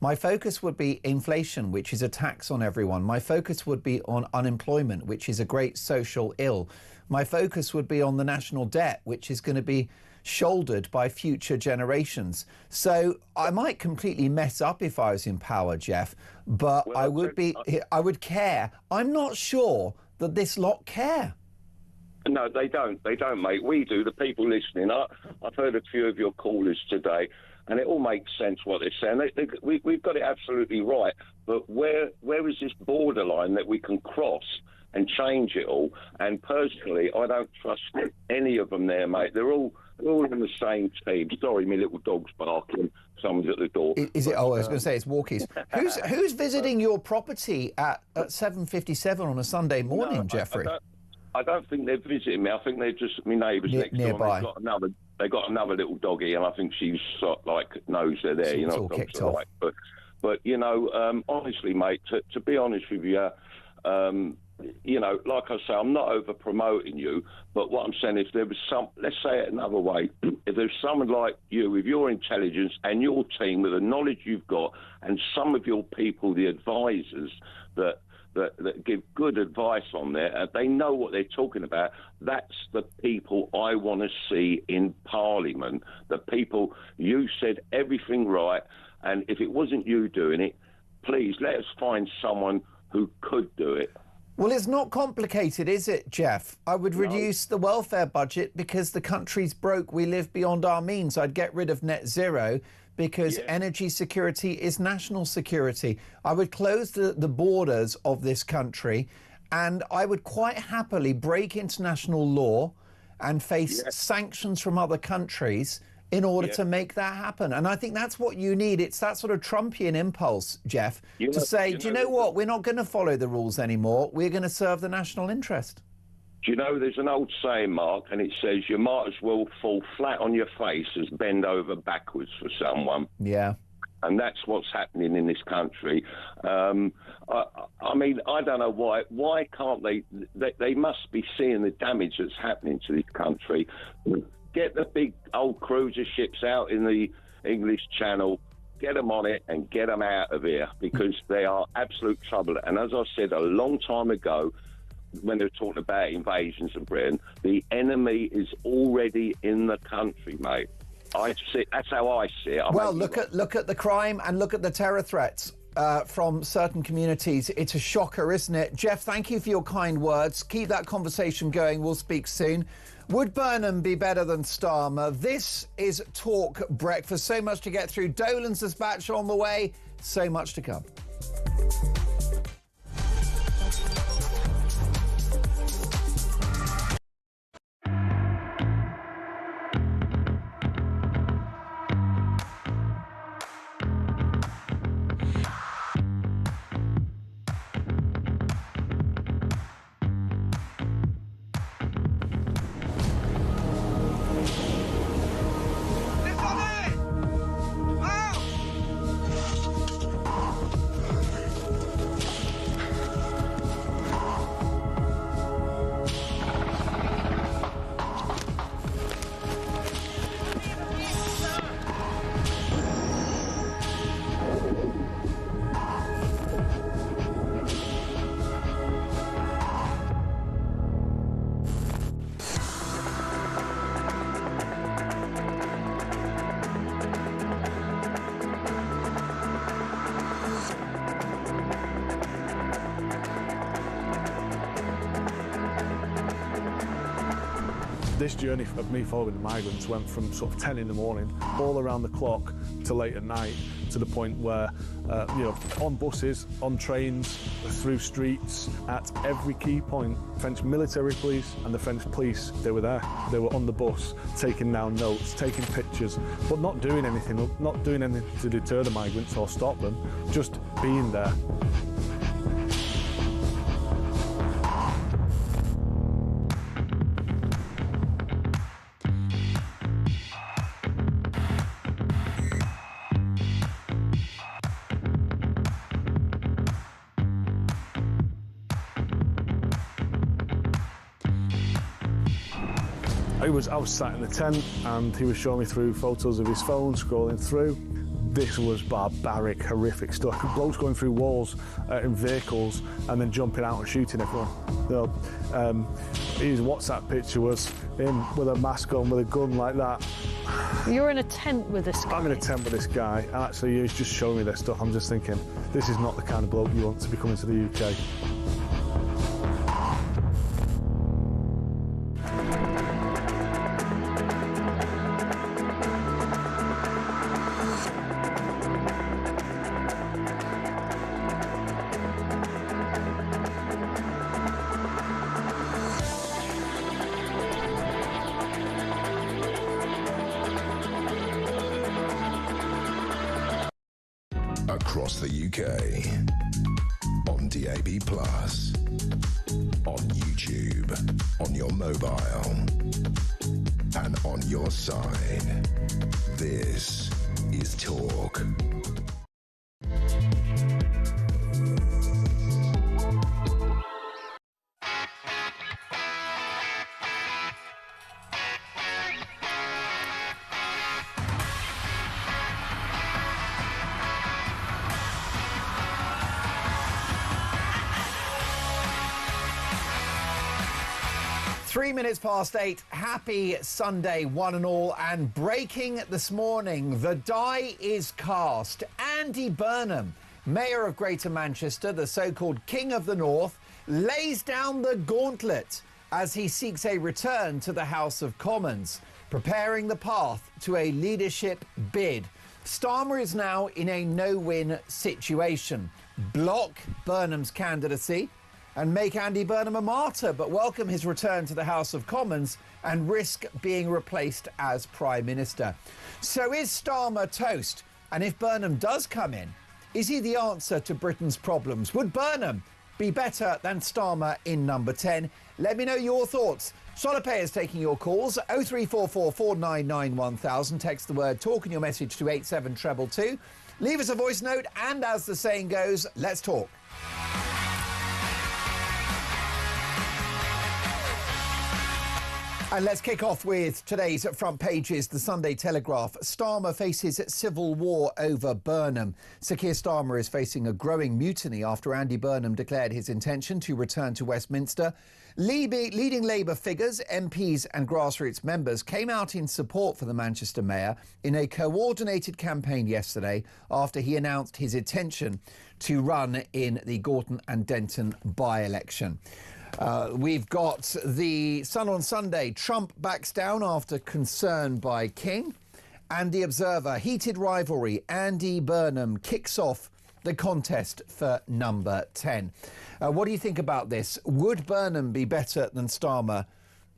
My focus would be inflation, which is a tax on everyone. My focus would be on unemployment, which is a great social ill. My focus would be on the national debt, which is going to be shouldered by future generations. So I might completely mess up if I was in power, Jeff, but I would care. I'm not sure that this lot care. No, they don't. They don't, mate. We do, the people listening. I've heard a few of your callers today, and it all makes sense what they're saying. We've got it absolutely right. But where is this borderline that we can cross and change it all? And personally, I don't trust any of them there, mate. They're all in the same team. Sorry, my little dog's barking. Someone's at the door. Is it? Oh, I was going to say it's walkies. Who's visiting your property at 7:57 on a Sunday morning, Jeffrey? I don't think they're visiting me. I think they're just my neighbours next nearby. door. They've got another little doggy, and I think she's knows they're there. It's all kicked off. But you know, honestly, mate, to be honest with you, you know, like I say, I'm not over promoting you, but what I'm saying is, if there was some, let's say it another way, if there's someone like you with your intelligence and your team with the knowledge you've got, and some of your people, the advisors that give good advice on there, they know what they're talking about. That's the people I want to see in Parliament. The people, you said everything right, and if it wasn't you doing it, please let us find someone who could do it. Well, it's not complicated, is it, Jeff? I would reduce the welfare budget because the country's broke. We live beyond our means. I'd get rid of net zero because energy security is national security. I would close the borders of this country, and I would quite happily break international law and face sanctions from other countries in order to make that happen. And I think that's what you need. It's that sort of Trumpian impulse, Jeff, to say, do you know what? We're not going to follow the rules anymore. We're going to serve the national interest. Do you know, there's an old saying, Mark, and it says you might as well fall flat on your face as bend over backwards for someone. Yeah. And that's what's happening in this country. I mean, I don't know why. Why can't they must be seeing the damage that's happening to this country. Get the big old cruiser ships out in the English Channel, get them on it and get them out of here, because they are absolute trouble. And as I said a long time ago, when they were talking about invasions of Britain, the enemy is already in the country, mate. I see. That's how I see it. Well, look at the crime and look at the terror threats from certain communities. It's a shocker, isn't it? Jeff, thank you for your kind words. Keep that conversation going. We'll speak soon. Would Burnham be better than Starmer? This is Talk Breakfast. So much to get through. Dolan's dispatch on the way. So much to come. This journey of me following the migrants went from sort of 10 in the morning, all around the clock, to late at night, to the point where, you know, on buses, on trains, through streets, at every key point, French military police and the French police, they were there. They were on the bus, taking down notes, taking pictures, but not doing anything to deter the migrants or stop them, just being there. I was sat in the tent and he was showing me through photos of his phone, scrolling through. This was barbaric, horrific stuff. Blokes going through walls in vehicles and then jumping out and shooting everyone. You know, his WhatsApp picture was him with a mask on, with a gun like that. You're in a tent with this guy? I'm in a tent with this guy, and actually he's just showing me this stuff. I'm just thinking, this is not the kind of bloke you want to be coming to the UK. Across the UK, on DAB+, on YouTube, on your mobile, and on your side. This is Talk. 8:03. Happy Sunday, one and all. And breaking this morning, the die is cast. Andy Burnham, Mayor of Greater Manchester, the so-called King of the North, lays down the gauntlet as he seeks a return to the House of Commons, preparing the path to a leadership bid. Starmer is now in a no-win situation. Block Burnham's candidacy and make Andy Burnham a martyr, but welcome his return to the House of Commons and risk being replaced as Prime Minister. So is Starmer toast? And if Burnham does come in, is he the answer to Britain's problems? Would Burnham be better than Starmer in number 10? Let me know your thoughts. Solopay is taking your calls. 0344 499 1000. Text the word talk and your message to 87222. Leave us a voice note, and as the saying goes, let's talk. And let's kick off with today's front pages. The Sunday Telegraph. Starmer faces civil war over Burnham. Sir Keir Starmer is facing a growing mutiny after Andy Burnham declared his intention to return to Westminster. Leading Labour figures, MPs and grassroots members came out in support for the Manchester Mayor in a coordinated campaign yesterday after he announced his intention to run in the Gorton and Denton by-election. We've got the Sun on Sunday. Trump backs down after concern by King. And the Observer. Heated rivalry. Andy Burnham kicks off the contest for number 10. What do you think about this? Would Burnham be better than Starmer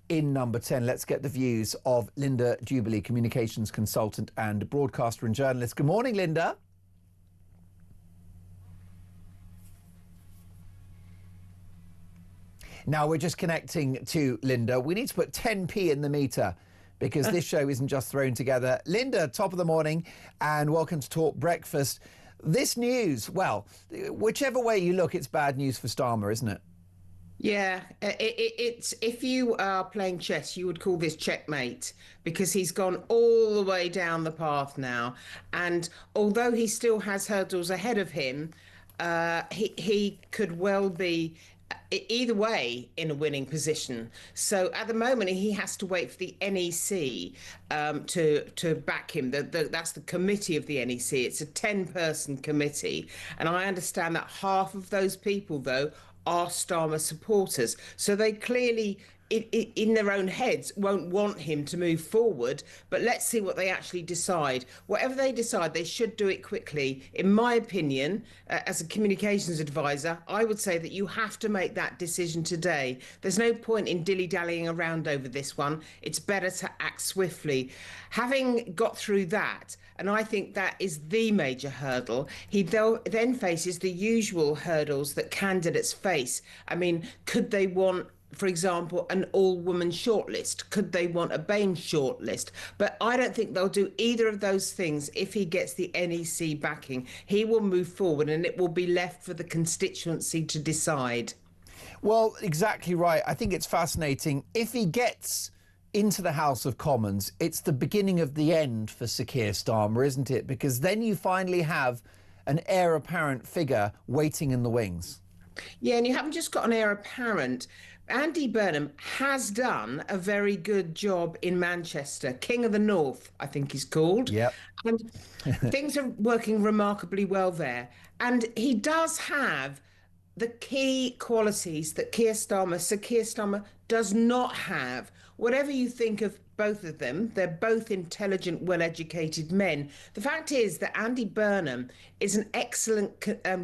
in number 10? Let's get the views of Linda Jubilee, communications consultant and broadcaster and journalist. Good morning, Linda. Now, we're just connecting to Linda. We need to put 10p in the meter because this show isn't just thrown together. Linda, top of the morning, and welcome to Talk Breakfast. This news, well, whichever way you look, it's bad news for Starmer, isn't it? Yeah, it's if you are playing chess, you would call this checkmate, because he's gone all the way down the path now. And although he still has hurdles ahead of him, he could well be either way in a winning position. So at the moment he has to wait for the NEC to back him. That's the committee of the NEC. It's a 10-person committee, and I understand that half of those people though are Starmer supporters, so they clearly in their own heads won't want him to move forward. But let's see what they actually decide. Whatever they decide, they should do it quickly. In my opinion, as a communications advisor, I would say that you have to make that decision today. There's no point in dilly-dallying around over this one. It's better to act swiftly. Having got through that, and I think that is the major hurdle, he then faces the usual hurdles that candidates face. I mean, could they want, for example, an all-woman shortlist? Could they want a BAME shortlist? But I don't think they'll do either of those things if he gets the NEC backing. He will move forward and it will be left for the constituency to decide. Well, exactly right. I think it's fascinating. If he gets into the House of Commons, it's the beginning of the end for Sir Keir Starmer, isn't it? Because then you finally have an heir apparent figure waiting in the wings. Yeah, and you haven't just got an heir apparent. Andy Burnham has done a very good job in Manchester. King of the North, I think he's called. Yep. And things are working remarkably well there. And he does have the key qualities that Sir Keir Starmer does not have. Whatever you think of both of them, they're both intelligent, well-educated men. The fact is that Andy Burnham is an excellent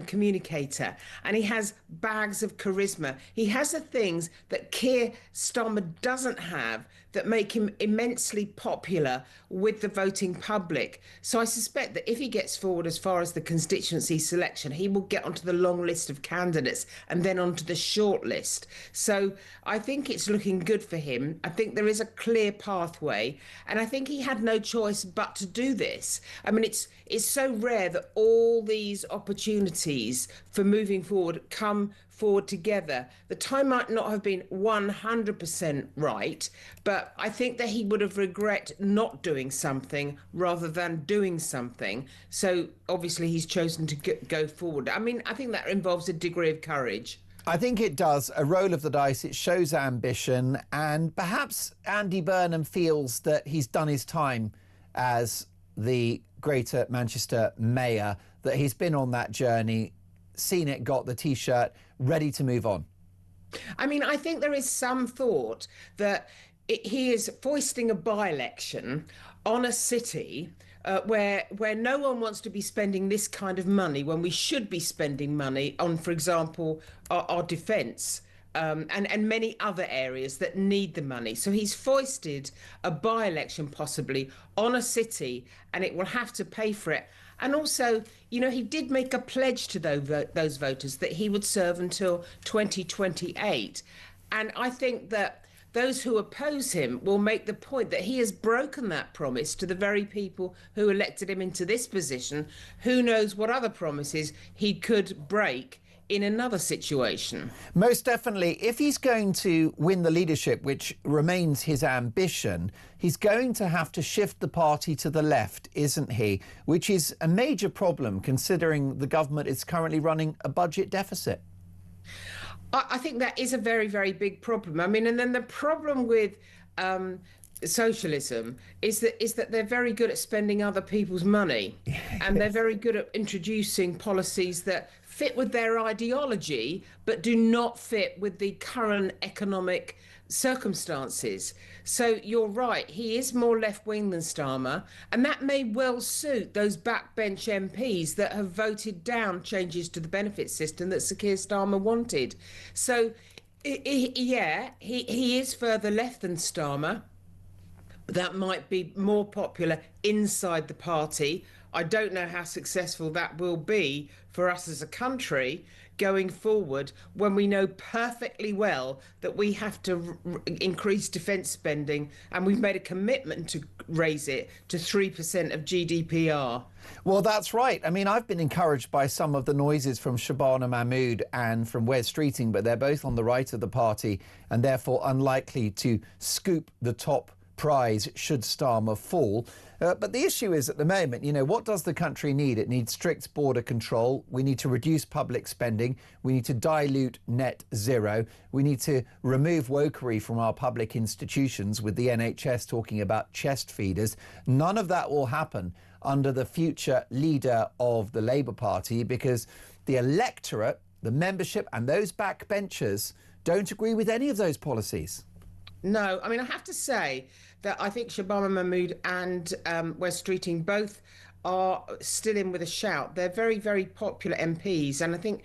communicator, and he has bags of charisma. He has the things that Keir Starmer doesn't have that make him immensely popular with the voting public. So I suspect that if he gets forward as far as the constituency selection, he will get onto the long list of candidates and then onto the short list. So I think it's looking good for him. I think there is a clear pathway, and I think he had no choice but to do this. I mean, it's so rare that all these opportunities for moving forward come forward together. The time might not have been 100% right, but I think that he would have regret not doing something rather than doing something. So obviously he's chosen to go forward. I mean, I think that involves a degree of courage. I think it does. A roll of the dice. It shows ambition, and perhaps Andy Burnham feels that he's done his time as the Greater Manchester mayor, that he's been on that journey, seen it, got the T-shirt, ready to move on. I mean, I think there is some thought that he is foisting a by-election on a city where no one wants to be spending this kind of money when we should be spending money on, for example, our defence and many other areas that need the money. So he's foisted a by-election possibly on a city, and it will have to pay for it. And also, you know, he did make a pledge to those voters that he would serve until 2028. And I think that those who oppose him will make the point that he has broken that promise to the very people who elected him into this position. Who knows what other promises he could break in another situation. Most definitely. If he's going to win the leadership, which remains his ambition, he's going to have to shift the party to the left, isn't he? Which is a major problem, considering the government is currently running a budget deficit. I think that is a very, very big problem. I mean, and then the problem with socialism is that they're very good at spending other people's money, and they're very good at introducing policies that fit with their ideology but do not fit with the current economic circumstances. So you're right, he is more left-wing than Starmer, and that may well suit those backbench MPs that have voted down changes to the benefit system that Sir Keir Starmer wanted. So yeah, he is further left than Starmer. That might be more popular inside the party. I don't know how successful that will be for us as a country going forward, when we know perfectly well that we have to increase defence spending, and we've made a commitment to raise it to 3% of GDPR. Well, that's right. I mean, I've been encouraged by some of the noises from Shabana Mahmood and from Wes Streeting, but they're both on the right of the party and therefore unlikely to scoop the top prize should Starmer fall. But the issue is, at the moment, you know, what does the country need? It needs strict border control. We need to reduce public spending. We need to dilute net zero. We need to remove wokery from our public institutions, with the NHS talking about chest feeders. None of that will happen under the future leader of the Labour Party, because the electorate, the membership and those backbenchers don't agree with any of those policies. No, I mean, I have to say that I think Shabana Mahmood and Wes Streeting both are still in with a shout. They're very, very popular MPs, and I think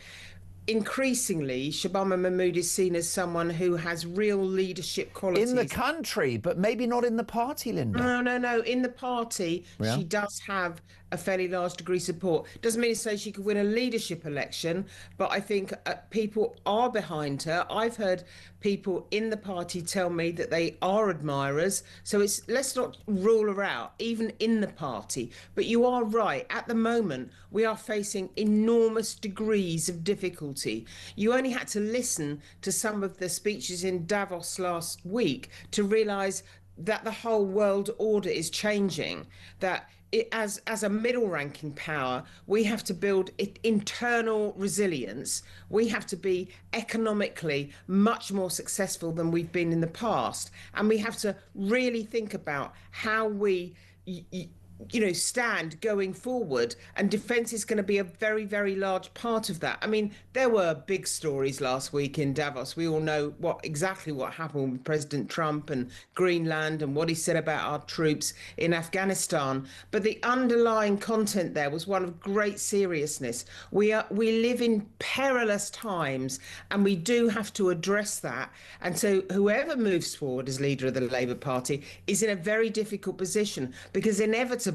increasingly Shabana Mahmood is seen as someone who has real leadership qualities. In the country, but maybe not in the party, Linda. No. In the party, yeah, she does have a fairly large degree of support. Doesn't mean to say she could win a leadership election, but I think people are behind her. I've heard people in the party tell me that they are admirers. So let's not rule her out, even in the party. But you are right. At the moment, we are facing enormous degrees of difficulty. You only had to listen to some of the speeches in Davos last week to realise that the whole world order is changing, that as a middle-ranking power, we have to build internal resilience. We have to be economically much more successful than we've been in the past. And we have to really think about how we stand going forward, and defence is going to be a very, very large part of that. I mean, there were big stories last week in Davos. We all know exactly what happened with President Trump and Greenland and what he said about our troops in Afghanistan. But the underlying content there was one of great seriousness. We live in perilous times, and we do have to address that. And so whoever moves forward as leader of the Labour Party is in a very difficult position, because inevitably,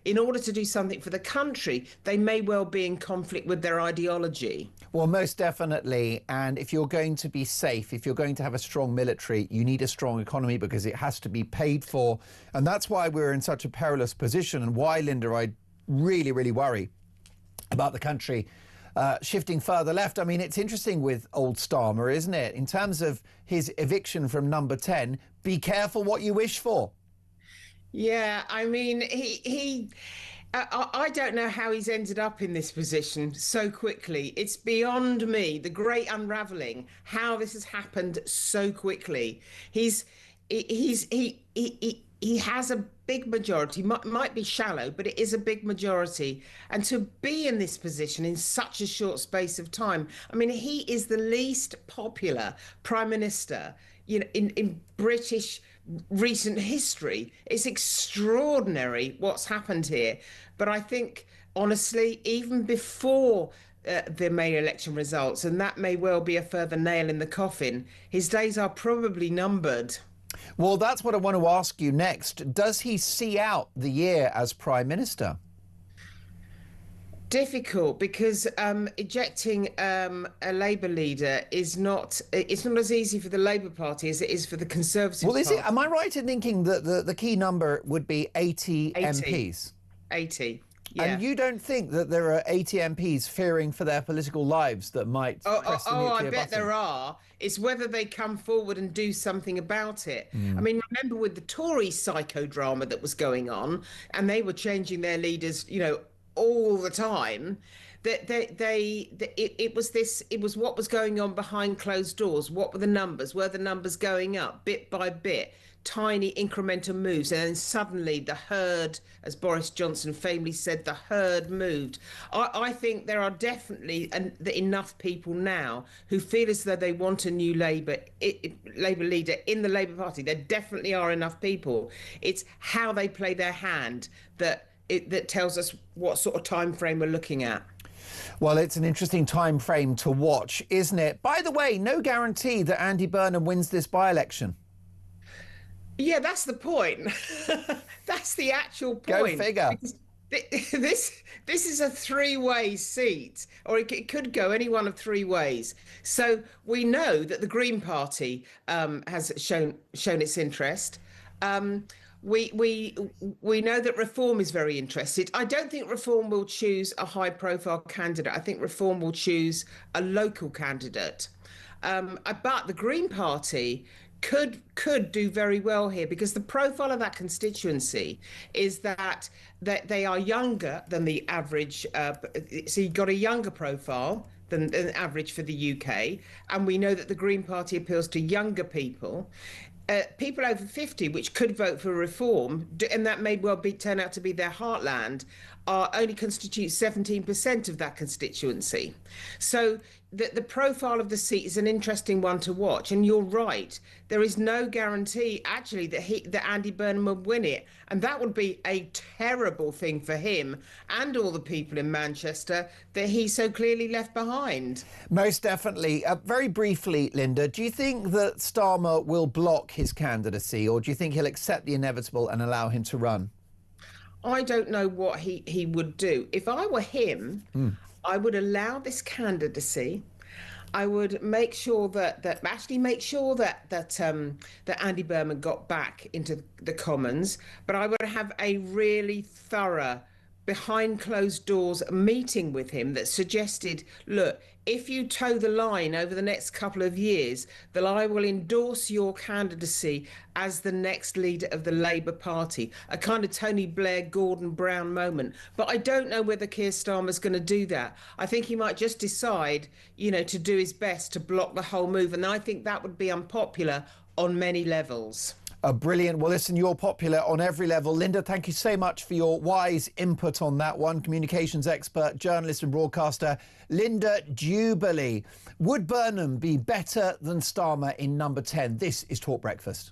in order to do something for the country, they may well be in conflict with their ideology. Well, most definitely. And if you're going to be safe, if you're going to have a strong military, you need a strong economy, because it has to be paid for. And that's why we're in such a perilous position, and why, Linda, I really, really worry about the country shifting further left. I mean, it's interesting with old Starmer, isn't it? In terms of his eviction from number 10, be careful what you wish for. Yeah, I mean, I don't know how he's ended up in this position so quickly. It's beyond me, the great unraveling, how this has happened so quickly. He has a big majority, might be shallow, but it is a big majority. And to be in this position in such a short space of time, I mean, he is the least popular prime minister, in British recent history. It's extraordinary what's happened here. But I think, honestly, even before the May election results, and that may well be a further nail in the coffin, his days are probably numbered. Well, that's what I want to ask you next. Does he see out the year as Prime Minister? Difficult, because ejecting a Labour leader is not as easy for the Labour Party as it is for the Conservative Party. Well, am I right in thinking that the key number would be 80 MPs? 80. Yeah. And you don't think that there are 80 MPs fearing for their political lives that might press the nuclear I bet button? there are. It's whether they come forward and do something about it. I mean, remember with the Tory psychodrama that was going on, and they were changing their leaders, all the time. That it was what was going on behind closed doors. What were the numbers? Were the numbers going up bit by bit? Tiny incremental moves, and then suddenly the herd, as Boris Johnson famously said, the herd moved. I think there are definitely enough people now who feel as though they want a new Labour leader in the Labour Party. There definitely are enough people. It's how they play their hand that tells us what sort of time frame we're looking at. Well, it's an interesting time frame to watch, isn't it? By the way, no guarantee that Andy Burnham wins this by-election. Yeah, that's the point. That's the actual point. Go figure. This is a three-way seat, or it could go any one of three ways. So we know that the Green Party has shown its interest. We know that Reform is very interested. I don't think Reform will choose a high-profile candidate. I think Reform will choose a local candidate. But the Green Party could do very well here, because the profile of that constituency is that they are younger than the average. So you've got a younger profile than average for the UK, and we know that the Green Party appeals to younger people. People over 50, which could vote for Reform, and that may well turn out to be their heartland, only constitute 17% of that constituency. So the profile of the seat is an interesting one to watch. And you're right, there is no guarantee actually that Andy Burnham would win it. And that would be a terrible thing for him and all the people in Manchester that he so clearly left behind. Most definitely. Very briefly, Linda, do you think that Starmer will block his candidacy, or do you think he'll accept the inevitable and allow him to run? I don't know what he would do. If I were him, I would allow this candidacy. I would make sure that Andy Burnham got back into the Commons, but I would have a really thorough, behind closed doors meeting with him that suggested, look, if you toe the line over the next couple of years, then I will endorse your candidacy as the next leader of the Labour Party. A kind of Tony Blair, Gordon Brown moment. But I don't know whether Keir Starmer's going to do that. I think he might just decide, to do his best to block the whole move. And I think that would be unpopular on many levels. Brilliant. Well, listen, you're popular on every level. Linda, thank you so much for your wise input on that one. Communications expert, journalist and broadcaster, Linda Jubilee. Would Burnham be better than Starmer in number 10? This is Talk Breakfast.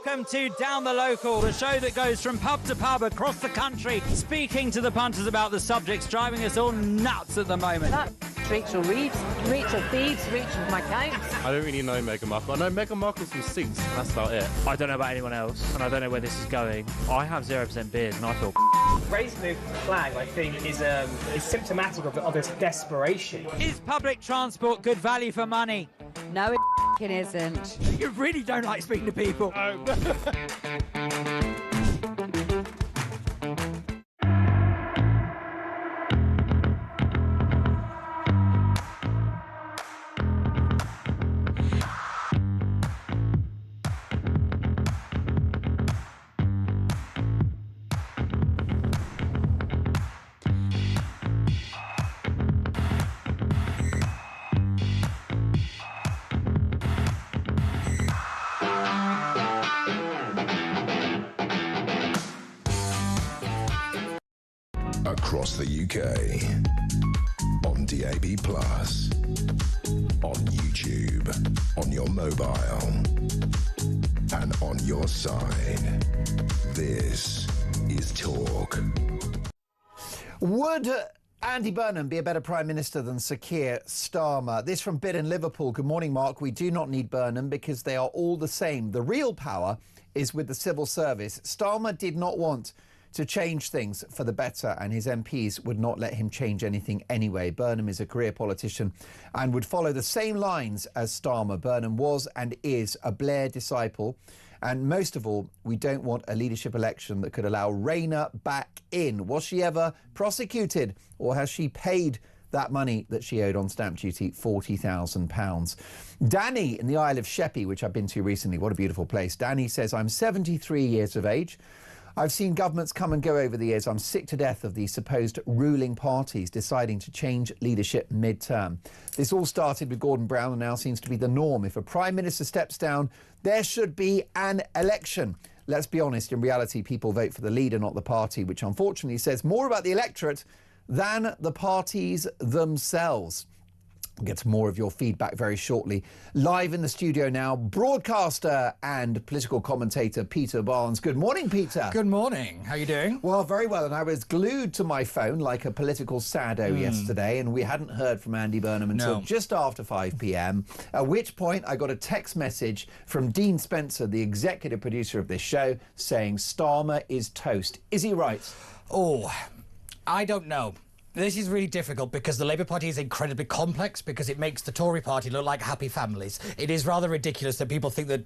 Welcome to Down the Local, the show that goes from pub to pub across the country, speaking to the punters about the subjects driving us all nuts at the moment. That's Rachel Reeves, Rachel Thieves, Rachel McCown. I don't really know Meghan Markle. I know Meghan Markle's from Suits, and that's about it. I don't know about anyone else, and I don't know where this is going. I have 0% beers, and I feel Raising the flag, I think, is symptomatic of this desperation. Is public transport good value for money? No, it isn't. You really don't like speaking to people. Across the UK, on DAB+, on YouTube, on your mobile, and on your side. This is Talk. Would Andy Burnham be a better Prime Minister than Sir Keir Starmer? This from Bid in Liverpool. Good morning, Mark. We do not need Burnham because they are all the same. The real power is with the civil service. Starmer did not want to change things for the better, and his MPs would not let him change anything anyway. Burnham is a career politician and would follow the same lines as Starmer. Burnham was and is a Blair disciple. And most of all, we don't want a leadership election that could allow Rayner back in. Was she ever prosecuted, or has she paid that money that she owed on stamp duty, £40,000? Danny in the Isle of Sheppey, which I've been to recently, what a beautiful place. Danny says, I'm 73 years of age. I've seen governments come and go over the years. I'm sick to death of the supposed ruling parties deciding to change leadership mid-term. This all started with Gordon Brown and now seems to be the norm. If a Prime Minister steps down, there should be an election. Let's be honest, in reality, people vote for the leader, not the party, which unfortunately says more about the electorate than the parties themselves. We'll get to more of your feedback very shortly. Live in the studio now, broadcaster and political commentator Peter Barnes. Good morning, Peter. Good morning. How are you doing? Well, very well. And I was glued to my phone like a political sado yesterday, and we hadn't heard from Andy Burnham until just after 5 p.m, at which point I got a text message from Dean Spencer, the executive producer of this show, saying Starmer is toast. Is he right? Oh, I don't know. This is really difficult because the Labour Party is incredibly complex because it makes the Tory Party look like happy families. It is rather ridiculous that people think that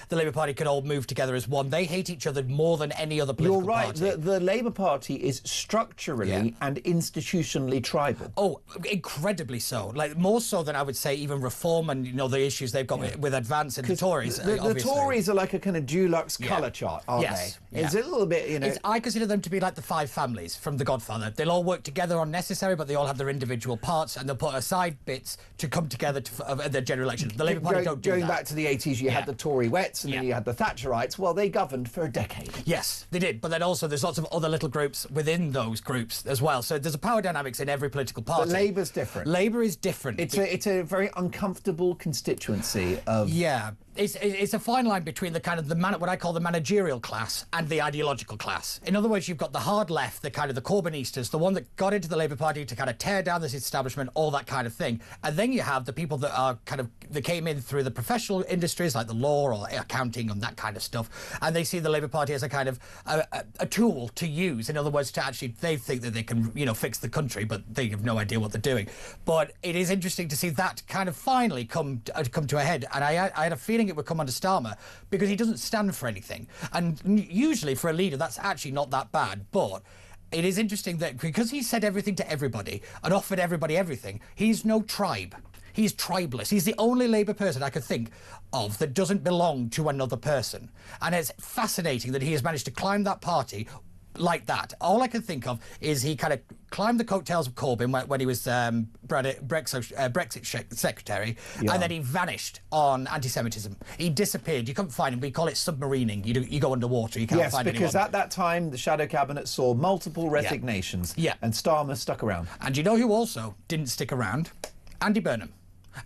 the Labour Party can all move together as one. They hate each other more than any other political party. You're right. The Labour Party is structurally and institutionally tribal. Oh, incredibly so. Like, more so than I would say even Reform and, you know, the issues they've got with Advance and the Tories. The Tories are like a kind of Dulux colour chart, aren't they? It's a little bit, you know... I consider them to be like the five families from The Godfather. They'll all work together on necessary, but they all have their individual parts, and they'll put aside bits to come together at their general election. The Labour Party don't do that. Going back to the 80s, you had the Tory Wets, and then you had the Thatcherites. Well, they governed for a decade. Yes, they did. But then also there's lots of other little groups within those groups as well. So there's a power dynamics in every political party. But Labour's different. Labour is different. It's a very uncomfortable constituency of... Yeah. It's a fine line between the kind of what I call the managerial class and the ideological class. In other words, you've got the hard left, the kind of the Corbynistas, the one that got into the Labour Party to kind of tear down this establishment, all that kind of thing. And then you have the people that are that came in through the professional industries like the law or accounting and that kind of stuff. And they see the Labour Party as a kind of a tool to use. In other words, to actually, they think that they can, you know, fix the country, but they have no idea what they're doing. But it is interesting to see that kind of finally come to a head. And I had a feeling it would come under Starmer because he doesn't stand for anything, and usually for a leader that's actually not that bad. But it is interesting that because he said everything to everybody and offered everybody everything, he's no tribe. He's tribeless. He's the only Labour person I could think of that doesn't belong to another person, and it's fascinating that he has managed to climb that party like that. All I can think of is he kind of climbed the coattails of Corbyn when he was Brexit secretary, and then he vanished on anti-Semitism. He disappeared. You couldn't find him. We call it submarining. You go underwater. You can't find anyone. Yes, because at that time the shadow cabinet saw multiple resignations. And Starmer stuck around. And you know who also didn't stick around? Andy Burnham.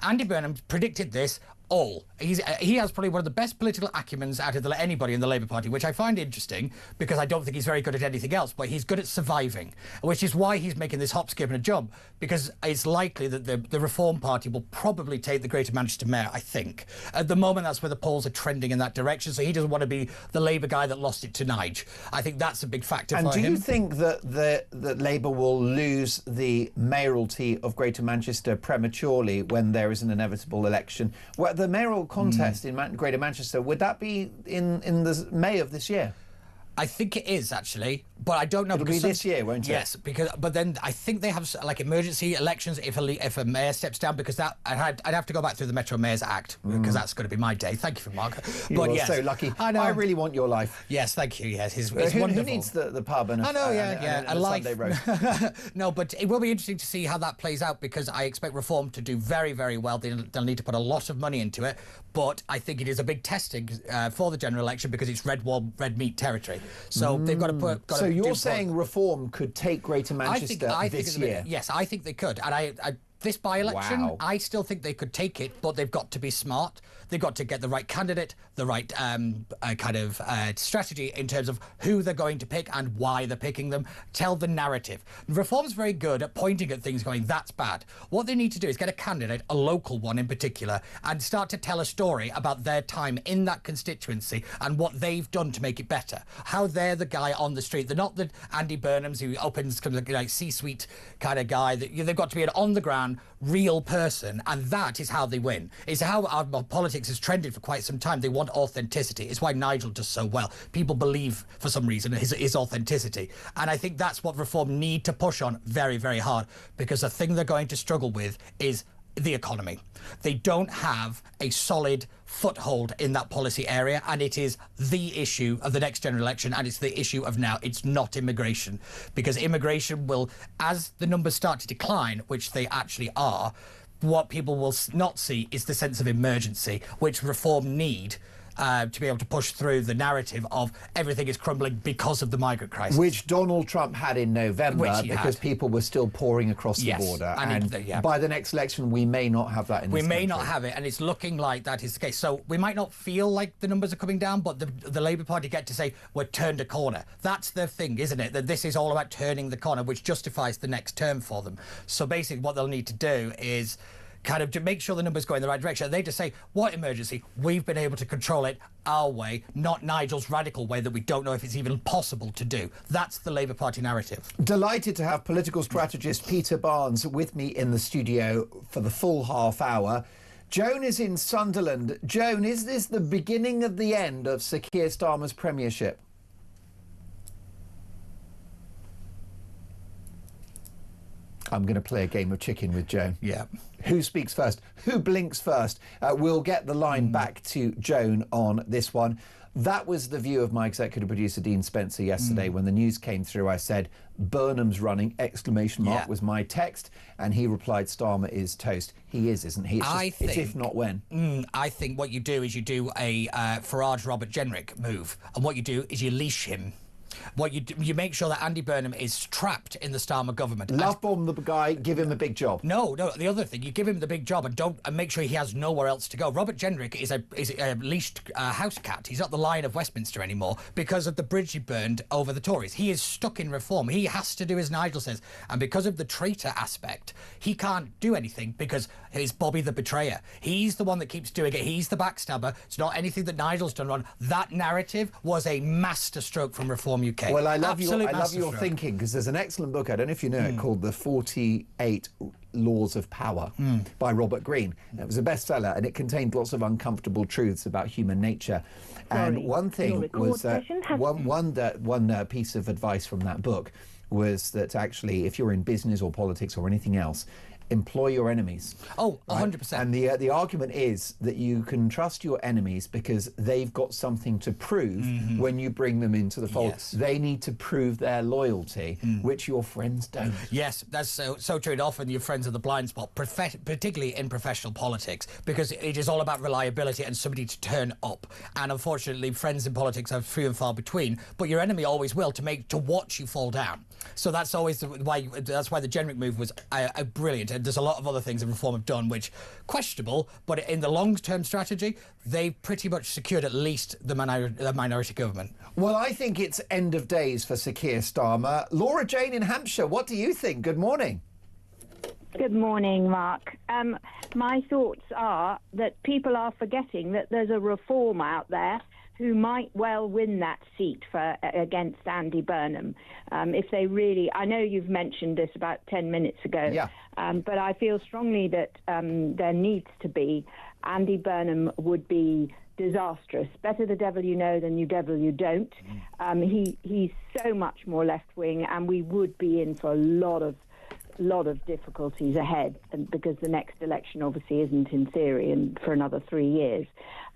Andy Burnham predicted this all. He has probably one of the best political acumens out of anybody in the Labour Party, which I find interesting because I don't think he's very good at anything else, but he's good at surviving, which is why he's making this hop, skip and a jump, because it's likely that the Reform Party will probably take the Greater Manchester Mayor, I think. At the moment, that's where the polls are trending in that direction, so he doesn't want to be the Labour guy that lost it to Nige. I think that's a big factor for him. And do you think that Labour will lose the mayoralty of Greater Manchester prematurely when there is an inevitable election? Well, the mayoral contest in Greater Manchester, would that be in the May of this year? I think it is, actually, but I don't know. It'll be this year, won't it? Yes, but then I think they have like emergency elections if a mayor steps down, because that I'd have to go back through the Metro Mayors Act, because that's going to be my day. Thank you for Mark. You're Yes, so lucky. I know. I really want your life. Yes, thank you. Yes, it's Who wonderful. needs the pub and I know, and a a life. Sunday roast? No, but it will be interesting to see how that plays out, because I expect Reform to do very, very well. They'll need to put a lot of money into it, but I think it is a big testing for the general election, because it's red meat territory. So they've got to put. So you're saying Reform could take Greater Manchester this year? Yes, I think they could. And this by-election, Wow. I still think they could take it, but they've got to be smart. They've got to get the right candidate, the right strategy in terms of who they're going to pick and why they're picking them. Tell the narrative. Reform's very good at pointing at things going, that's bad. What they need to do is get a candidate, a local one in particular, and start to tell a story about their time in that constituency and what they've done to make it better. How they're the guy on the street. They're not the Andy Burnhams who opens like C-suite kind of guy. They've got to be an on-the-ground, real person, and that is how they win. It's how our politics has trended for quite some time. They want authenticity. It's why Nigel does so well. People believe, for some reason, his authenticity. And I think that's what Reform need to push on very, very hard, because the thing they're going to struggle with is the economy. They don't have a solid foothold in that policy area, and it is the issue of the next general election, and it's the issue of now. It's not immigration, because immigration will, as the numbers start to decline, which they actually are, what people will not see is the sense of emergency, which Reform need to be able to push through the narrative of everything is crumbling because of the migrant crisis. Which Donald Trump had in November, because people were still pouring across the border. And by the next election, we may not have that in this country. We may not have it, and it's looking like that is the case. So we might not feel like the numbers are coming down, but the Labour Party get to say, we're turned a corner. That's their thing, isn't it? That this is all about turning the corner, which justifies the next term for them. So basically what they'll need to do is kind of to make sure the numbers go in the right direction. They just say, what emergency? We've been able to control it our way, not Nigel's radical way that we don't know if it's even possible to do. That's the Labour Party narrative. Delighted to have political strategist Peter Barnes with me in the studio for the full half hour. Joan is in Sunderland. Joan, is this the beginning of the end of Sir Keir Starmer's premiership? I'm going to play a game of chicken with Joan. Yeah. Who speaks first? Who blinks first? We'll get the line back to Joan on this one. That was the view of my executive producer, Dean Spencer, yesterday. When the news came through, I said, Burnham's running, ! Was my text. And he replied, Starmer is toast. He is, isn't he? It's if not when. I think what you do is you do a Farage-Robert Jenrick move. And what you do is you leash him. What you make sure that Andy Burnham is trapped in the Starmer government. Love bomb the guy, give him a big job. No. The other thing, you give him the big job and make sure he has nowhere else to go. Robert Jenrick is a leashed house cat. He's not the Lion of Westminster anymore because of the bridge he burned over the Tories. He is stuck in Reform. He has to do as Nigel says, and because of the traitor aspect, he can't do anything because he's Bobby the betrayer. He's the one that keeps doing it. He's the backstabber. It's not anything that Nigel's done wrong. That narrative was a masterstroke from Reform UK. Well, I love your thinking, because there's an excellent book, I don't know if you know it, called The 48 Laws of Power by Robert Greene. It was a bestseller, and it contained lots of uncomfortable truths about human nature. And one thing was one piece of advice from that book was that actually, if you're in business or politics or anything else, employ your enemies. Oh, 100%. Right? And the argument is that you can trust your enemies because they've got something to prove when you bring them into the fold. Yes. They need to prove their loyalty, which your friends don't. Yes, that's so true. And often your friends are the blind spot, particularly in professional politics, because it is all about reliability and somebody to turn up. And unfortunately, friends in politics are few and far between, but your enemy always will to watch you fall down. So that's always why the Jenrick move was brilliant. And there's a lot of other things the reform have done which questionable, but in the long-term strategy, they've pretty much secured at least the minority government. Well, I think it's end of days for Sir Keir Starmer. Laura Jane in Hampshire, what do you think? Good morning. Good morning, Mark. My thoughts are that people are forgetting that there's a reformer out there who might well win that seat against Andy Burnham. If they really... I know you've mentioned this about 10 minutes ago, but I feel strongly that there needs to be. Andy Burnham would be disastrous. Better the devil you know than you devil you don't. He's so much more left-wing, and we would be in for a lot of difficulties ahead, and because the next election obviously isn't in theory and for another 3 years.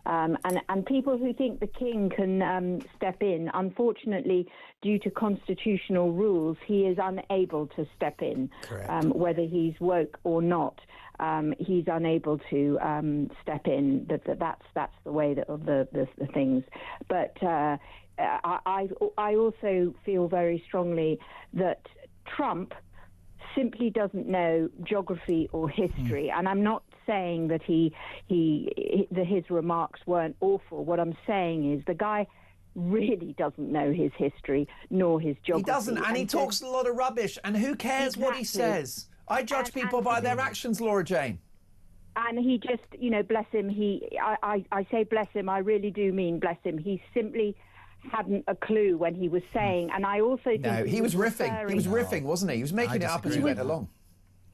And people who think the king can step in, unfortunately, due to constitutional rules, he is unable to step in. Whether he's woke or not, he's unable to step in. That's the way of the things. But I also feel very strongly that Trump simply doesn't know geography or history, and I'm not saying that his remarks weren't awful. What I'm saying is the guy really doesn't know his history nor his geography. He doesn't, and he talks a lot of rubbish, and who cares what he says? I judge people by their actions, Laura Jane. And he just, bless him, I say bless him, I really do mean bless him. He simply hadn't a clue when he was saying, and I also think... No, he was riffing. He was riffing, wasn't he? He was making it up as he went along.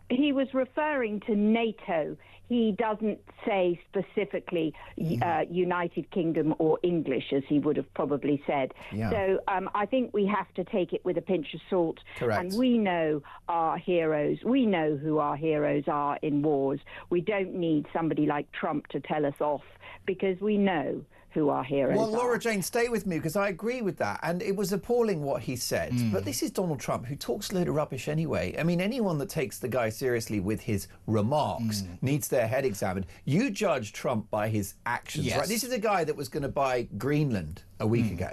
He was referring to NATO. He doesn't say specifically United Kingdom or English, as he would have probably said. Yeah. So I think we have to take it with a pinch of salt. Correct. And we know our heroes. We know who our heroes are in wars. We don't need somebody like Trump to tell us off, because we know who our heroes Well, Laura are. Jane, stay with me, because I agree with that. And it was appalling what he said. But this is Donald Trump, who talks a load of rubbish anyway. I mean, anyone that takes the guy seriously with his remarks needs their head examined. You judge Trump by his actions, Yes. right? This is a guy that was going to buy Greenland a week ago.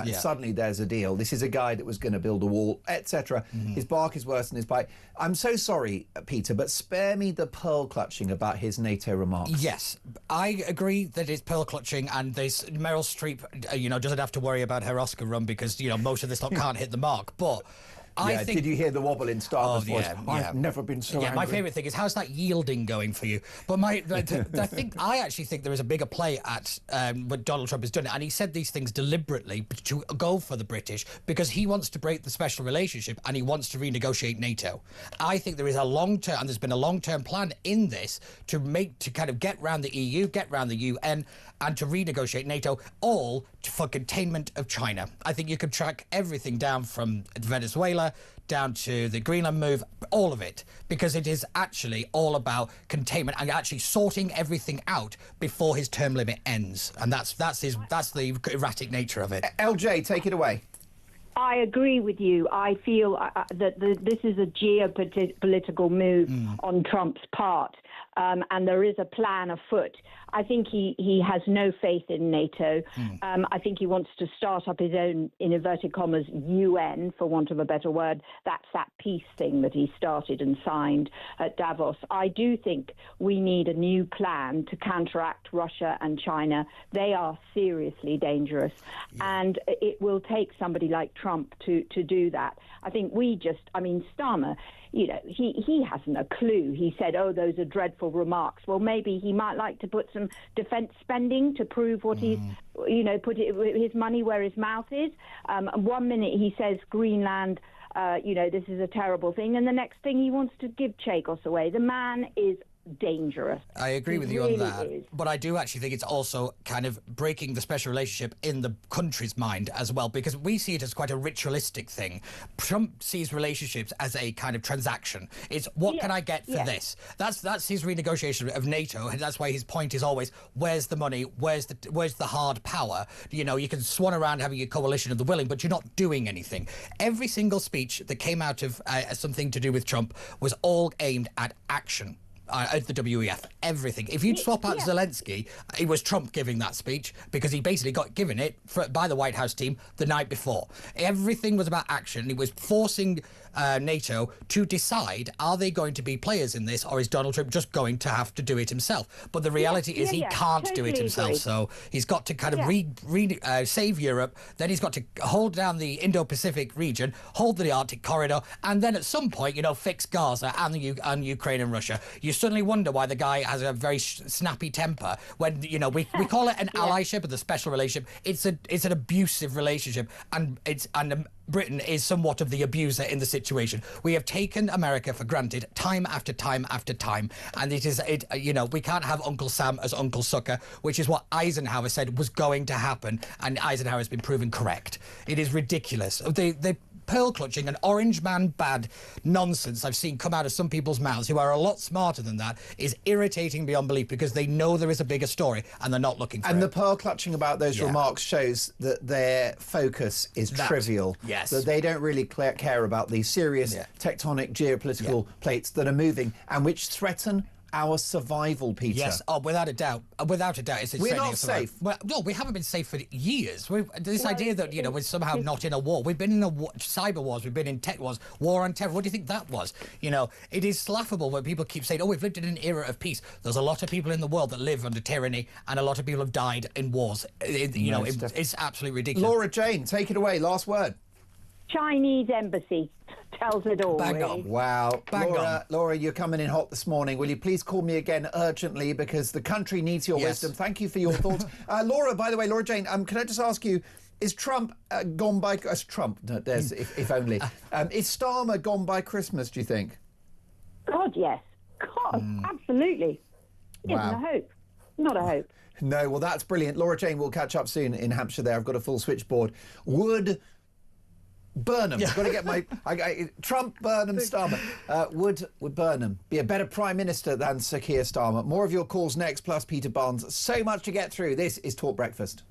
Yeah. Suddenly there's a deal. This is a guy that was going to build a wall, etc. His bark is worse than his bite. I'm so sorry, Peter, but spare me the pearl clutching about his NATO remarks. Yes, I agree that it's pearl clutching, and this Meryl Streep, doesn't have to worry about her Oscar run because most of this lot can't hit the mark. But I think... Did you hear the wobble in Starmer's voice? I've never been so angry. My favourite thing is, how's that yielding going for you? But I actually think there is a bigger play at what Donald Trump has done, and he said these things deliberately to go for the British because he wants to break the special relationship and he wants to renegotiate NATO. I think there is a long-term, and there's been a long-term plan in this to kind of get round the EU, get round the UN, and to renegotiate NATO, all for containment of China. I think you could track everything down from Venezuela down to the Greenland move, all of it, because it is actually all about containment and actually sorting everything out before his term limit ends. And that's the erratic nature of it. LJ, take it away. I agree with you. I feel that this is a geopolitical move on Trump's part, and there is a plan afoot. I think he has no faith in NATO. I think he wants to start up his own, in inverted commas, UN, for want of a better word. That's that peace thing that he started and signed at Davos. I do think we need a new plan to counteract Russia and China. They are seriously dangerous, and it will take somebody like Trump to do that. I think Starmer, he hasn't a clue. He said, those are dreadful remarks. Well, maybe he might like to put some defence spending to prove what he's, put his money where his mouth is. 1 minute he says Greenland, this is a terrible thing, and the next thing he wants to give Chagos away. The man is dangerous. I agree with you really on that, is. but I do actually think it's also kind of breaking the special relationship in the country's mind as well, because we see it as quite a ritualistic thing. Trump sees relationships as a kind of transaction. It's what can I get for this? That's his renegotiation of NATO, and that's why his point is always, where's the money? Where's the hard power? You can swan around having a coalition of the willing, but you're not doing anything. Every single speech that came out of something to do with Trump was all aimed at action. At the WEF, everything. If you'd swap out Zelensky, it was Trump giving that speech because he basically got given it by the White House team the night before. Everything was about action. He was forcing NATO to decide, are they going to be players in this, or is Donald Trump just going to have to do it himself? But the reality is he can't do it himself, agree. so he's got to kind of save Europe, then he's got to hold down the Indo-Pacific region, hold the Arctic corridor, and then at some point, fix Gaza and Ukraine and Russia. You suddenly wonder why the guy has a very snappy temper when, we call it an allyship or the special relationship. It's an abusive relationship, and Britain is somewhat of the abuser in the situation. We have taken America for granted time after time after time, and we can't have Uncle Sam as Uncle Sucker, which is what Eisenhower said was going to happen, and Eisenhower has been proven correct. It is ridiculous. They pearl clutching and orange man bad nonsense I've seen come out of some people's mouths who are a lot smarter than that is irritating beyond belief, because they know there is a bigger story and they're not looking for it. And the pearl clutching about those remarks shows that their focus is trivial. Yes. That they don't really care about these serious tectonic geopolitical plates that are moving and which threaten our survival, Peter. Yes, without a doubt. Without a doubt. We're not safe. Well, no, we haven't been safe for years. This idea that, we're somehow not in a war. We've been in cyber wars, we've been in tech wars, war on terror. What do you think that was? It is laughable when people keep saying, we've lived in an era of peace. There's a lot of people in the world that live under tyranny, and a lot of people have died in wars. It's absolutely ridiculous. Laura Jane, take it away. Last word. Chinese embassy tells it all. Bang really. on. Wow. Bang on. Laura, you're coming in hot this morning. Will you please call me again urgently, because the country needs your wisdom. Thank you for your thoughts. Laura, by the way, Laura Jane, can I just ask you, is Trump gone by... Trump, no, there's if only. Is Starmer gone by Christmas, do you think? God, yes. God, absolutely. Wow. Isn't a hope. Not a hope. No, well, that's brilliant. Laura Jane, we'll catch up soon in Hampshire there. I've got a full switchboard. Would Burnham, I've got to get my... Trump, Burnham, Starmer. Would Burnham be a better Prime Minister than Sir Keir Starmer? More of your calls next, plus Peter Barnes. So much to get through. This is Talk Breakfast.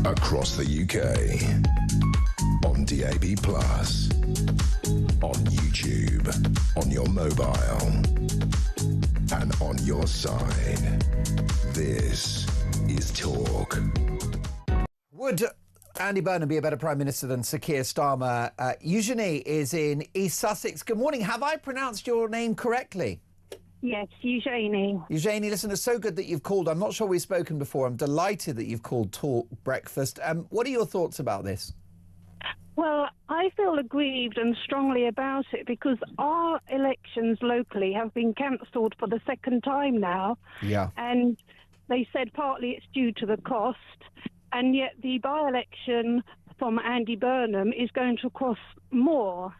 Across the UK, on DAB+, on YouTube, on your mobile, and on your side. This is Talk. Would Andy Burnham be a better Prime Minister than Sir Keir Starmer? Eugenie is in East Sussex. Good morning. Have I pronounced your name correctly? Yes, Eugenie. Eugenie, listen, it's so good that you've called. I'm not sure we've spoken before. I'm delighted that you've called Talk Breakfast. What are your thoughts about this? Well, I feel aggrieved and strongly about it because our elections locally have been cancelled for the second time now. Yeah. And they said partly it's due to the cost, and yet the by-election from Andy Burnham is going to cost more.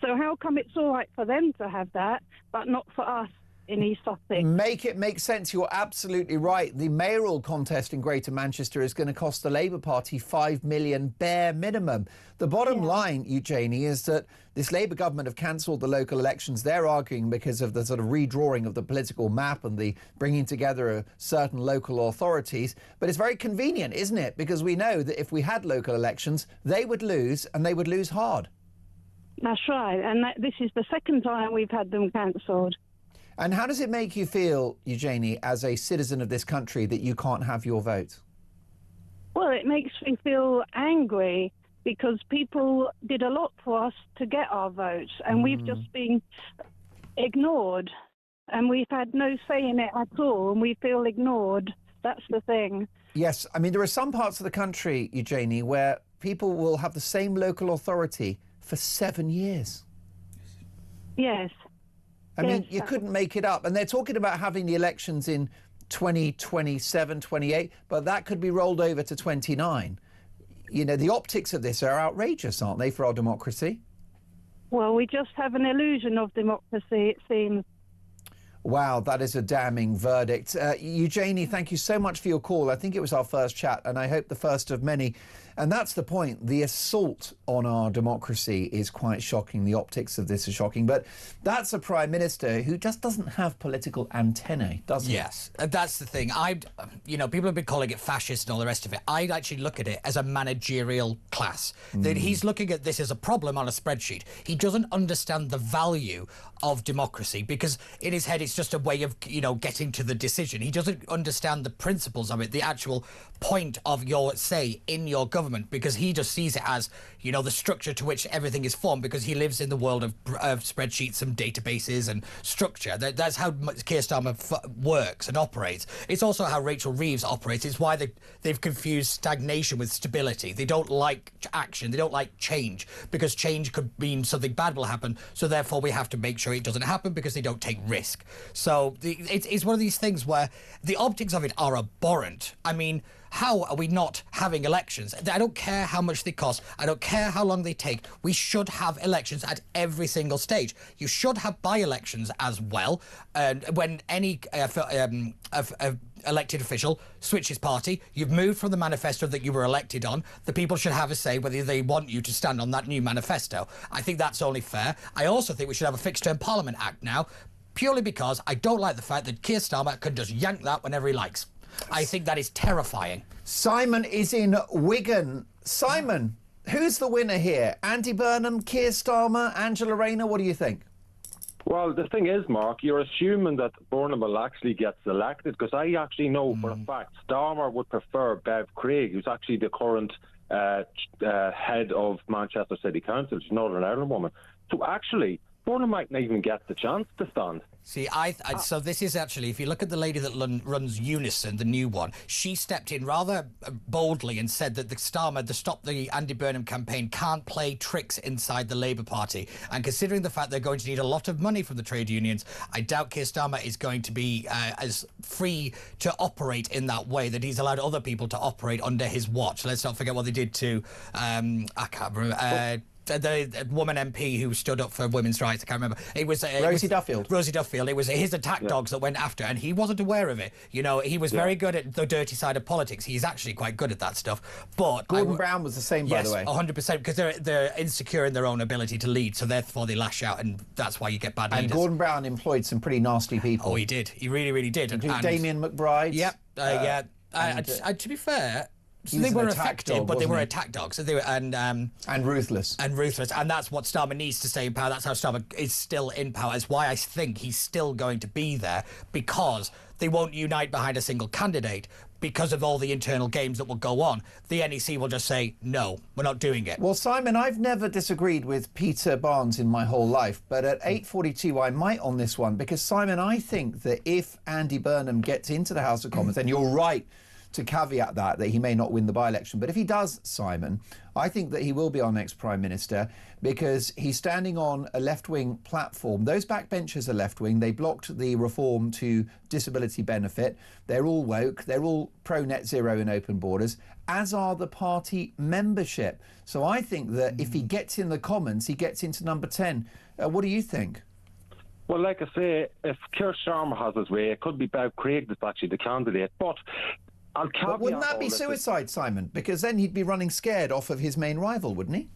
So how come it's all right for them to have that, but not for us in East Sussex? Make it make sense. You're absolutely right. The mayoral contest in Greater Manchester is going to cost the Labour Party £5 million bare minimum. The bottom line, Eugenie, is that this Labour government have cancelled the local elections. They're arguing because of the sort of redrawing of the political map and the bringing together of certain local authorities. But it's very convenient, isn't it? Because we know that if we had local elections, they would lose, and they would lose hard. That's right. And this is the second time we've had them cancelled. And how does it make you feel, Eugenie, as a citizen of this country, that you can't have your vote? Well, it makes me feel angry because people did a lot for us to get our votes, and we've just been ignored, and we've had no say in it at all, and we feel ignored That's the thing. Yes, I mean, there are some parts of the country, Eugenie, where people will have the same local authority for 7 years. Yes. I mean, you couldn't make it up. And they're talking about having the elections in 2027, 28, but that could be rolled over to 29. You know, the optics of this are outrageous, aren't they, for our democracy? Well, we just have an illusion of democracy, it seems. Wow, that is a damning verdict. Eugenie, thank you so much for your call. I think it was our first chat, and I hope the first of many. And that's the point. The assault on our democracy is quite shocking. The optics of this are shocking. But that's a Prime Minister who just doesn't have political antennae, does he? Yes, that's the thing. People have been calling it fascist and all the rest of it. I'd actually look at it as a managerial class. That he's looking at this as a problem on a spreadsheet. He doesn't understand the value of democracy because in his head it's just a way of, getting to the decision. He doesn't understand the principles of it, the actual point of your say in your government, because he just sees it as, the structure to which everything is formed, because he lives in the world of spreadsheets and databases and structure. That's how Keir Starmer works and operates. It's also how Rachel Reeves operates. It's why they've confused stagnation with stability. They don't like action. They don't like change, because change could mean something bad will happen. So therefore we have to make sure it doesn't happen because they don't take risk. So it's one of these things where the optics of it are abhorrent. I mean, how are we not having elections? I don't care how much they cost. I don't care how long they take. We should have elections at every single stage. You should have by-elections as well. When any elected official switches party, you've moved from the manifesto that you were elected on. The people should have a say whether they want you to stand on that new manifesto. I think that's only fair. I also think we should have a Fixed-Term Parliament Act now, purely because I don't like the fact that Keir Starmer can just yank that whenever he likes. I think that is terrifying. Simon is in Wigan. Simon, who's the winner here? Andy Burnham, Keir Starmer, Angela Rayner? What do you think? Well, the thing is, Mark, you're assuming that Burnham will actually get selected, because I actually know for a fact Starmer would prefer Bev Craig, who's actually the current head of Manchester City Council. She's a Northern Ireland woman. So actually, Burnham might not even get the chance to stand. See, so this is actually, if you look at the lady that runs Unison, the new one, she stepped in rather boldly and said that the Starmer, to stop the Andy Burnham campaign, can't play tricks inside the Labour Party. And considering the fact they're going to need a lot of money from the trade unions, I doubt Keir Starmer is going to be as free to operate in that way, that he's allowed other people to operate under his watch. Let's not forget what they did to, I can't remember, the woman MP who stood up for women's rights. I can't remember. It was Rosie Duffield. Rosie Duffield. It was his attack dogs that went after, and he wasn't aware of it. He was very good at the dirty side of politics. He's actually quite good at that stuff. But Gordon Brown was the same, by the way. Yes, 100%, because they're insecure in their own ability to lead, so therefore they lash out, and that's why you get bad leaders. And Gordon Brown employed some pretty nasty people. Oh, he did. He really, really did. And Damien McBride. Yep. To be fair, so they were effective, but they were attack dogs. So they were and ruthless. And ruthless. And that's what Starmer needs to stay in power. That's how Starmer is still in power. That's why I think he's still going to be there, because they won't unite behind a single candidate because of all the internal games that will go on. The NEC will just say, no, we're not doing it. Well, Simon, I've never disagreed with Peter Barnes in my whole life, but at 8:42 I might on this one, because, Simon, I think that if Andy Burnham gets into the House of Commons, and you're right to caveat that he may not win the by-election. But if he does, Simon, I think that he will be our next Prime Minister, because he's standing on a left-wing platform. Those backbenchers are left-wing. They blocked the reform to disability benefit. They're all woke. They're all pro-net zero and open borders, as are the party membership. So I think that if he gets in the Commons, he gets into number 10. What do you think? Well, like I say, if Keir Starmer has his way, it could be Bev Craig that's actually the candidate. But wouldn't that be suicide, Simon? Because then he'd be running scared off of his main rival, wouldn't he?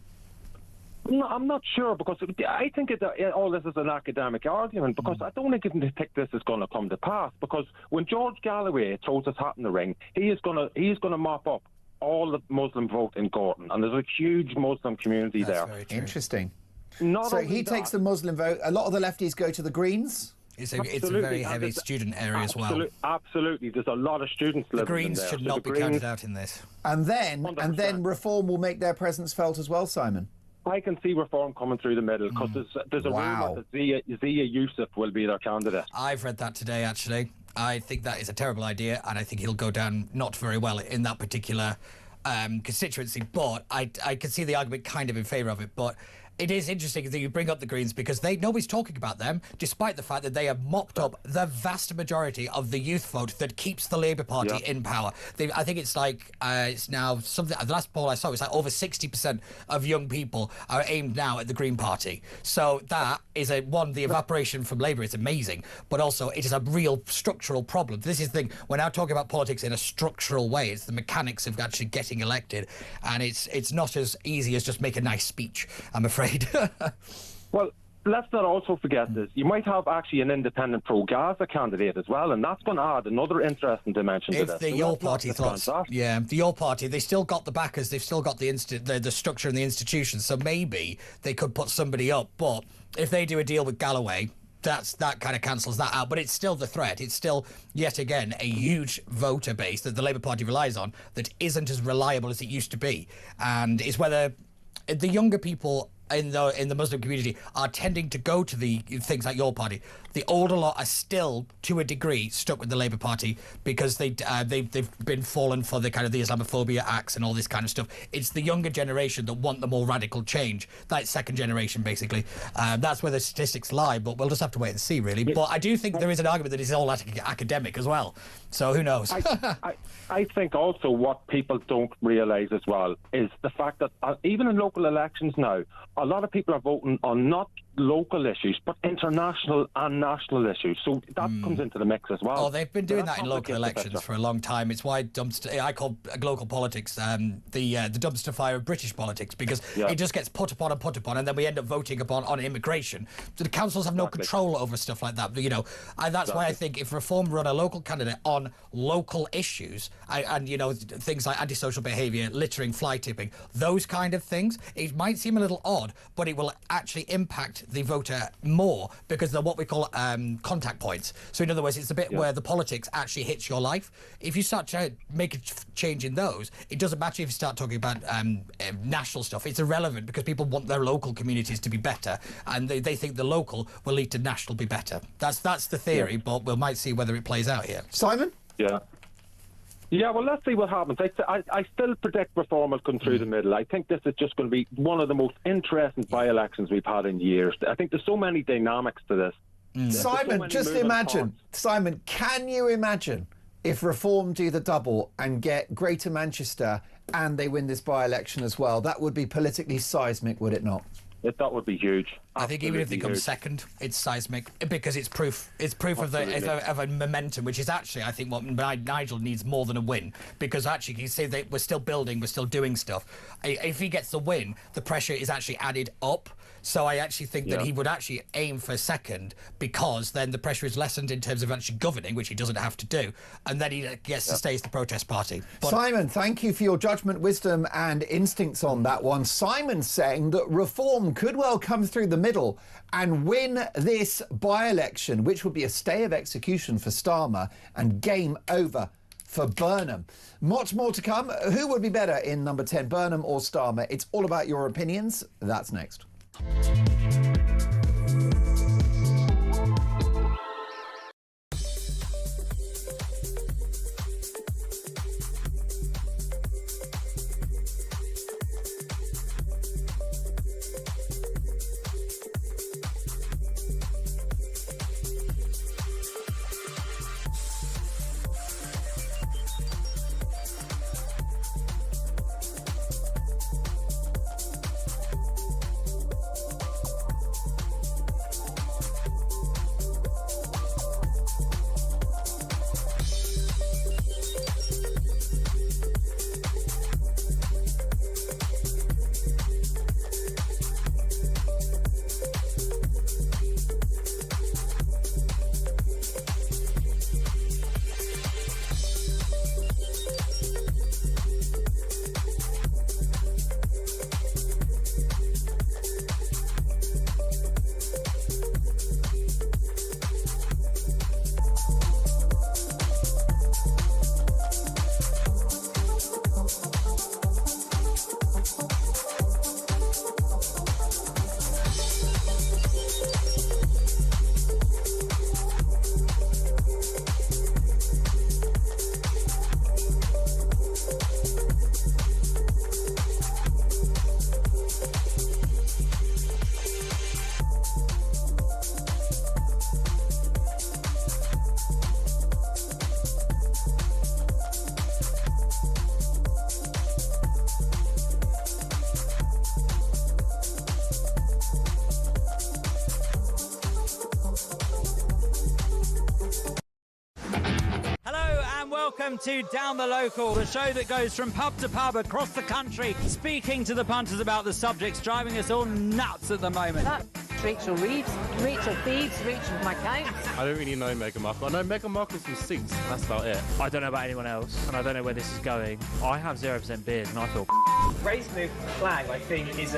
No, I'm not sure, because I think all this is an academic argument, because I don't think this is going to come to pass. Because when George Galloway throws his hat in the ring, he is going to mop up all the Muslim vote in Gordon, and there's a huge Muslim community there. Very true. Interesting. So he takes the Muslim vote. A lot of the lefties go to the Greens. It's a very heavy student area as well. Absolutely, there's a lot of students living in there. The Greens should not be counted out in this. And then Reform will make their presence felt as well, Simon. I can see Reform coming through the middle, because there's a rumour that Zia Youssef will be their candidate. I've read that today, actually. I think that is a terrible idea, and I think he'll go down not very well in that particular constituency. But I can see the argument kind of in favour of it. But it is interesting that you bring up the Greens because nobody's talking about them, despite the fact that they have mopped up the vast majority of the youth vote that keeps the Labour Party in power. I think it's like, it's now something, the last poll I saw was like over 60% of young people are aimed now at the Green Party. So that is the evaporation from Labour is amazing, but also it is a real structural problem. This is the thing, we're now talking about politics in a structural way. It's the mechanics of actually getting elected, and it's not as easy as just make a nice speech, I'm afraid. Well, let's not also forget this. You might have actually an independent pro-Gaza candidate as well, and that's going to add another interesting dimension to this. If the Your Party thoughts, the Your Party, they still got the backers, they've still got the structure and the institutions, so maybe they could put somebody up. But if they do a deal with Galloway, that kind of cancels that out. But it's still the threat. It's still, yet again, a huge voter base that the Labour Party relies on that isn't as reliable as it used to be. And it's whether the younger people in the Muslim community are tending to go to the things like Your Party. The older lot are still, to a degree, stuck with the Labour Party because they've been fallen for the kind of the Islamophobia acts and all this kind of stuff. It's the younger generation that want the more radical change. That's second generation, basically. That's where the statistics lie, but we'll just have to wait and see, really. But I do think there is an argument that it's all academic as well. So who knows? I think also what people don't realise as well is the fact that even in local elections now, a lot of people are voting on not local issues, but international and national issues. So that comes into the mix as well. Oh, they've been doing that in local elections for a long time. It's why I call local politics the dumpster fire of British politics, because it just gets put upon, and then we end up voting on immigration. So the councils have no control over stuff like that. You know, and that's why I think if Reform run a local candidate on local issues, and you know, things like antisocial behaviour, littering, fly tipping, those kind of things, it might seem a little odd, but it will actually impact the voter more because they're what we call contact points. So in other words, it's the bit where the politics actually hits your life. If you start to make a change in those, it doesn't matter if you start talking about national stuff. It's irrelevant because people want their local communities to be better, and they think the local will lead to national be better. That's the theory, but we might see whether it plays out here. Simon? Yeah, well, let's see what happens. I still predict Reform will come through the middle. I think this is just going to be one of the most interesting by-elections we've had in years. I think there's so many dynamics to this. Simon, just imagine. Simon, can you imagine if Reform do the double and get Greater Manchester and they win this by-election as well? That would be politically seismic, would it not? That would be huge. I think even if they come second, it's seismic because it's proof. It's proof of a momentum, which is actually, I think, what Nigel needs more than a win. Because actually, you see, we're still building, we're still doing stuff. If he gets the win, the pressure is actually added up. So I actually think that he would actually aim for second because then the pressure is lessened in terms of actually governing, which he doesn't have to do, and then he gets to stay as the protest party. But Simon, thank you for your judgment, wisdom and instincts on that one. Simon's saying that Reform could well come through the middle and win this by-election, which would be a stay of execution for Starmer and game over for Burnham. Much more to come. Who would be better in number 10, Burnham or Starmer? It's all about your opinions. That's next. Welcome to Down the Local, the show that goes from pub to pub across the country, speaking to the punters about the subjects driving us all nuts at the moment. That's Rachel Reeves, Rachel Thieves, Rachel McCown. I don't really know Meghan Markle. I know Meghan Markle's from Suits, and that's about it. I don't know about anyone else, and I don't know where this is going. I have 0% beers, and I feel Raising the flag, I think, is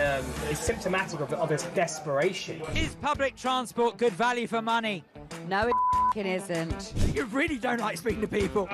symptomatic of its desperation. Is public transport good value for money? No, it isn't. You really don't like speaking to people.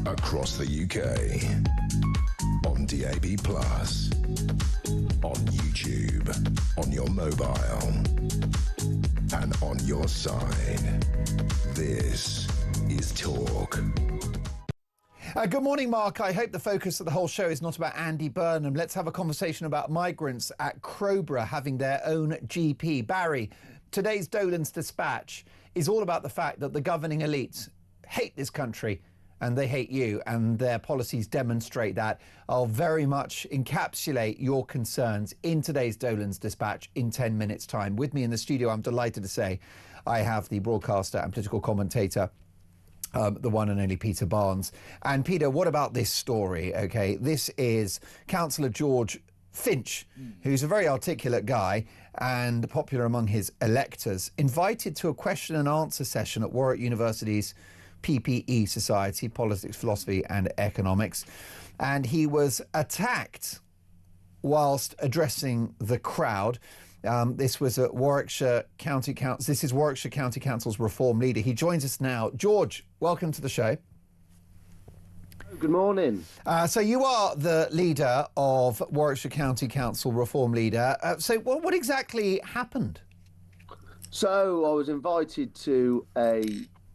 Across the UK, on DAB+, on YouTube, on your mobile, and on your side. This is Talk. Good morning, Mark. I hope the focus of the whole show is not about Andy Burnham. Let's have a conversation about migrants at Crowborough having their own GP. Barry, today's Dolan's dispatch is all about the fact that the governing elites hate this country and they hate you, and their policies demonstrate that. I'll very much encapsulate your concerns in today's Dolan's dispatch in 10 minutes' time. With me in the studio, I'm delighted to say, I have the broadcaster and political commentator, the one and only Peter Barnes. And Peter, what about this story? Okay, this is Councillor George Finch, who's a very articulate guy and popular among his electors, invited to a question and answer session at Warwick University's PPE Society, Politics, Philosophy and Economics. And he was attacked whilst addressing the crowd. This was at Warwickshire County Council. This is Warwickshire County Council's reform leader. He joins us now. George, welcome to the show. Good morning. So you are the leader of Warwickshire County Council reform leader. So what exactly happened? So I was invited to a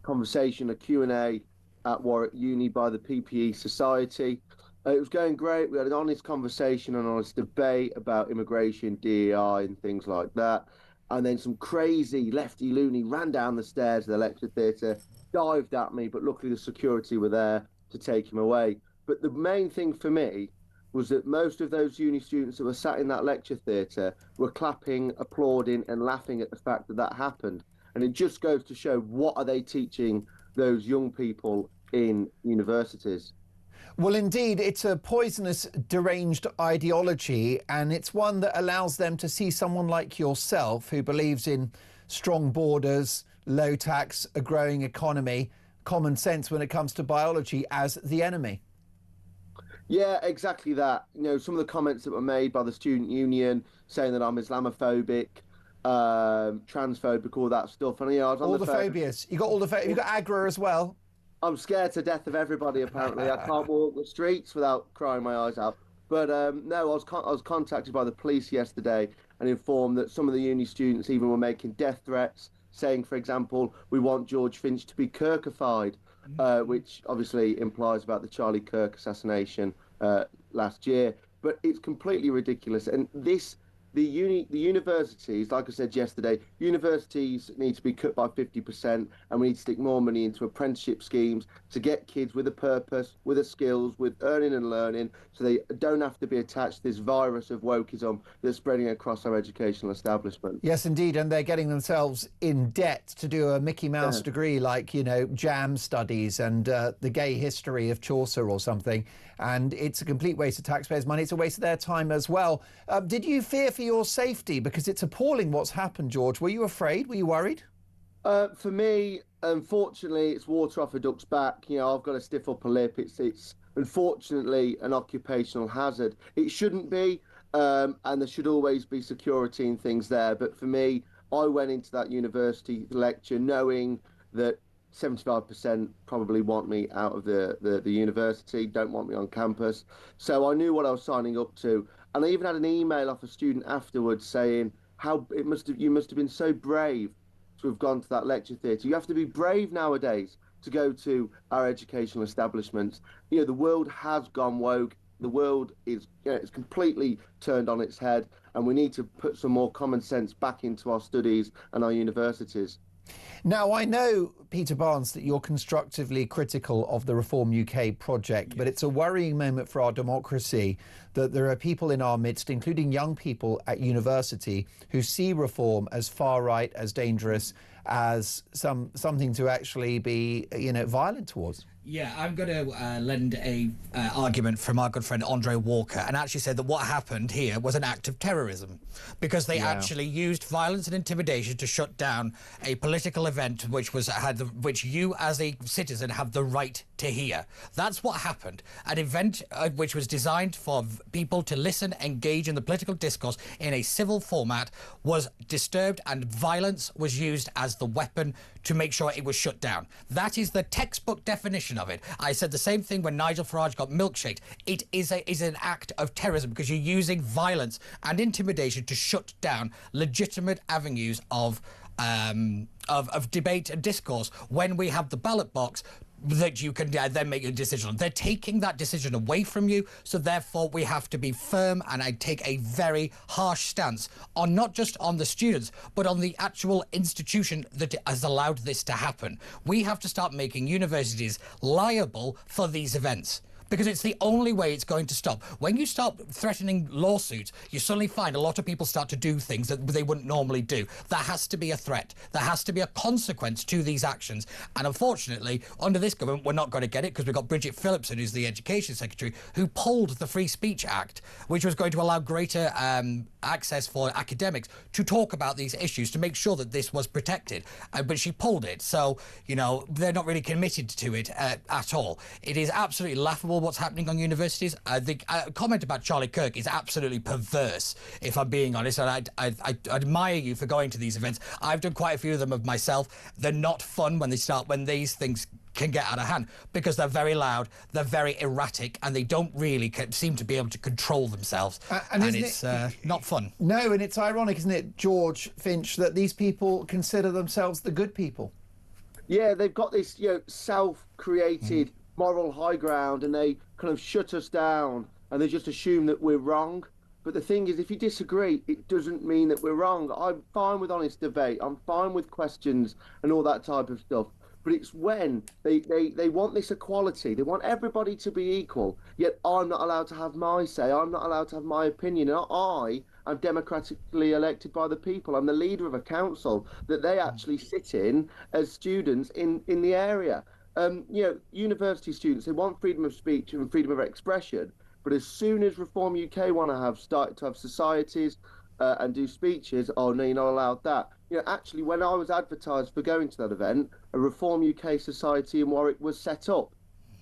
conversation, a Q&A at Warwick Uni by the PPE Society. It was going great. We had an honest conversation, an honest debate about immigration, DEI and things like that. And then some crazy lefty loony ran down the stairs of the lecture theatre, dived at me, but luckily the security were there to take him away. But the main thing for me was that most of those uni students that were sat in that lecture theatre were clapping, applauding and laughing at the fact that that happened. And it just goes to show, what are they teaching those young people in universities? Well, indeed, it's a poisonous, deranged ideology, and it's one that allows them to see someone like yourself who believes in strong borders, low tax, a growing economy, common sense when it comes to biology, as the enemy. Yeah, exactly that. You know, some of the comments that were made by the student union saying that I'm Islamophobic, transphobic, all that stuff. And I was on all the phobias. You got all the you got Agra as well. I'm scared to death of everybody. Apparently, I can't walk the streets without crying my eyes out. But no, I was contacted by the police yesterday and informed that some of the uni students even were making death threats, saying, for example, we want George Finch to be Kirkified, which obviously implies about the Charlie Kirk assassination last year. But it's completely ridiculous. And the universities, like I said yesterday, universities need to be cut by 50%, and we need to stick more money into apprenticeship schemes to get kids with a purpose, with the skills, with earning and learning, so they don't have to be attached to this virus of wokeism that's spreading across our educational establishment. Yes, indeed, and they're getting themselves in debt to do a Mickey Mouse degree like, you know, jam studies and the gay history of Chaucer or something, and it's a complete waste of taxpayers' money. It's a waste of their time as well. Did you fear for your safety? Because it's appalling what's happened, George. Were you afraid? Were you worried? For me, unfortunately, it's water off a duck's back. You know, I've got a stiff upper lip. It's unfortunately an occupational hazard. It shouldn't be, and there should always be security and things there. But for me, I went into that university lecture knowing that 75% probably want me out of the university, don't want me on campus. So I knew what I was signing up to. And I even had an email off a student afterwards saying how you must have been so brave to have gone to that lecture theatre. You have to be brave nowadays to go to our educational establishments. You know, the world has gone woke. The world is, you know, it's completely turned on its head, and we need to put some more common sense back into our studies and our universities. Now, I know, Peter Barnes, that you're constructively critical of the Reform UK project, but it's a worrying moment for our democracy that there are people in our midst, including young people at university, who see reform as far right, as dangerous, as something to actually be, you know, violent towards. Yeah, I'm going to lend a argument from our good friend Andre Walker and actually say that what happened here was an act of terrorism because they actually used violence and intimidation to shut down a political event which you as a citizen have the right to hear. That's what happened. An event which was designed for people to listen, engage in the political discourse in a civil format was disturbed, and violence was used as the weapon to make sure it was shut down. That is the textbook definition of it. I said the same thing when Nigel Farage got milkshaked. It is an act of terrorism because you're using violence and intimidation to shut down legitimate avenues of debate and discourse when we have the ballot box that you can then make a decision on. They're taking that decision away from you, so therefore we have to be firm, and I take a very harsh stance on not just on the students, but on the actual institution that has allowed this to happen. We have to start making universities liable for these events, because it's the only way it's going to stop. When you start threatening lawsuits, you suddenly find a lot of people start to do things that they wouldn't normally do. There has to be a threat. There has to be a consequence to these actions. And unfortunately, under this government, we're not going to get it because we've got Bridget Phillipson, who's the Education Secretary, who pulled the Free Speech Act, which was going to allow greater access for academics to talk about these issues, to make sure that this was protected. But she pulled it. So, you know, they're not really committed to it at all. It is absolutely laughable what's happening on universities. The comment about Charlie Kirk is absolutely perverse, if I'm being honest, and I admire you for going to these events. I've done quite a few of them of myself. They're not fun when these things can get out of hand because they're very loud, they're very erratic, and they don't really seem to be able to control themselves. And it's not fun. No, and it's ironic, isn't it, George Finch, that these people consider themselves the good people? Yeah, they've got this, you know, self-created moral high ground, and they kind of shut us down, and they just assume that we're wrong. But the thing is, if you disagree, it doesn't mean that we're wrong. I'm fine with honest debate. I'm fine with questions and all that type of stuff. But it's when they want this equality. They want everybody to be equal, yet I'm not allowed to have my say. I'm not allowed to have my opinion. And I'm democratically elected by the people. I'm the leader of a council that they actually sit in as students in the area. You know, university students, they want freedom of speech and freedom of expression, but as soon as Reform UK want to start to have societies and do speeches, oh no, you're not allowed that. You know, actually, when I was advertised for going to that event, a Reform UK society in Warwick was set up.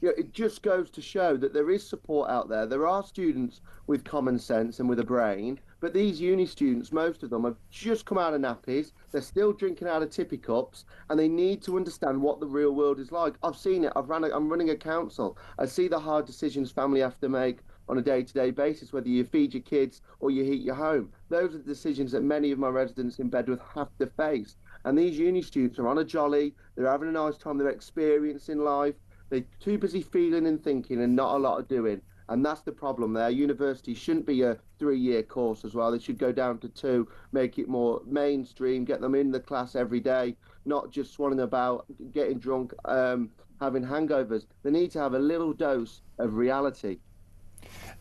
You know, it just goes to show that there is support out there. There are students with common sense and with a brain, but these uni students, most of them, have just come out of nappies. They're still drinking out of tippy cups, and they need to understand what the real world is like. I've seen it. I'm running a council. I see the hard decisions family have to make on a day-to-day basis, whether you feed your kids or you heat your home. Those are the decisions that many of my residents in Bedworth have to face. And these uni students are on a jolly. They're having a nice time. They're experiencing life. They're too busy feeling and thinking and not a lot of doing. And that's the problem there. University shouldn't be a 3-year course as well. They should go down to 2, make it more mainstream, get them in the class every day, not just swanning about, getting drunk, having hangovers. They need to have a little dose of reality.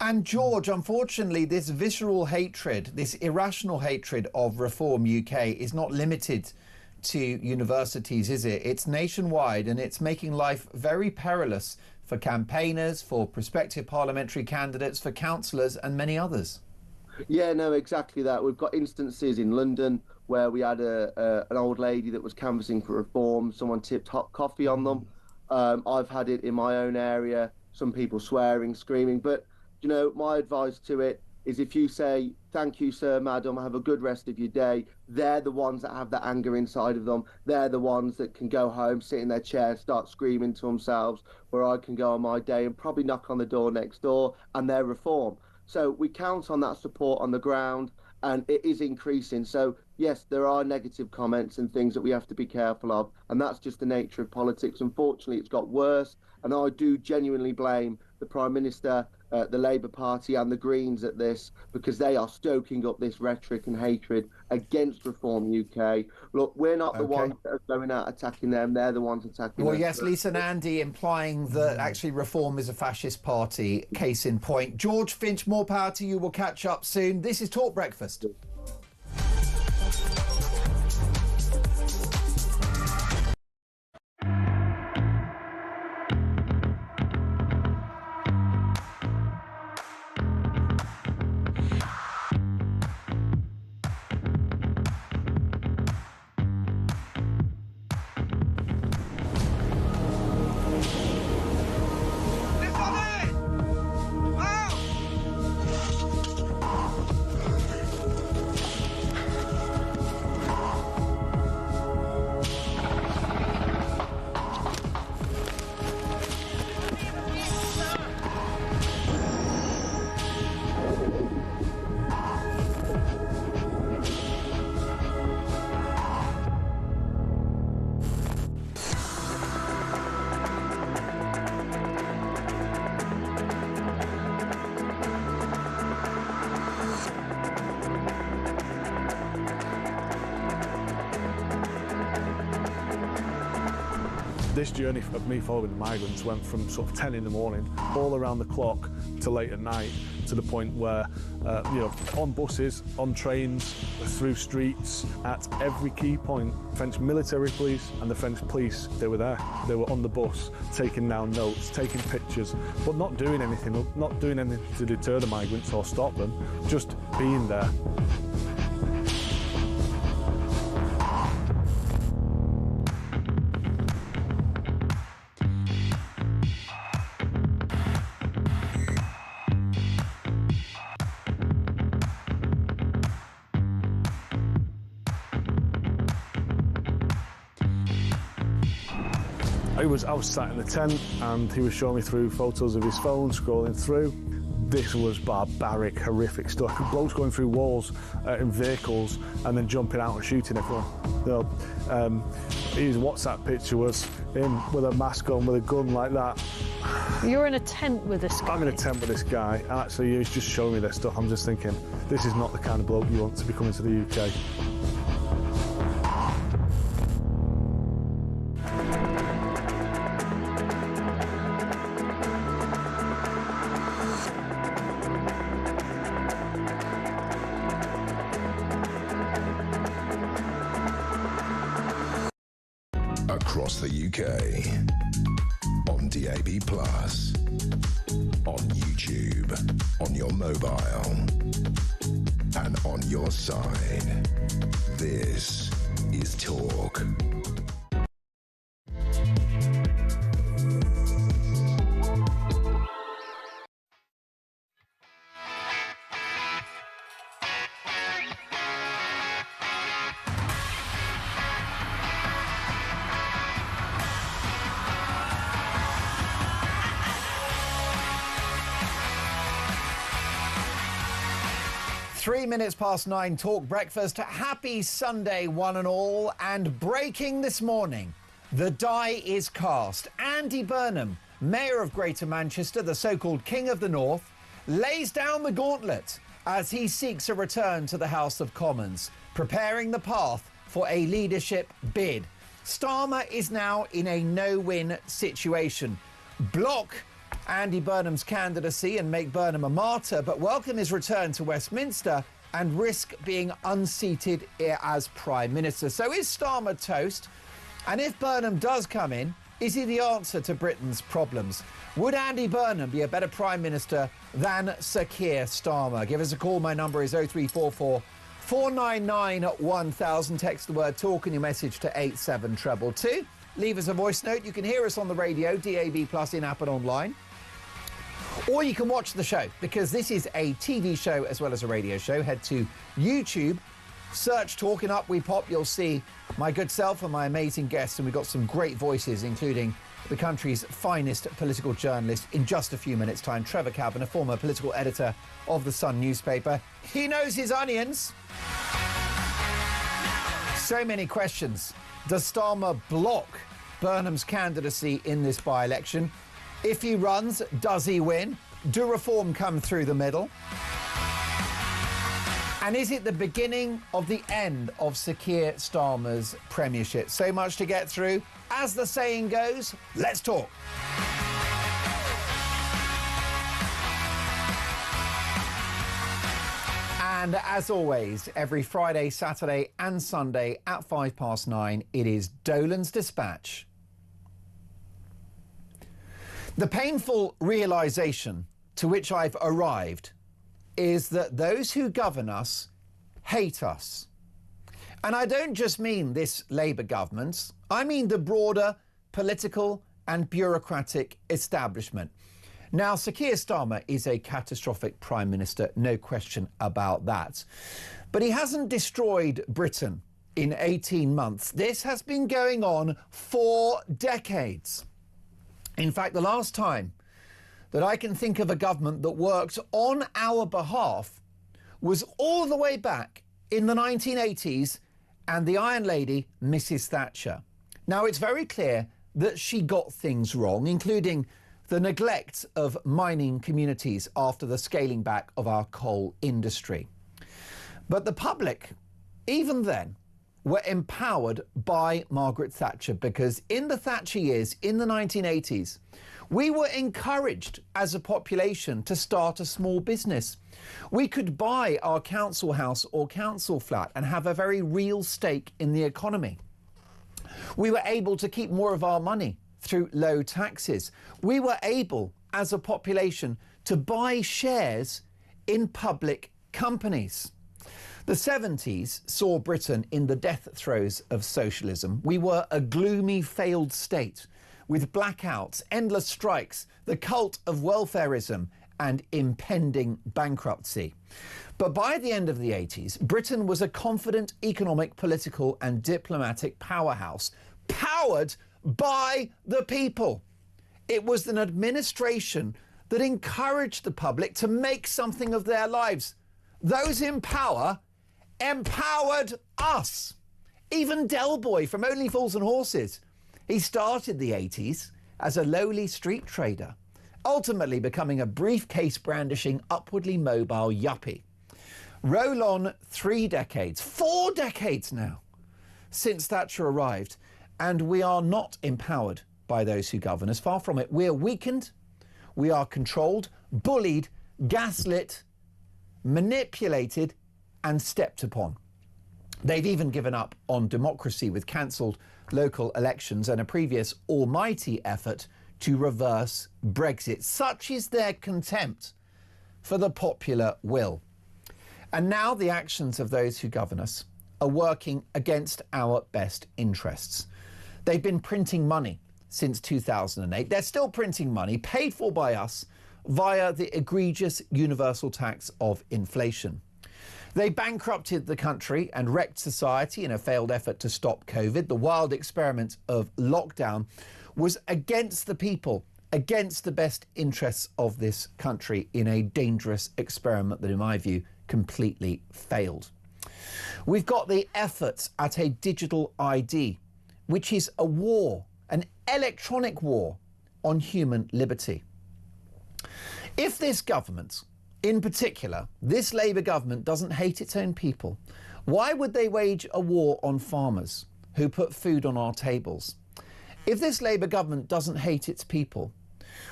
And George, unfortunately, this visceral hatred, this irrational hatred of Reform UK is not limited to universities, is it? It's nationwide, and it's making life very perilous for campaigners, for prospective parliamentary candidates, for councillors and many others. Yeah, no, exactly that. We've got instances in London where we had an old lady that was canvassing for reform. Someone tipped hot coffee on them. I've had it in my own area, some people swearing, screaming. But, you know, my advice to it is if you say, thank you, sir, madam, have a good rest of your day, they're the ones that have that anger inside of them. They're the ones that can go home, sit in their chair, start screaming to themselves, where I can go on my day and probably knock on the door next door and they're reform. So we count on that support on the ground, and it is increasing. So, yes, there are negative comments and things that we have to be careful of, and that's just the nature of politics. Unfortunately, it's got worse, and I do genuinely blame the Prime Minister, the Labour Party and the Greens at this, because they are stoking up this rhetoric and hatred against Reform UK. Look, we're not the ones that are going out attacking them. They're the ones attacking Well, us. yes, Lisa and Andy implying that actually Reform is a fascist party, case in point. George Finch, more power to you. We'll catch up soon. This is Talk Breakfast. This journey of me following the migrants went from sort of 10 in the morning, all around the clock, to late at night, to the point where, you know, on buses, on trains, through streets, at every key point, French military police and the French police, they were there. They were on the bus, taking down notes, taking pictures, but not doing anything to deter the migrants or stop them, just being there. I was sat in the tent and he was showing me through photos of his phone, scrolling through. This was barbaric, horrific stuff. Blokes going through walls in vehicles and then jumping out and shooting everyone. You know, his WhatsApp picture was him with a mask on, with a gun like that. You're in a tent with this guy. I'm in a tent with this guy, and actually he's just showing me this stuff. I'm just thinking, this is not the kind of bloke you want to be coming to the UK. Across the UK, on DAB+, on YouTube, on your mobile, and on your side. This is Talk. (3:03) Talk Breakfast. Happy Sunday, one and all. And breaking this morning, the die is cast. Andy Burnham, Mayor of Greater Manchester, the so-called King of the North, lays down the gauntlet as he seeks a return to the House of Commons, preparing the path for a leadership bid. Starmer is now in a no-win situation. Block Andy Burnham's candidacy and make Burnham a martyr, but welcome his return to Westminster and risk being unseated as Prime Minister. So is Starmer toast? And if Burnham does come in, is he the answer to Britain's problems? Would Andy Burnham be a better Prime Minister than Sir Keir Starmer? Give us a call. My number is 0344 499 1000. Text the word talk and your message to 87222. Leave us a voice note. You can hear us on the radio, DAB+, in-app and online. Or you can watch the show, because this is a TV show as well as a radio show. Head to YouTube, search Talking Up We Pop. You'll see my good self and my amazing guests, and we've got some great voices, including the country's finest political journalist in just a few minutes' time, Trevor Cavan, a former political editor of the Sun newspaper. He knows his onions. So many questions. Does Starmer block Burnham's candidacy in this by-election? If he runs, does he win? Do reform come through the middle? And is it the beginning of the end of Sir Keir Starmer's premiership? So much to get through. As the saying goes, let's talk. And as always, every Friday, Saturday and Sunday at 9:05, it is Dolan's Dispatch. The painful realisation to which I've arrived is that those who govern us hate us. And I don't just mean this Labour government, I mean the broader political and bureaucratic establishment. Now, Sir Keir Starmer is a catastrophic Prime Minister, no question about that. But he hasn't destroyed Britain in 18 months. This has been going on for decades. In fact, the last time that I can think of a government that worked on our behalf was all the way back in the 1980s and the Iron Lady, Mrs. Thatcher. Now, it's very clear that she got things wrong, including the neglect of mining communities after the scaling back of our coal industry. But the public, even then, were empowered by Margaret Thatcher, because in the Thatcher years, in the 1980s, we were encouraged as a population to start a small business. We could buy our council house or council flat and have a very real stake in the economy. We were able to keep more of our money through low taxes. We were able, as a population, to buy shares in public companies. The 70s saw Britain in the death throes of socialism. We were a gloomy, failed state with blackouts, endless strikes, the cult of welfarism and impending bankruptcy. But by the end of the 80s, Britain was a confident economic, political and diplomatic powerhouse, powered by the people. It was an administration that encouraged the public to make something of their lives. Those in power empowered us. Even Del Boy from Only Fools and Horses. He started the 80s as a lowly street trader, ultimately becoming a briefcase-brandishing, upwardly mobile yuppie. Roll on 3 decades, 4 decades now, since Thatcher arrived, and we are not empowered by those who govern us. Far from it. We are weakened, we are controlled, bullied, gaslit, manipulated, and stepped upon. They've even given up on democracy with cancelled local elections and a previous almighty effort to reverse Brexit. Such is their contempt for the popular will. And now the actions of those who govern us are working against our best interests. They've been printing money since 2008. They're still printing money paid for by us via the egregious universal tax of inflation. They bankrupted the country and wrecked society in a failed effort to stop COVID. The wild experiment of lockdown was against the people, against the best interests of this country, in a dangerous experiment that, in my view, completely failed. We've got the efforts at a digital ID, which is a war, an electronic war on human liberty. If this government, in particular, this Labour government, doesn't hate its own people, why would they wage a war on farmers who put food on our tables? If this Labour government doesn't hate its people,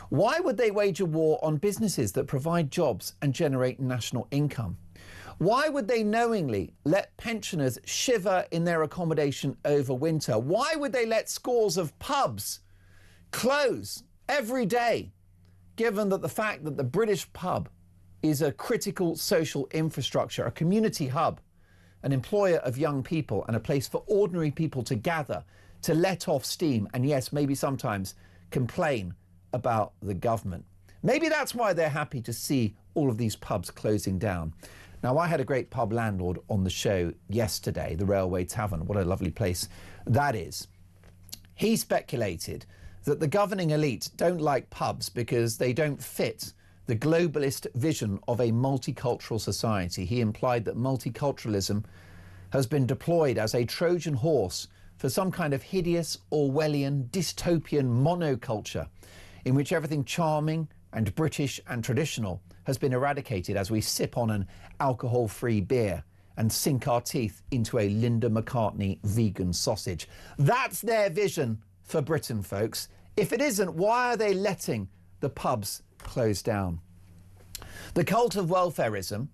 why would they wage a war on businesses that provide jobs and generate national income? Why would they knowingly let pensioners shiver in their accommodation over winter? Why would they let scores of pubs close every day, given that the fact that the British pub is a critical social infrastructure, a community hub an employer of young people and a place for ordinary people to gather, to let off steam, and yes, maybe sometimes complain about the government. Maybe that's why they're happy to see all of these pubs closing down. Now, I had a great pub landlord on the show yesterday, the Railway Tavern. What a lovely place that is. He speculated that the governing elite don't like pubs because they don't fit the globalist vision of a multicultural society. He implied that multiculturalism has been deployed as a Trojan horse for some kind of hideous, Orwellian, dystopian monoculture in which everything charming and British and traditional has been eradicated as we sip on an alcohol-free beer and sink our teeth into a Linda McCartney vegan sausage. That's their vision for Britain, folks. If it isn't, why are they letting the pubs close down? The cult of welfarism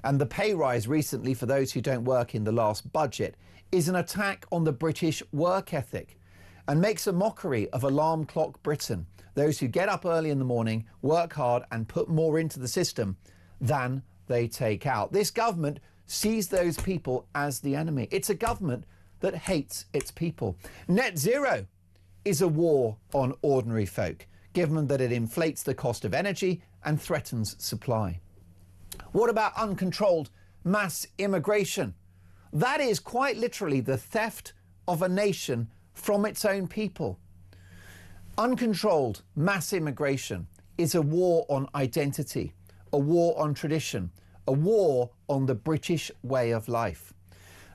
and the pay rise recently for those who don't work in the last budget is an attack on the British work ethic and makes a mockery of alarm clock Britain, those who get up early in the morning, work hard and put more into the system than they take out. This government sees those people as the enemy. It's a government that hates its people. Net zero is a war on ordinary folk, given that it inflates the cost of energy and threatens supply. What about uncontrolled mass immigration? That is quite literally the theft of a nation from its own people. Uncontrolled mass immigration is a war on identity, a war on tradition, a war on the British way of life.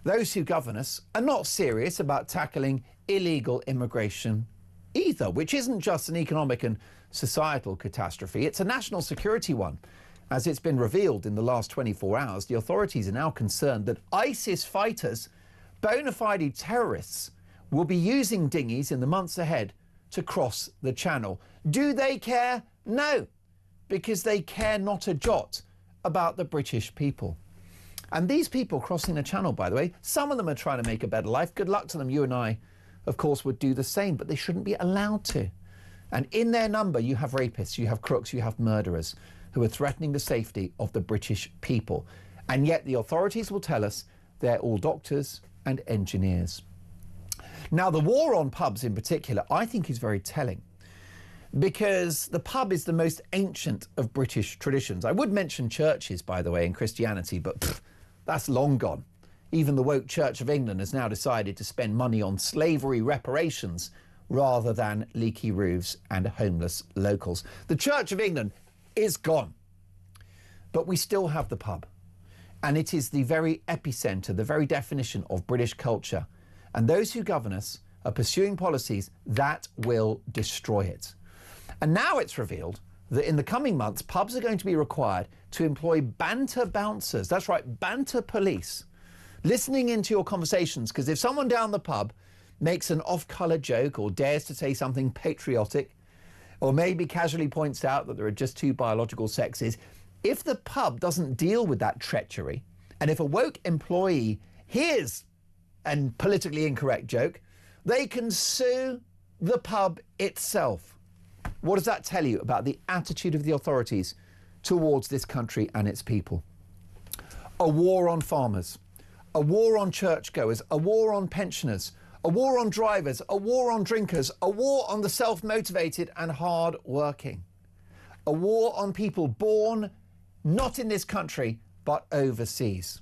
Those who govern us are not serious about tackling illegal immigration either, which isn't just an economic and societal catastrophe, it's a national security one. As it's been revealed in the last 24 hours, the authorities are now concerned that ISIS fighters, bona fide terrorists, will be using dinghies in the months ahead to cross the channel. Do they care? No, because they care not a jot about the British people. And these people crossing the channel, by the way, some of them are trying to make a better life. Good luck to them. You and I, of course, would do the same, but they shouldn't be allowed to. And in their number, you have rapists, you have crooks, you have murderers who are threatening the safety of the British people. And yet the authorities will tell us they're all doctors and engineers. Now, the war on pubs in particular, I think is very telling, because the pub is the most ancient of British traditions. I would mention churches, by the way, in Christianity, but that's long gone. Even the woke Church of England has now decided to spend money on slavery reparations rather than leaky roofs and homeless locals. The Church of England is gone, but we still have the pub, and it is the very epicenter, the very definition of British culture. And those who govern us are pursuing policies that will destroy it. And now it's revealed that in the coming months, pubs are going to be required to employ banter bouncers. That's right, banter police, listening into your conversations, because if someone down the pub makes an off-colour joke or dares to say something patriotic, or maybe casually points out that there are just two biological sexes, if the pub doesn't deal with that treachery, and if a woke employee hears a politically incorrect joke, they can sue the pub itself. What does that tell you about the attitude of the authorities towards this country and its people? A war on farmers, a war on churchgoers, a war on pensioners, a war on drivers, a war on drinkers, a war on the self-motivated and hard-working, a war on people born not in this country but overseas.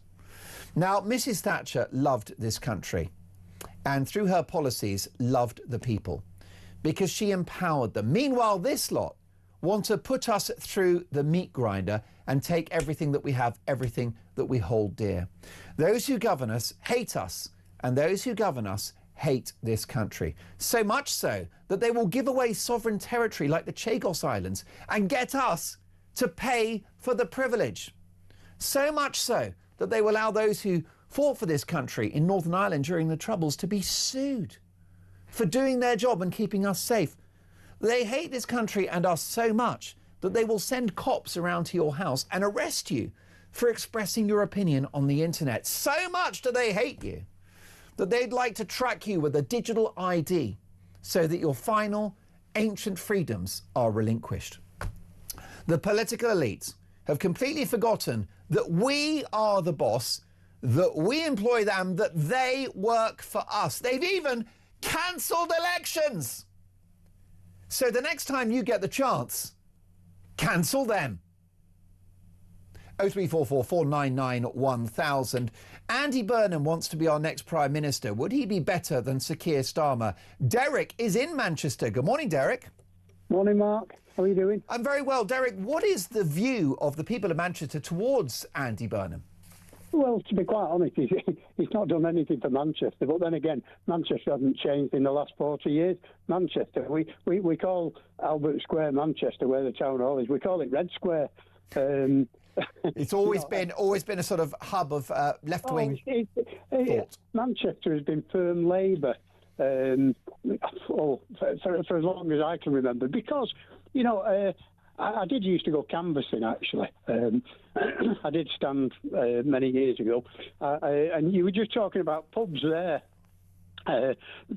Now, Mrs. Thatcher loved this country and through her policies loved the people because she empowered them. Meanwhile, this lot want to put us through the meat grinder and take everything that we have, everything that we hold dear. Those who govern us hate us, and those who govern us hate this country. So much so that they will give away sovereign territory like the Chagos Islands and get us to pay for the privilege. So much so that they will allow those who fought for this country in Northern Ireland during the Troubles to be sued for doing their job and keeping us safe. They hate this country and us so much that they will send cops around to your house and arrest you for expressing your opinion on the internet. So much do they hate you that they'd like to track you with a digital ID so that your final ancient freedoms are relinquished. The political elites have completely forgotten that we are the boss that we employ them, that they work for us. They've even cancelled elections. So the next time you get the chance, cancel them. 0344 499 1000. Andy Burnham wants to be our next Prime Minister. Would he be better than Sir Keir Starmer? Derek is in Manchester. Good morning, Derek. Morning, Mark. How are you doing? I'm very well. Derek, what is the view of the people of Manchester towards Andy Burnham? Well, to be quite honest, he's not done anything for Manchester. But then again, Manchester hasn't changed in the last 40 years. Manchester, we call Albert Square Manchester, where the town hall is. We call it Red Square. It's always been a sort of hub of left-wing thought. Manchester has been firm Labour for as long as I can remember, because I did used to go canvassing, actually. I did stand many years ago, and you were just talking about pubs there.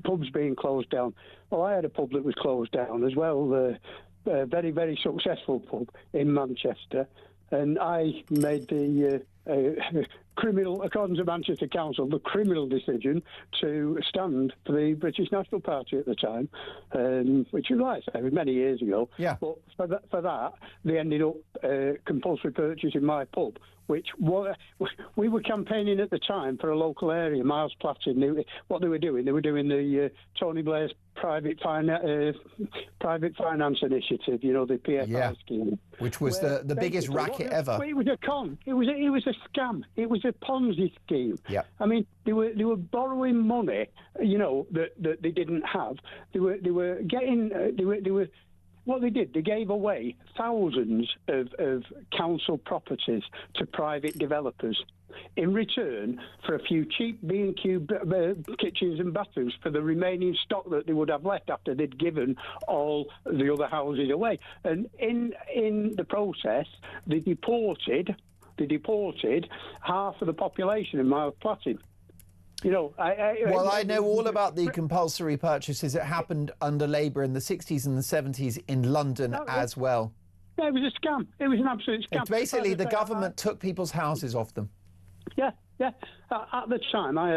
Pubs being closed down. Well, I had a pub that was closed down as well. A very, very successful pub in Manchester. And I made the criminal, according to Manchester Council, the criminal decision to stand for the British National Party at the time, which was, like I say, was many years ago. Yeah. But for that, they ended up compulsory purchasing my pub, which we were campaigning at the time for a local area, Miles Platted. What they were doing the Tony Blair's private finance initiative, the PFI scheme, which was the biggest racket ever. It was a con. It was a scam. It was a Ponzi scheme. Yeah. I mean, they were borrowing money, that they didn't have. They were getting. What they did, they gave away thousands of council properties to private developers in return for a few cheap B&Q kitchens and bathrooms for the remaining stock that they would have left after they'd given all the other houses away. And in the process, they deported half of the population in Miles Platted. I know all about the compulsory purchases. It happened under Labour in the 60s and the 70s in London as well. Yeah, it was a scam. It was an absolute scam. It's basically the government took people's houses off them. Yeah. At the time, I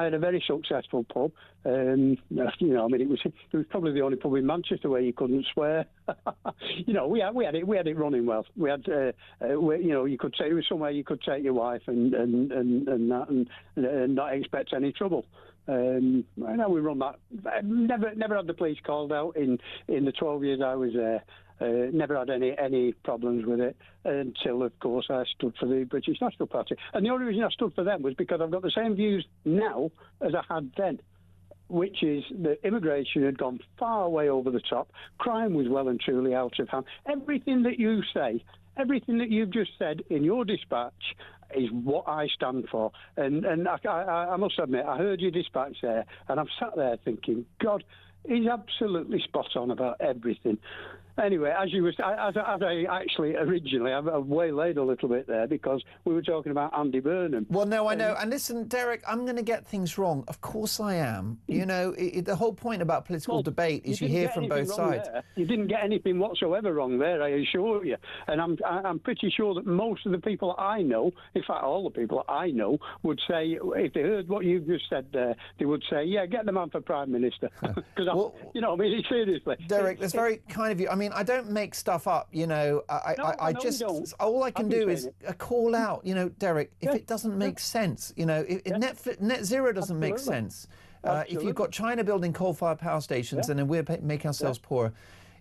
had a very successful pub. It was probably the only pub in Manchester where you couldn't swear. We had it running well. We had, you could say it was somewhere you could take your wife and not expect any trouble. We run that. Never had the police called out in the 12 years I was there. Never had any problems with it until, of course, I stood for the British National Party. And the only reason I stood for them was because I've got the same views now as I had then, which is that immigration had gone far way over the top. Crime was well and truly out of hand. Everything that you say, everything that you've just said in your dispatch is what I stand for. And I must admit, I heard your dispatch there, and I'm sat there thinking, God, he's absolutely spot on about everything. Anyway, as I actually originally, I've waylaid a little bit there because we were talking about Andy Burnham. Well, no, I know. And listen, Derek, I'm going to get things wrong. Of course I am. The whole point about political debate is you hear from both sides. You didn't get anything whatsoever wrong there, I assure you. And I'm pretty sure that most of the people I know, in fact, all the people I know, would say, if they heard what you've just said there, they would say, yeah, get the man for Prime Minister. Because, seriously. Derek, that's very kind of you. I don't make stuff up, all I can do is call out, Derek, if it doesn't make sense, if net zero doesn't make sense, if you've got China building coal-fired power stations and then we're making ourselves poorer,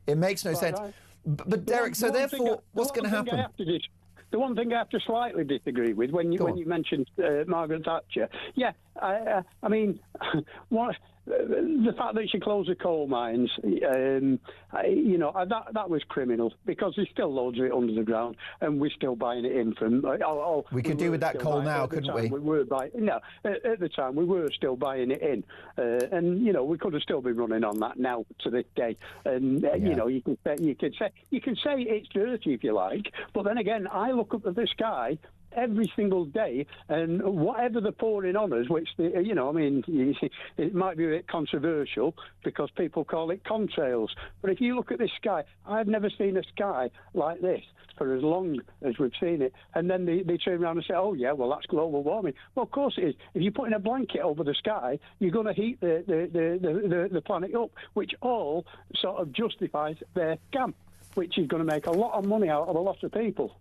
it makes no sense. Right. But Derek, so therefore, what's going to happen? The one thing I have to slightly disagree with when you mentioned Margaret Thatcher, the fact that she closed the coal mines, that was criminal because there's still loads of it under the ground, and we're still buying it in from. We could do with that coal now, couldn't we? At the time we were still buying it in, and we could have still been running on that now to this day. And you can say it's dirty if you like, but then again, I look up at the sky every single day, and whatever they're pouring on us, which it might be a bit controversial because people call it contrails. But if you look at this sky, I've never seen a sky like this for as long as we've seen it. And then they turn around and say, oh yeah, well that's global warming. Well, of course it is. If you're putting a blanket over the sky, you're going to heat the planet up, which all sort of justifies their scam, which is going to make a lot of money out of a lot of people.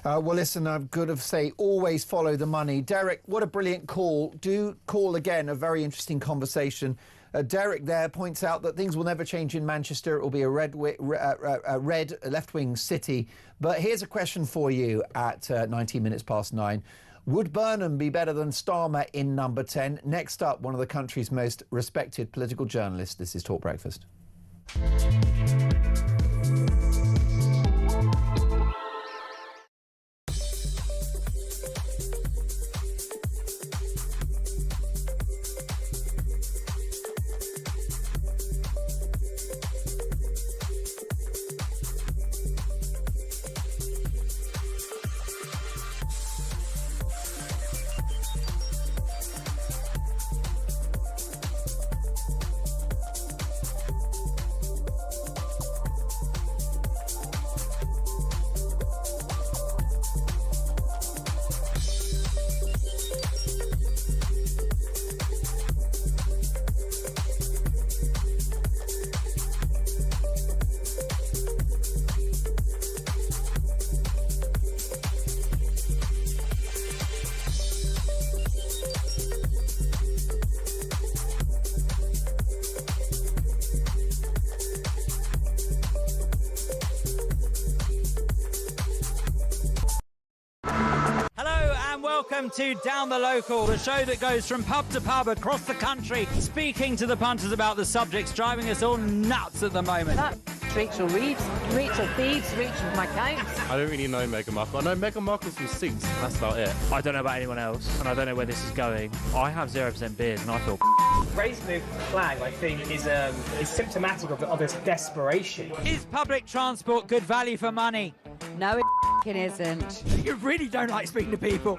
Well, listen, I've got to say, always follow the money. Derek, what a brilliant call. Do call again, a very interesting conversation. Derek there points out that things will never change in Manchester. It will be a red left-wing city. But here's a question for you at 19 minutes past 9. Would Burnham be better than Starmer in number 10? Next up, one of the country's most respected political journalists. This is Talk Breakfast. Welcome to Down the Local, the show that goes from pub to pub across the country, speaking to the punters about the subjects driving us all nuts at the moment. That's Rachel Reeves, Rachel Thieves, Rachel McCounts. I don't really know Meghan Markle. I know Meghan Markle's from Suits, and that's about it. I don't know about anyone else, and I don't know where this is going. I have 0% beers, and I feel Raising the flag, I think, is symptomatic of this desperation. Is public transport good value for money? No, it isn't. You really don't like speaking to people.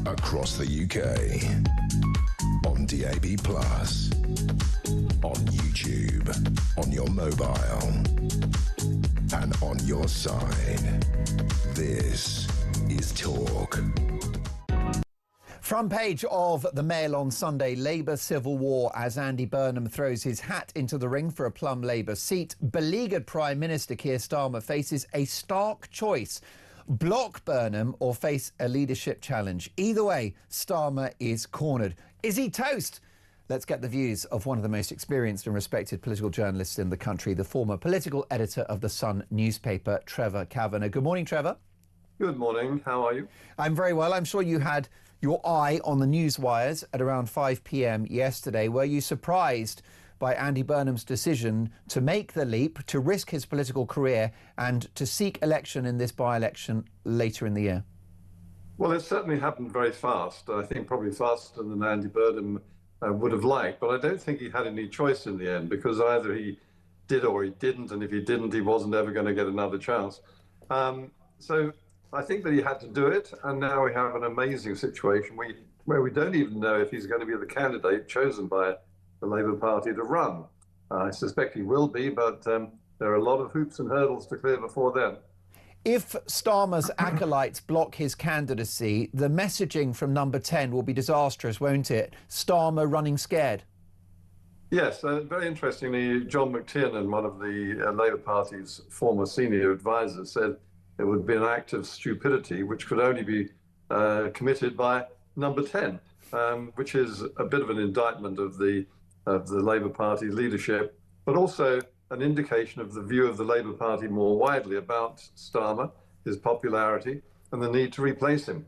Across the UK, on DAB+, on YouTube, on your mobile, and on your side. This is Talk. Front page of the Mail on Sunday, Labour civil war as Andy Burnham throws his hat into the ring for a plum Labour seat. Beleaguered Prime Minister Keir Starmer faces a stark choice. Block Burnham or face a leadership challenge. Either way, Starmer is cornered. Is he toast? Let's get the views of one of the most experienced and respected political journalists in the country, the former political editor of The Sun newspaper, Trevor Kavanagh. Good morning, Trevor. Good morning. How are you? I'm very well. I'm sure you had your eye on the news wires at around 5 p.m. yesterday. Were you surprised by Andy Burnham's decision to make the leap, to risk his political career and to seek election in this by-election later in the year? Well, it certainly happened very fast. I think probably faster than Andy Burnham would have liked, but I don't think he had any choice in the end, because either he did or he didn't, and if he didn't, he wasn't ever going to get another chance. So I think that he had to do it, and now we have an amazing situation where we don't even know if he's going to be the candidate chosen by the Labour Party to run. I suspect he will be, but there are a lot of hoops and hurdles to clear before then. If Starmer's acolytes block his candidacy, the messaging from number 10 will be disastrous, won't it? Starmer running scared. Yes, very interestingly, John McTiernan, one of the Labour Party's former senior advisors, said it would be an act of stupidity which could only be committed by number 10, which is a bit of an indictment of the Labour Party leadership, but also an indication of the view of the Labour Party more widely about Starmer, his popularity, and the need to replace him.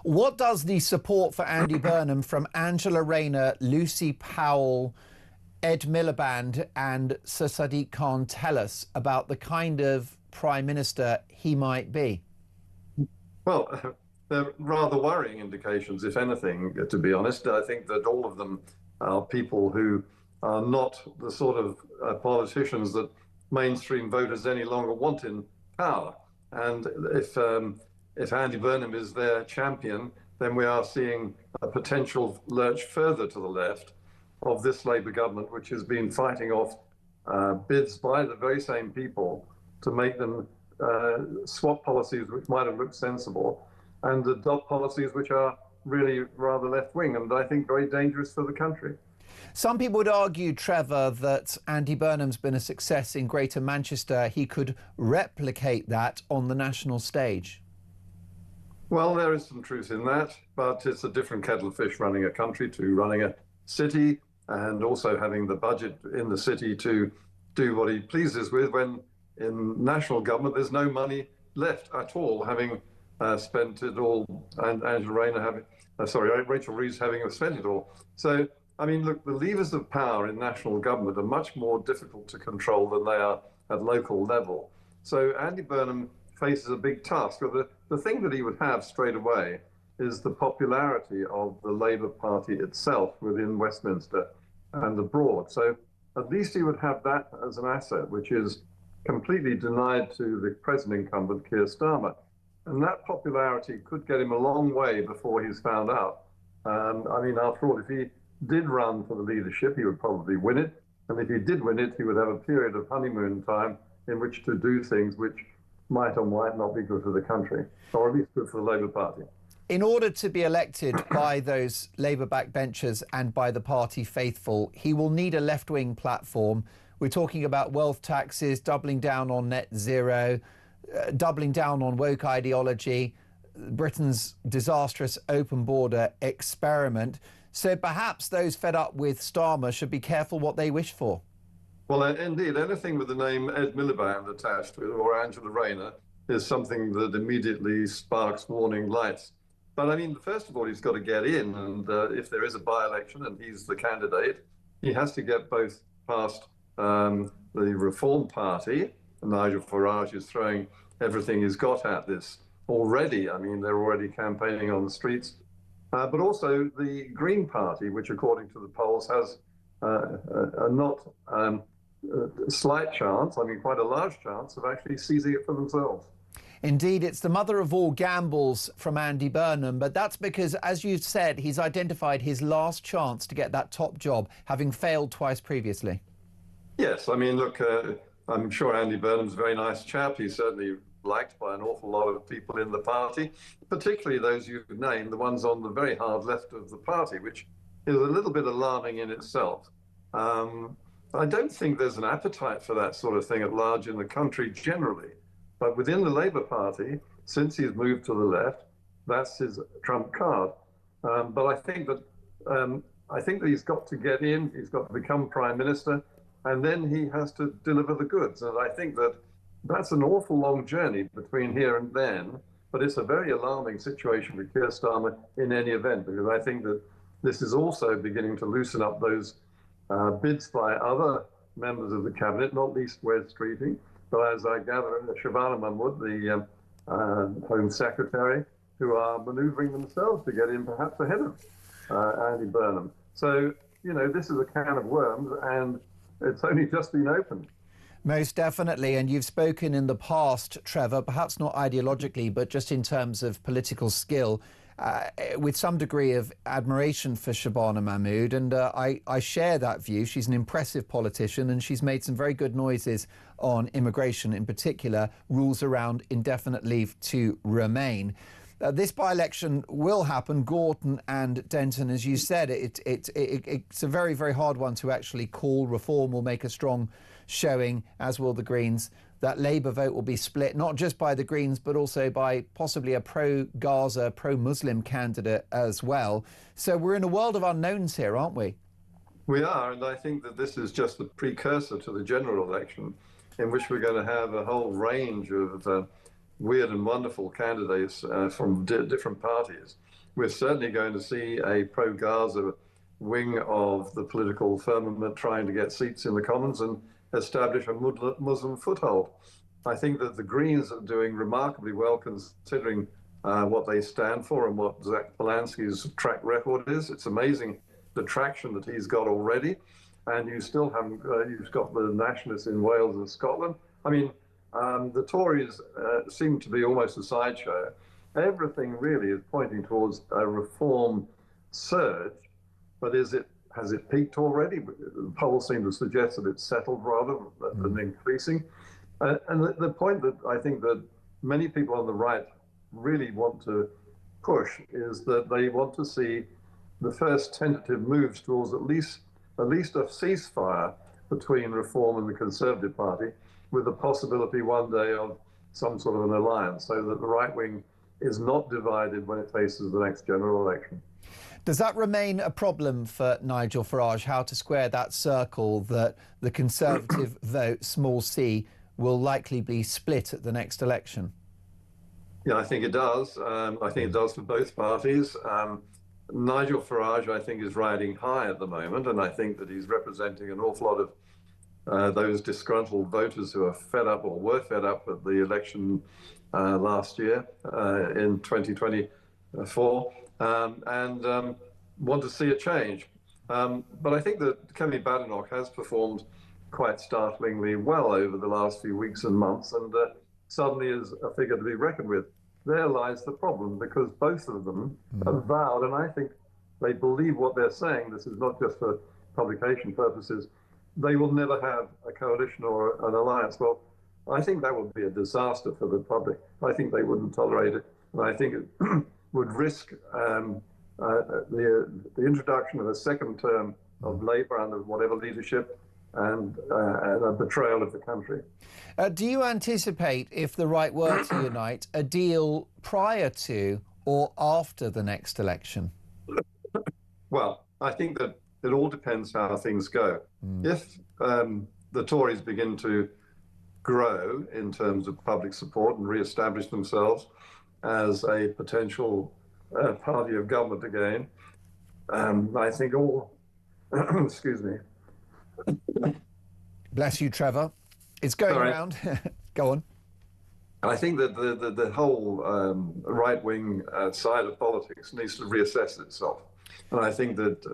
What does the support for Andy Burnham from Angela Rayner, Lucy Powell, Ed Miliband and Sir Sadiq Khan tell us about the kind of Prime Minister he might be? Well, they're rather worrying indications, if anything, to be honest. I think that all of them are people who are not the sort of politicians that mainstream voters any longer want in power. And if Andy Burnham is their champion, then we are seeing a potential lurch further to the left of this Labour government, which has been fighting off bids by the very same people to make them swap policies which might have looked sensible and adopt policies which are really rather left-wing and I think very dangerous for the country. Some people would argue, Trevor, that Andy Burnham's been a success in Greater Manchester. He could replicate that on the national stage. Well, there is some truth in that, but it's a different kettle of fish running a country to running a city and also having the budget in the city to do what he pleases with when in national government there's no money left at all, having spent it all, and Angela Rayner having, Rachel Reeves having spent it all. So, I mean, look, the levers of power in national government are much more difficult to control than they are at local level. So Andy Burnham faces a big task. But the thing that he would have straight away is the popularity of the Labour Party itself within Westminster and abroad. So at least he would have that as an asset, which is completely denied to the present incumbent, Keir Starmer. And that popularity could get him a long way before he's found out. I mean, after all, if he did run for the leadership, he would probably win it. And if he did win it, he would have a period of honeymoon time in which to do things which might or might not be good for the country, or at least good for the Labour Party. In order to be elected by those Labour backbenchers and by the party faithful, he will need a left-wing platform. We're talking about wealth taxes, doubling down on net zero, doubling down on woke ideology, Britain's disastrous open border experiment. So perhaps those fed up with Starmer should be careful what they wish for. Well, indeed, anything with the name Ed Miliband attached to it, or Angela Rayner, is something that immediately sparks warning lights. But I mean, first of all, he's got to get in, and if there is a by-election and he's the candidate, he has to get both past the Reform Party. Nigel Farage is throwing everything he's got at this already. I mean, they're already campaigning on the streets. But also the Green Party, which according to the polls has a not slight chance, I mean quite a large chance, of actually seizing it for themselves. Indeed, it's the mother of all gambles from Andy Burnham, but that's because, as you've said, he's identified his last chance to get that top job, having failed twice previously. Yes, I mean, look, I'm sure Andy Burnham's a very nice chap. He's certainly liked by an awful lot of people in the party, particularly those you've named, the ones on the very hard left of the party, which is a little bit alarming in itself. I don't think there's an appetite for that sort of thing at large in the country generally. But within the Labour Party, since he's moved to the left, that's his trump card. But I think that he's got to get in, he's got to become Prime Minister, and then he has to deliver the goods. And I think that that's an awful long journey between here and then, but it's a very alarming situation for Keir Starmer in any event, because I think that this is also beginning to loosen up those bids by other members of the cabinet, not least Wes Streeting, but as I gather, Shabana Mahmood, the Home Secretary, who are manoeuvring themselves to get in perhaps ahead of Andy Burnham. So, you know, this is a can of worms, and it's only just been opened. Most definitely, and you've spoken in the past, Trevor, perhaps not ideologically, but just in terms of political skill, with some degree of admiration for Shabana Mahmood, and I share that view. She's an impressive politician, and she's made some very good noises on immigration, in particular, rules around indefinite leave to remain. This by-election will happen, Gorton and Denton, as you said. It's a very, very hard one to actually call. Reform will make a strong showing, as will the Greens. That Labour vote will be split, not just by the Greens, but also by possibly a pro-Gaza, pro-Muslim candidate as well. So we're in a world of unknowns here, aren't we? We are, and I think that this is just the precursor to the general election, in which we're going to have a whole range of weird and wonderful candidates from different parties. We're certainly going to see a pro-Gaza wing of the political firmament trying to get seats in the Commons and establish a Muslim foothold. I think that the Greens are doing remarkably well considering what they stand for and what Zach Polanski's track record is. It's amazing the traction that he's got already. And you still haven't, you've got the nationalists in Wales and Scotland. I mean, the Tories seem to be almost a sideshow. Everything really is pointing towards a reform surge, but has it peaked already? The polls seem to suggest that it's settled rather than increasing. And the point that I think that many people on the right really want to push is that they want to see the first tentative moves towards at least a ceasefire between Reform and the Conservative Party, with the possibility one day of some sort of an alliance, so that the right wing is not divided when it faces the next general election. Does that remain a problem for Nigel Farage, how to square that circle that the Conservative vote, small c, will likely be split at the next election? Yeah, I think it does. I think it does for both parties. Nigel Farage, I think, is riding high at the moment, and I think that he's representing an awful lot of those disgruntled voters who are fed up or were fed up at the election last year in 2024 and want to see a change. But I think that Kemi Badenoch has performed quite startlingly well over the last few weeks and months, and suddenly is a figure to be reckoned with. There lies the problem, because both of them have vowed, and I think they believe what they're saying. This is not just for publication purposes. They will never have a coalition or an alliance. Well, I think that would be a disaster for the public. I think they wouldn't tolerate it, and I think it would risk the introduction of a second term of Labour under whatever leadership, and a betrayal of the country. Do you anticipate, if the right were to unite, a deal prior to or after the next election? Well, I think that it all depends how things go. If the Tories begin to grow in terms of public support and re-establish themselves as a potential party of government again, I think all, excuse me. Bless you, Trevor. It's going around. Go on. I think that the whole right-wing side of politics needs to reassess itself. And I think that,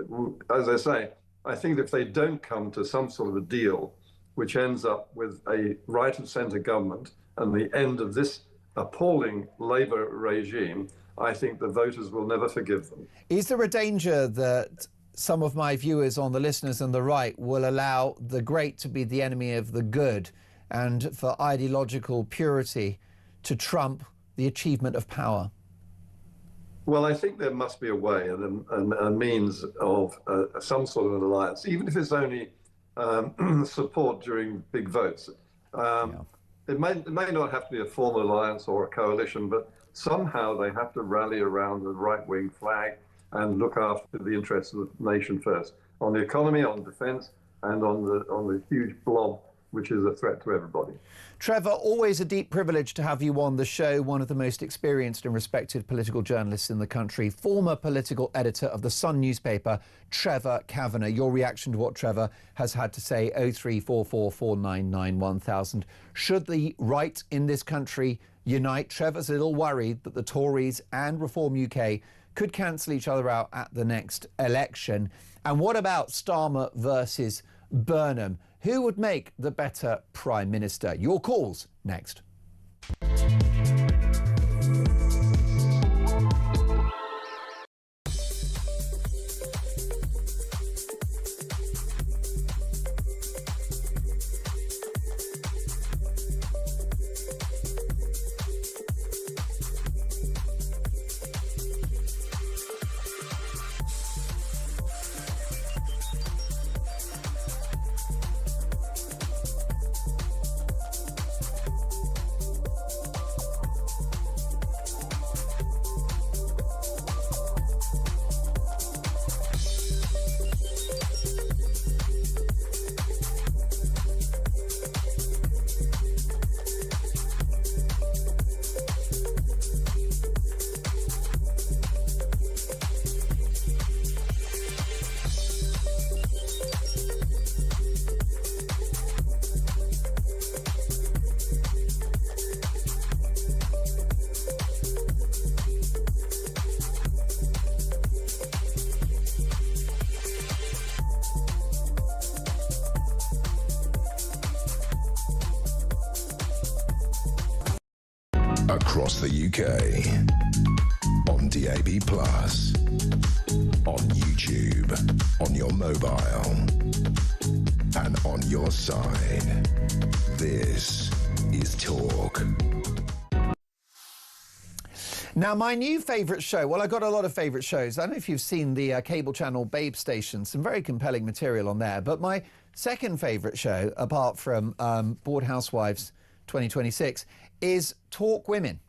as I say, I think if they don't come to some sort of a deal which ends up with a right-of-centre government and the end of this appalling Labour regime, I think the voters will never forgive them. Is there a danger that some of my viewers on the listeners on the right will allow the great to be the enemy of the good, and for ideological purity to trump the achievement of power? Well, I think there must be a way and a means of some sort of an alliance, even if it's only support during big votes. It may not have to be a formal alliance or a coalition, but somehow they have to rally around the right-wing flag and look after the interests of the nation first, on the economy, on defence, and on the huge blob which is a threat to everybody. Trevor, always a deep privilege to have you on the show, one of the most experienced and respected political journalists in the country, former political editor of the Sun newspaper, Trevor Kavanagh. Your reaction to what Trevor has had to say, 03444991000. Should the right in this country unite? Trevor's a little worried that the Tories and Reform UK could cancel each other out at the next election. And what about Starmer versus Burnham? Who would make the better Prime Minister? Your calls next. across the UK. On DAB+, on YouTube, on your mobile, and on your side. This is Talk. Now, my new favourite show, well, I've got a lot of favourite shows. I don't know if you've seen the cable channel Babe Station, some very compelling material on there. But my second favourite show, apart from Bored Housewives 2026, is Talk Women.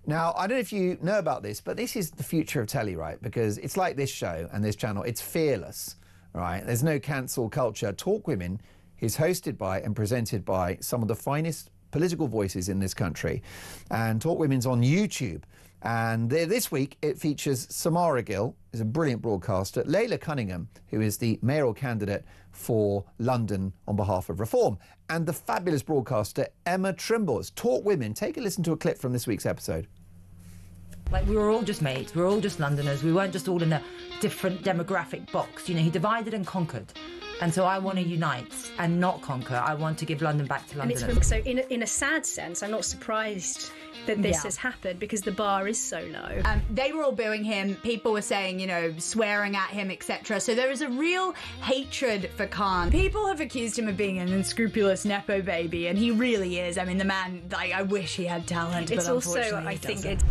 Now, I don't know if you know about this, but this is the future of telly, right? Because it's like this show and this channel. It's fearless, right? There's no cancel culture. Talk Women is hosted by and presented by some of the finest political voices in this country. And Talk Women's on YouTube. And this week, it features Samara Gill, who's a brilliant broadcaster, Layla Cunningham, who is the mayoral candidate for London on behalf of Reform, and the fabulous broadcaster Emma Trimble. It's Talk Women. Take a listen to a clip from this week's episode. Like, we were all just mates, we were all just Londoners, we weren't just all in a different demographic box. You know, he divided and conquered. And so I want to unite and not conquer. I want to give London back to Londoners. And it's so in a sad sense, I'm not surprised that this has happened because the bar is so low. They were all booing him. People were saying, you know, swearing at him, etc. So there is a real hatred for Khan. People have accused him of being an unscrupulous Nepo baby, and he really is. I mean, the man, like, I wish he had talent, It's but also, unfortunately I he think doesn't.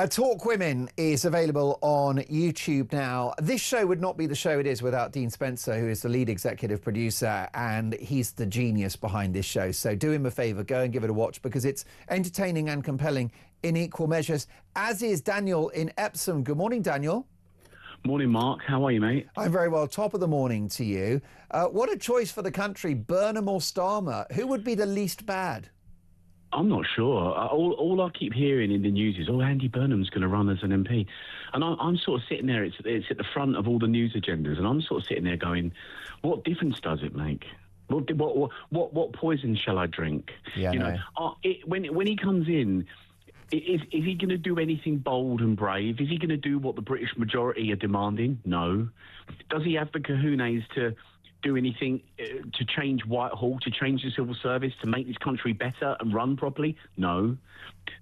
Talk Women is available on YouTube now. This show would not be the show it is without Dean Spencer, who is the lead executive producer, and he's the genius behind this show. So do him a favour, go and give it a watch, because it's entertaining and compelling in equal measures, as is Daniel in Epsom. Good morning, Daniel. Morning, Mark. How are you, mate? I'm very well. Top of the morning to you. What a choice for the country, Burnham or Starmer. Who would be the least bad? I'm not sure. All I keep hearing in the news is, oh, Andy Burnham's going to run as an MP. And I'm sort of sitting there, it's at the front of all the news agendas, and I'm sort of sitting there going, what difference does it make? What poison shall I drink? Yeah, you know, when he comes in, is he going to do anything bold and brave? Is he going to do what the British majority are demanding? No. Does he have the kahunas to do anything to change Whitehall, to change the civil service, to make this country better and run properly? No.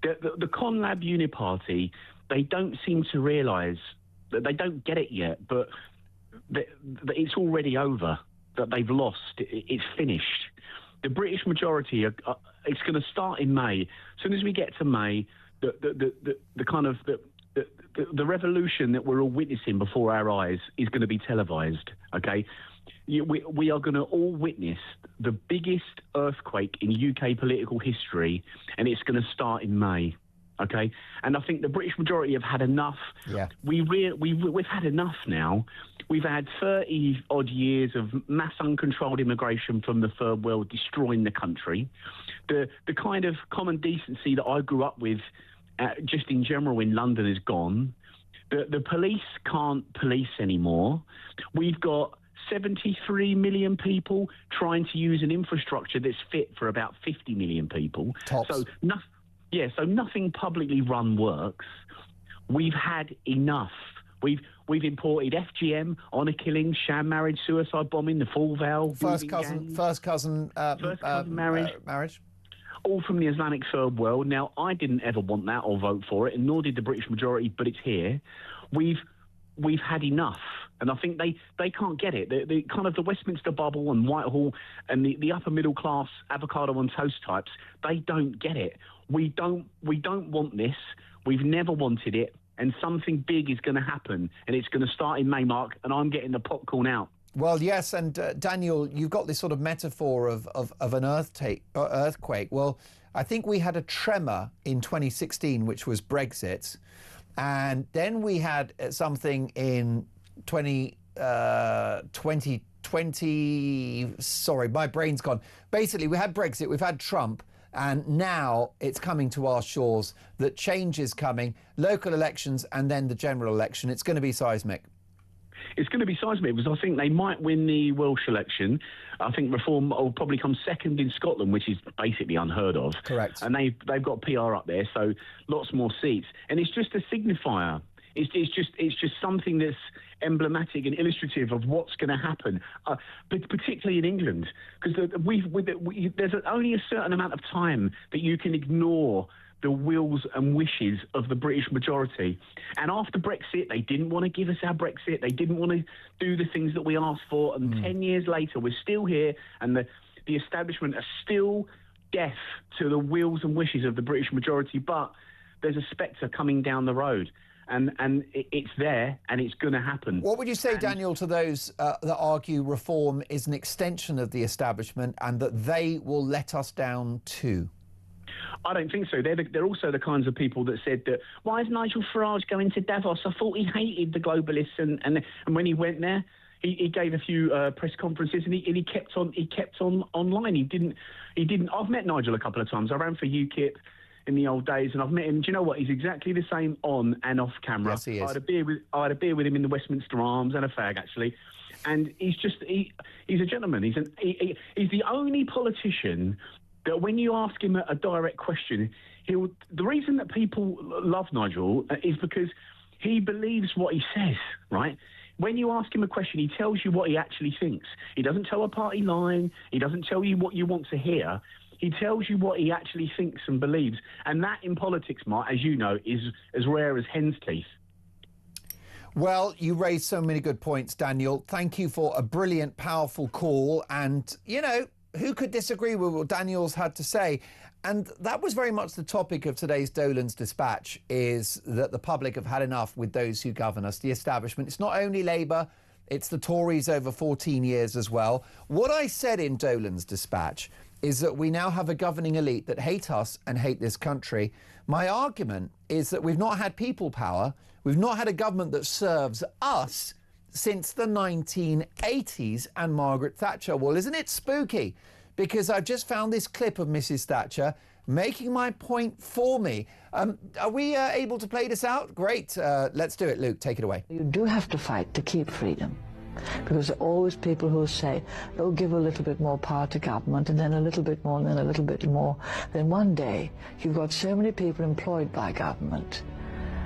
The Conlab Uniparty, they don't seem to realise that they don't get it yet, but that it's already over, that they've lost, it's finished. The British majority, it's going to start in May. As soon as we get to May, the revolution that we're all witnessing before our eyes is going to be televised, okay? We are going to all witness the biggest earthquake in UK political history, and it's going to start in May, okay? And I think the British majority have had enough. Yeah. We've had enough now. We've had 30-odd years of mass uncontrolled immigration from the third world destroying the country. The kind of common decency that I grew up with just in general in London is gone. The police can't police anymore. We've got 73 million people trying to use an infrastructure that's fit for about 50 million people. Tops. So nothing publicly run works. We've had enough. We've imported FGM, honour killings, sham marriage, suicide bombing, the Fall Vow, First cousin marriage. All from the Islamic third world. Now, I didn't ever want that or vote for it, and nor did the British majority, but it's here. We've had enough. And I think they can't get it. The kind of the Westminster bubble and Whitehall and the upper middle class avocado on toast types, they don't get it. We don't want this. We've never wanted it. And something big is going to happen. And it's going to start in May, Mark, and I'm getting the popcorn out. Well, yes, and Daniel, you've got this sort of metaphor of an earthquake. Well, I think we had a tremor in 2016, which was Brexit. And then we had something in 2020, sorry, my brain's gone. Basically, we had Brexit, we've had Trump, and now it's coming to our shores that change is coming, local elections and then the general election. It's going to be seismic. It's going to be seismic because I think they might win the Welsh election. I think Reform will probably come second in Scotland, which is basically unheard of. Correct. And they've got PR up there, so lots more seats. And it's just a signifier. It's just something that's emblematic and illustrative of what's going to happen, but particularly in England, because there's only a certain amount of time that you can ignore the wills and wishes of the British majority. And after Brexit, they didn't want to give us our Brexit. They didn't want to do the things that we asked for. And 10 years later, we're still here, and the establishment are still deaf to the wills and wishes of the British majority. But there's a spectre coming down the road, and it's there, and it's going to happen. What would you say, Daniel, to those that argue reform is an extension of the establishment and that they will let us down too? I don't think so. They're also the kinds of people that said that, why is Nigel Farage going to Davos? I thought he hated the globalists, and when he went there, he gave a few press conferences, and he kept on online. He didn't. I've met Nigel a couple of times. I ran for UKIP in the old days, and I've met him. Do you know what? He's exactly the same on and off camera. Yes, he is. I had a beer with him in the Westminster Arms, and a fag actually. And he's a gentleman. He's the only politician that when you ask him a direct question, the reason that people love Nigel is because he believes what he says, right? When you ask him a question, he tells you what he actually thinks. He doesn't tell a party line. He doesn't tell you what you want to hear. He tells you what he actually thinks and believes. And that in politics, Mark, as you know, is as rare as hen's teeth. Well, you raised so many good points, Daniel. Thank you for a brilliant, powerful call. And, you know, who could disagree with what Daniel's had to say? And that was very much the topic of today's Dolan's Dispatch, is that the public have had enough with those who govern us, the establishment. It's not only Labour, it's the Tories over 14 years as well. What I said in Dolan's Dispatch is that we now have a governing elite that hate us and hate this country. My argument is that we've not had people power. We've not had a government that serves us since the 1980s and Margaret Thatcher. Well, isn't it spooky? Because I've just found this clip of Mrs. Thatcher making my point for me. Are we able to play this out? Great. Let's do it. Luke, take it away. You do have to fight to keep freedom. Because there are always people who say, oh, give a little bit more power to government, and then a little bit more, and then a little bit more. Then one day, you've got so many people employed by government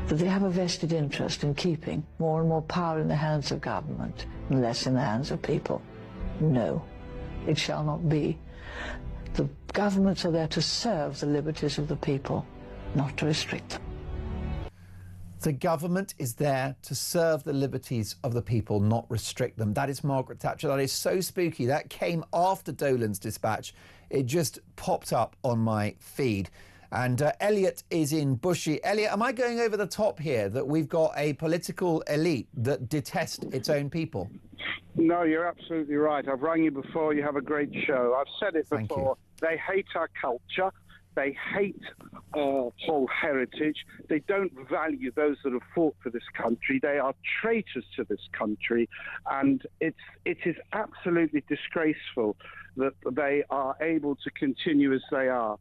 that they have a vested interest in keeping more and more power in the hands of government and less in the hands of people. No, it shall not be. The governments are there to serve the liberties of the people, not to restrict them. The government is there to serve the liberties of the people, not restrict them. That is Margaret Thatcher. That is so spooky. That came after Dolan's Dispatch. It just popped up on my feed. And Elliot is in Bushy. Elliot, am I going over the top here that we've got a political elite that detest its own people? No, you're absolutely right. I've rang you before. You have a great show. I've said it before. They hate our culture. They hate our whole heritage. They don't value those that have fought for this country. They are traitors to this country. And it is absolutely disgraceful that they are able to continue as they are.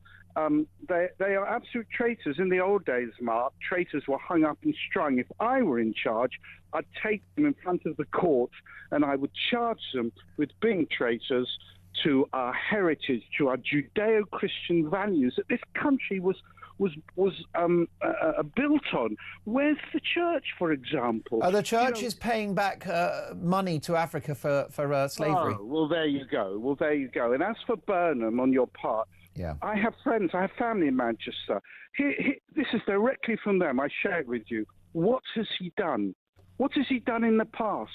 They are absolute traitors. In the old days, Mark, traitors were hung up and strung. If I were in charge, I'd take them in front of the court and I would charge them with being traitors to our heritage, to our Judeo-Christian values that this country was built on. Where's the church, for example? The church is paying back money to Africa for slavery. Oh, well, there you go. Well, there you go. And as for Burnham, on your part, yeah, I have friends, I have family in Manchester. This is directly from them. I share it with you. What has he done? What has he done in the past?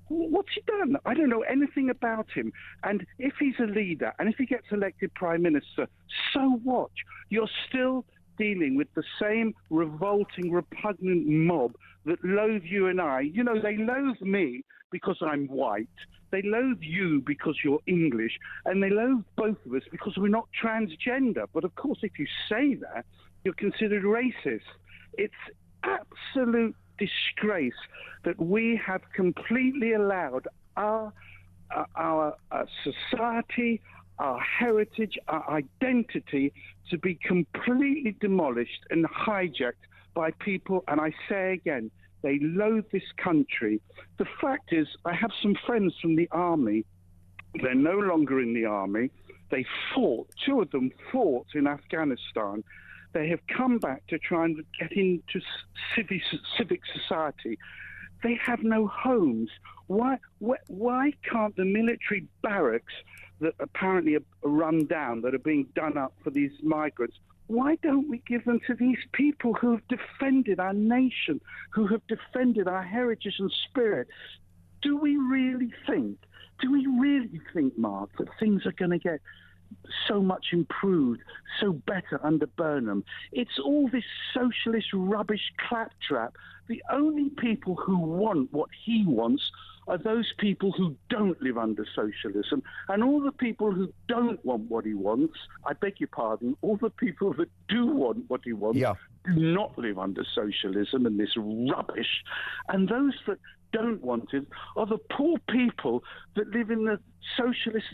What's he done? I don't know anything about him. And if he's a leader and if he gets elected Prime Minister, so what? You're still dealing with the same revolting, repugnant mob that loathe you and I. You know, they loathe me because I'm white. They loathe you because you're English. And they loathe both of us because we're not transgender. But of course, if you say that, you're considered racist. It's absolute disgrace that we have completely allowed our society, our heritage, our identity to be completely demolished and hijacked by people, and I say again, they loathe this country. The fact is, I have some friends from the army. They're no longer in the army. They fought, two of them fought in Afghanistan. They have come back to try and get into civic society. They have no homes. Why can't the military barracks that apparently are run down, that are being done up for these migrants, why don't we give them to these people who have defended our nation, who have defended our heritage and spirit? Do we really think, Mark, that things are going to get so much improved, so better under Burnham? It's all this socialist rubbish claptrap. The only people who want what he wants are those people who don't live under socialism. And all the people who don't want what he wants, I beg your pardon, all the people that do want what he wants do not live under socialism and this rubbish. And those that don't want it are the poor people that live in the socialist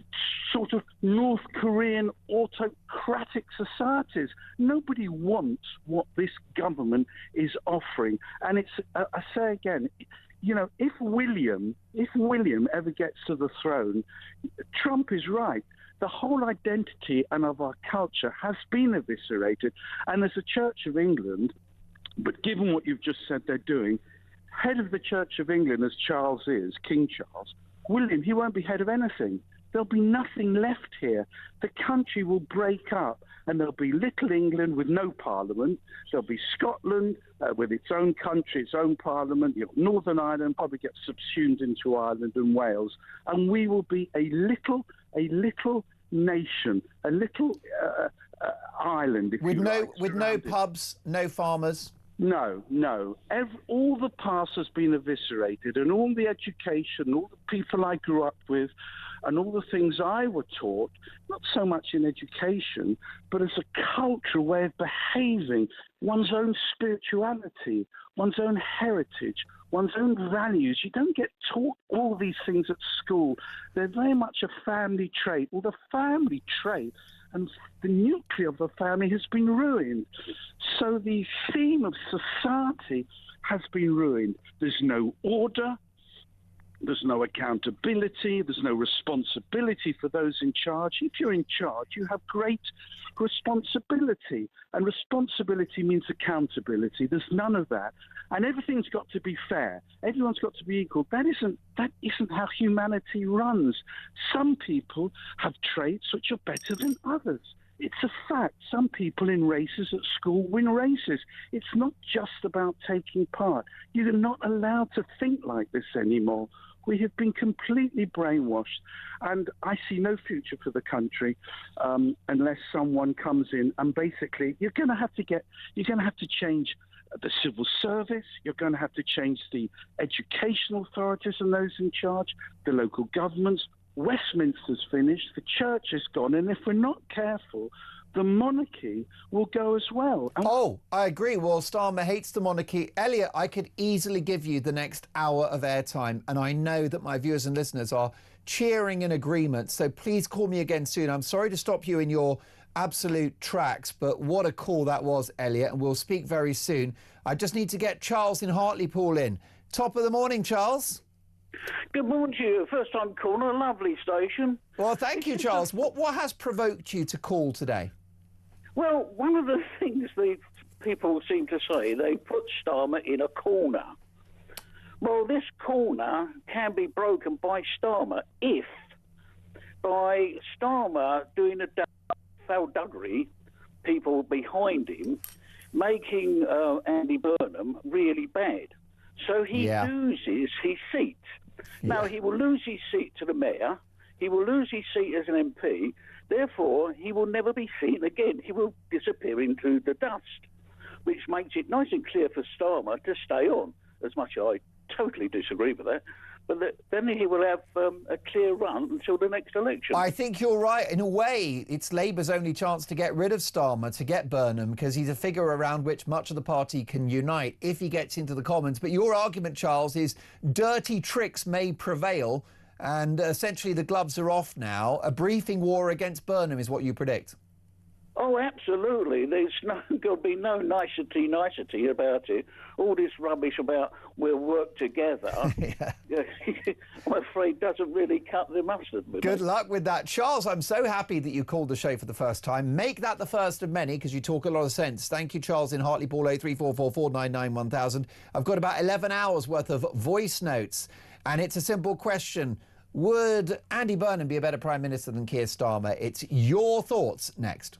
sort of North Korean autocratic societies. Nobody wants what this government is offering. And it's, I say again, you know, if William ever gets to the throne, Trump is right. The whole identity and of our culture has been eviscerated. And as a Church of England, but given what you've just said they're doing, head of the Church of England, as Charles is, King Charles, William, he won't be head of anything. There'll be nothing left here. The country will break up, and there'll be little England with no parliament. There'll be Scotland with its own country, its own parliament. Northern Ireland probably gets subsumed into Ireland and Wales, and we will be a little nation, a little island. If with you no like, with no pubs, no farmers. No. All the past has been eviscerated, and all the education, all the people I grew up with, and all the things I were taught, not so much in education, but as a cultural way of behaving, one's own spirituality, one's own heritage, one's own values. You don't get taught all these things at school. They're very much a family trait. Well, the family trait and the nucleus of the family has been ruined. So the theme of society has been ruined. There's no order. There's no accountability. There's no responsibility for those in charge. If you're in charge, you have great responsibility. And responsibility means accountability. There's none of that. And everything's got to be fair. Everyone's got to be equal. That isn't how humanity runs. Some people have traits which are better than others. It's a fact. Some people in races at school win races. It's not just about taking part. You're not allowed to think like this anymore. We have been completely brainwashed, and I see no future for the country unless someone comes in and basically you're going to have to change the civil service. You're going to have to change the educational authorities and those in charge, the local governments. Westminster's finished, the church is gone, and if we're not careful, the monarchy will go as well. I agree. Well, Starmer hates the monarchy. Elliot, I could easily give you the next hour of airtime, and I know that my viewers and listeners are cheering in agreement, so please call me again soon. I'm sorry to stop you in your absolute tracks, but what a call that was, Elliot, and we'll speak very soon. I just need to get Charles in Hartlepool in. Top of the morning, Charles. Good morning to you. First time caller, a lovely station. Well, thank you, Charles. What has provoked you to call today? Well, one of the things the people seem to say, they put Starmer in a corner. Well, this corner can be broken by Starmer if, by Starmer doing a foulduggery, people behind him, making Andy Burnham really bad. So he loses his seat. Now, he will lose his seat to the mayor. He will lose his seat as an MP. Therefore, he will never be seen again. He will disappear into the dust, which makes it nice and clear for Starmer to stay on, as much as I totally disagree with that. But then he will have a clear run until the next election. I think you're right. In a way, it's Labour's only chance to get rid of Starmer, to get Burnham, because he's a figure around which much of the party can unite if he gets into the Commons. But your argument, Charles, is dirty tricks may prevail, and essentially the gloves are off now. A briefing war against Burnham is what you predict. Oh, absolutely. There's going to be no nicety about it. All this rubbish about we'll work together, I'm afraid doesn't really cut the mustard. Good luck with that. Charles, I'm so happy that you called the show for the first time. Make that the first of many, because you talk a lot of sense. Thank you, Charles in Hartlepool, 03444991000. I've got about 11 hours worth of voice notes, and it's a simple question. Would Andy Burnham be a better Prime Minister than Keir Starmer? It's your thoughts next.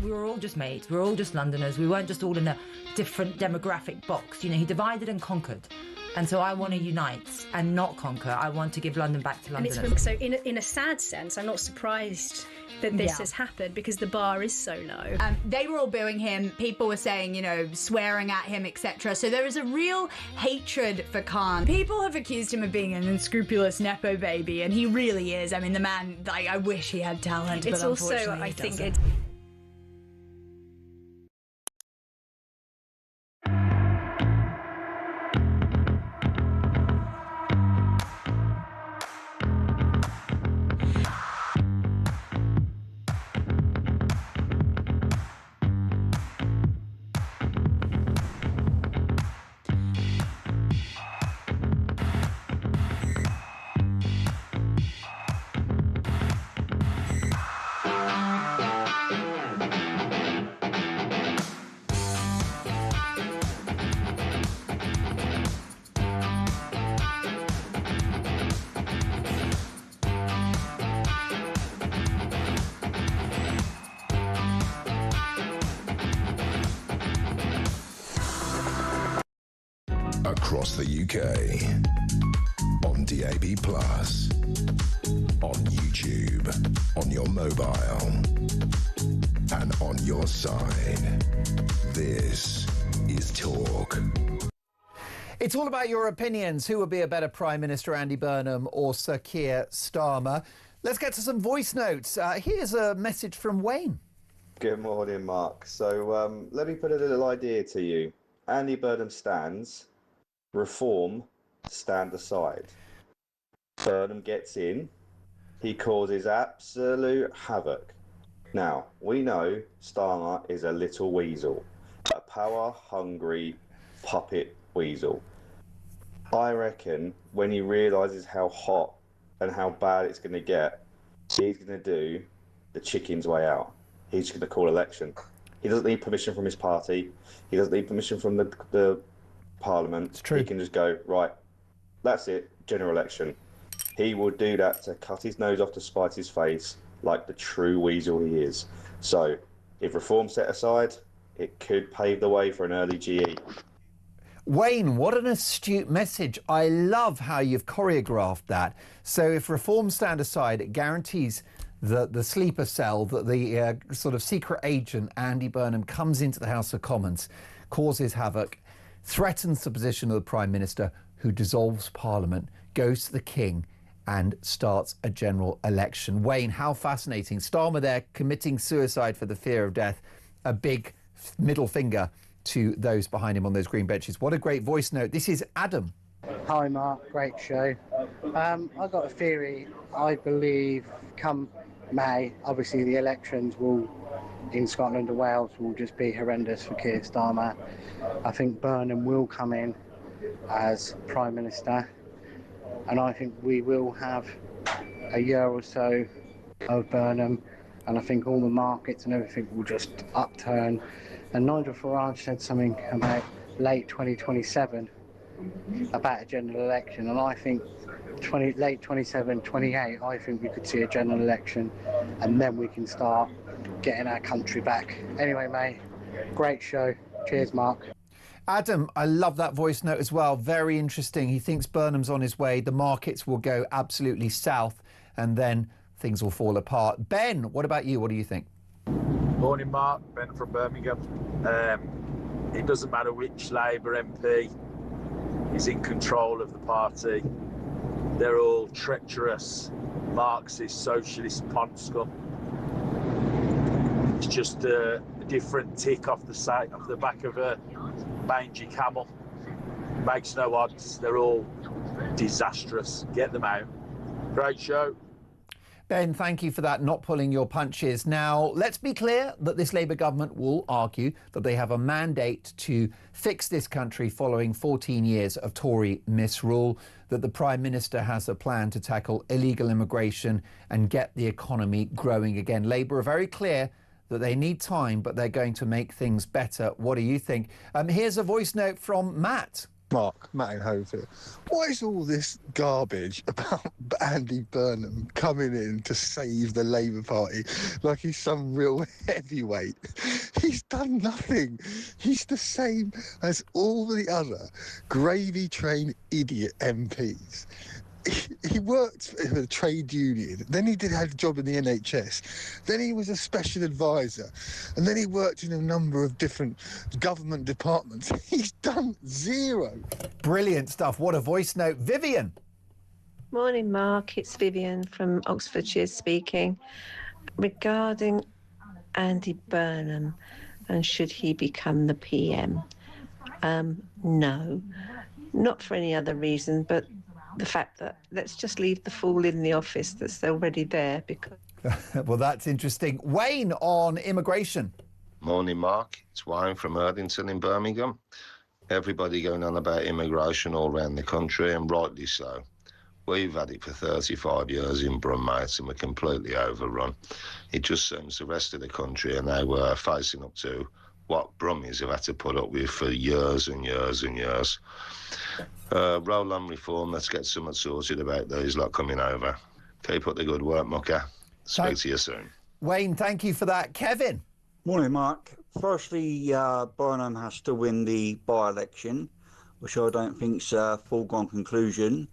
We were all just mates, we were all just Londoners, we weren't just all in a different demographic box. You know, he divided and conquered. And so I want to unite and not conquer. I want to give London back to Londoners. And so in a sad sense, I'm not surprised that this has happened, because the bar is so low. They were all booing him. People were saying, you know, swearing at him, etc. So there is a real hatred for Khan. People have accused him of being an unscrupulous Nepo baby, and he really is. I mean, the man, I wish he had talent, It's but also, unfortunately I he think, doesn't. Across the UK, on DAB+, on YouTube, on your mobile, and on your side. This is Talk. It's all about your opinions. Who would be a better Prime Minister, Andy Burnham or Sir Keir Starmer? Let's get to some voice notes. Here's a message from Wayne. Good morning, Mark. So let me put a little idea to you. Andy Burnham stands, reform, stand aside. Burnham gets in, he causes absolute havoc. Now, we know Starmer is a little weasel, a power-hungry puppet weasel. I reckon when he realises how hot and how bad it's going to get, he's going to do the chicken's way out. He's going to call election. He doesn't need permission from his party. He doesn't need permission from the Parliament. It's true. He can just go, right, that's it, general election. He will do that to cut his nose off to spite his face like the true weasel he is. So, if reform's set aside, it could pave the way for an early GE. Wayne, what an astute message. I love how you've choreographed that. So if reform stand aside, it guarantees that the sleeper cell, that the sort of secret agent Andy Burnham comes into the House of Commons, causes havoc, threatens the position of the Prime Minister, who dissolves Parliament, goes to the King and starts a general election. Wayne, how fascinating. Starmer there committing suicide for the fear of death. A big middle finger to those behind him on those green benches. What a great voice note. This is Adam. Hi Mark, great show. I've got a theory. I believe come May, obviously the elections in Scotland and Wales will just be horrendous for Keir Starmer. I think Burnham will come in as Prime Minister, and I think we will have a year or so of Burnham, and I think all the markets and everything will just upturn. And Nigel Farage said something about late 2027 about a general election, and I think late 27, 28, I think we could see a general election, and then we can start getting our country back. Anyway, mate, great show. Cheers, Mark. Adam, I love that voice note as well. Very interesting. He thinks Burnham's on his way. The markets will go absolutely south, and then things will fall apart. Ben, what about you? What do you think? Morning, Mark. Ben from Birmingham. It doesn't matter which Labour MP is in control of the party. They're all treacherous, Marxist, socialist pond scum. It's just a different tick off the back of a mangy camel. Makes no odds. They're all disastrous. Get them out. Great show. Ben, thank you for that, not pulling your punches. Now, let's be clear that this Labour government will argue that they have a mandate to fix this country following 14 years of Tory misrule, that the Prime Minister has a plan to tackle illegal immigration and get the economy growing again. Labour are very clear that they need time, but they're going to make things better. What do you think? Here's a voice note from Matt. Matt in Hove here. What is all this garbage about Andy Burnham coming in to save the Labour Party like he's some real heavyweight? He's done nothing. He's the same as all the other gravy train idiot MPs. He worked for a trade union, then he had a job in the NHS, then he was a special advisor, and then he worked in a number of different government departments. He's done zero. Brilliant stuff. What a voice note. Vivian. Morning, Mark. It's Vivian from Oxfordshire speaking. Regarding Andy Burnham and should he become the PM? No, not for any other reason, but the fact that let's just leave the fool in the office that's already there. Because well, that's interesting. Wayne on immigration. Morning, Mark. It's Wayne from Erdington in Birmingham. Everybody going on about immigration all around the country, and rightly so. We've had it for 35 years in Brum, mate, and we're completely overrun. It just seems the rest of the country are now facing up to what Brummies have had to put up with for years and years and years. Roll on reform, let's get something sorted about these lot coming over. Keep up the good work, mucker. Speak to you soon. Wayne, thank you for that. Kevin. Morning, Mark. Firstly, Burnham has to win the by-election, which I don't think's a foregone conclusion.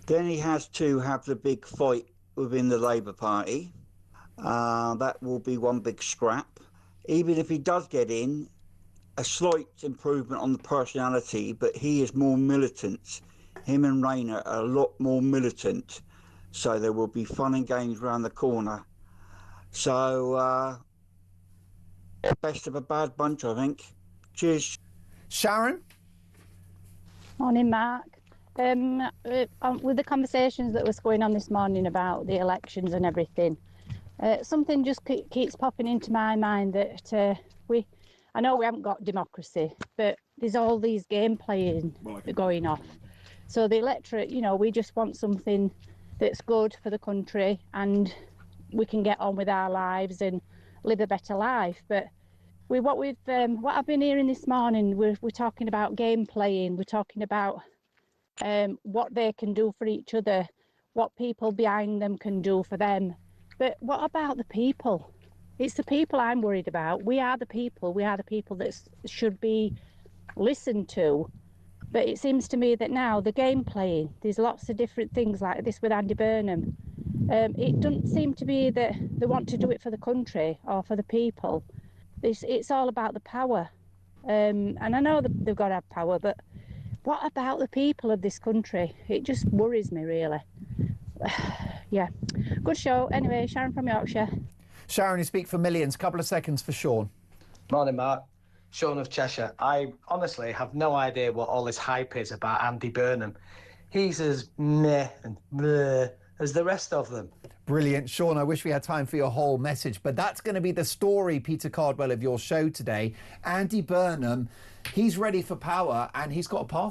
Then he has to have the big fight within the Labour Party. That will be one big scrap. Even if he does get in, a slight improvement on the personality, but he is more militant. Him and Rayner are a lot more militant, so there will be fun and games around the corner. So, best of a bad bunch, I think. Cheers. Sharon? Morning, Mark. With the conversations that was going on this morning about the elections and everything, something just keeps popping into my mind that I know we haven't got democracy, but there's all these game playing going off. So the electorate, we just want something that's good for the country and we can get on with our lives and live a better life. But what I've been hearing this morning, we're talking about game playing. We're talking about what they can do for each other, what people behind them can do for them. But what about the people? It's the people I'm worried about. We are the people. We are the people that should be listened to. But it seems to me that now the game playing, there's lots of different things like this with Andy Burnham. It doesn't seem to be that they want to do it for the country or for the people. It's all about the power. And I know that they've got to have power, but what about the people of this country? It just worries me, really. Yeah. Good show. Anyway, Sharon from Yorkshire. Sharon, you speak for millions. Couple of seconds for Sean. Morning, Mark. Sean of Cheshire. I honestly have no idea what all this hype is about Andy Burnham. He's as meh and bleh as the rest of them. Brilliant. Sean, I wish we had time for your whole message, but that's going to be the story, Peter Cardwell, of your show today. Andy Burnham, he's ready for power and he's got a path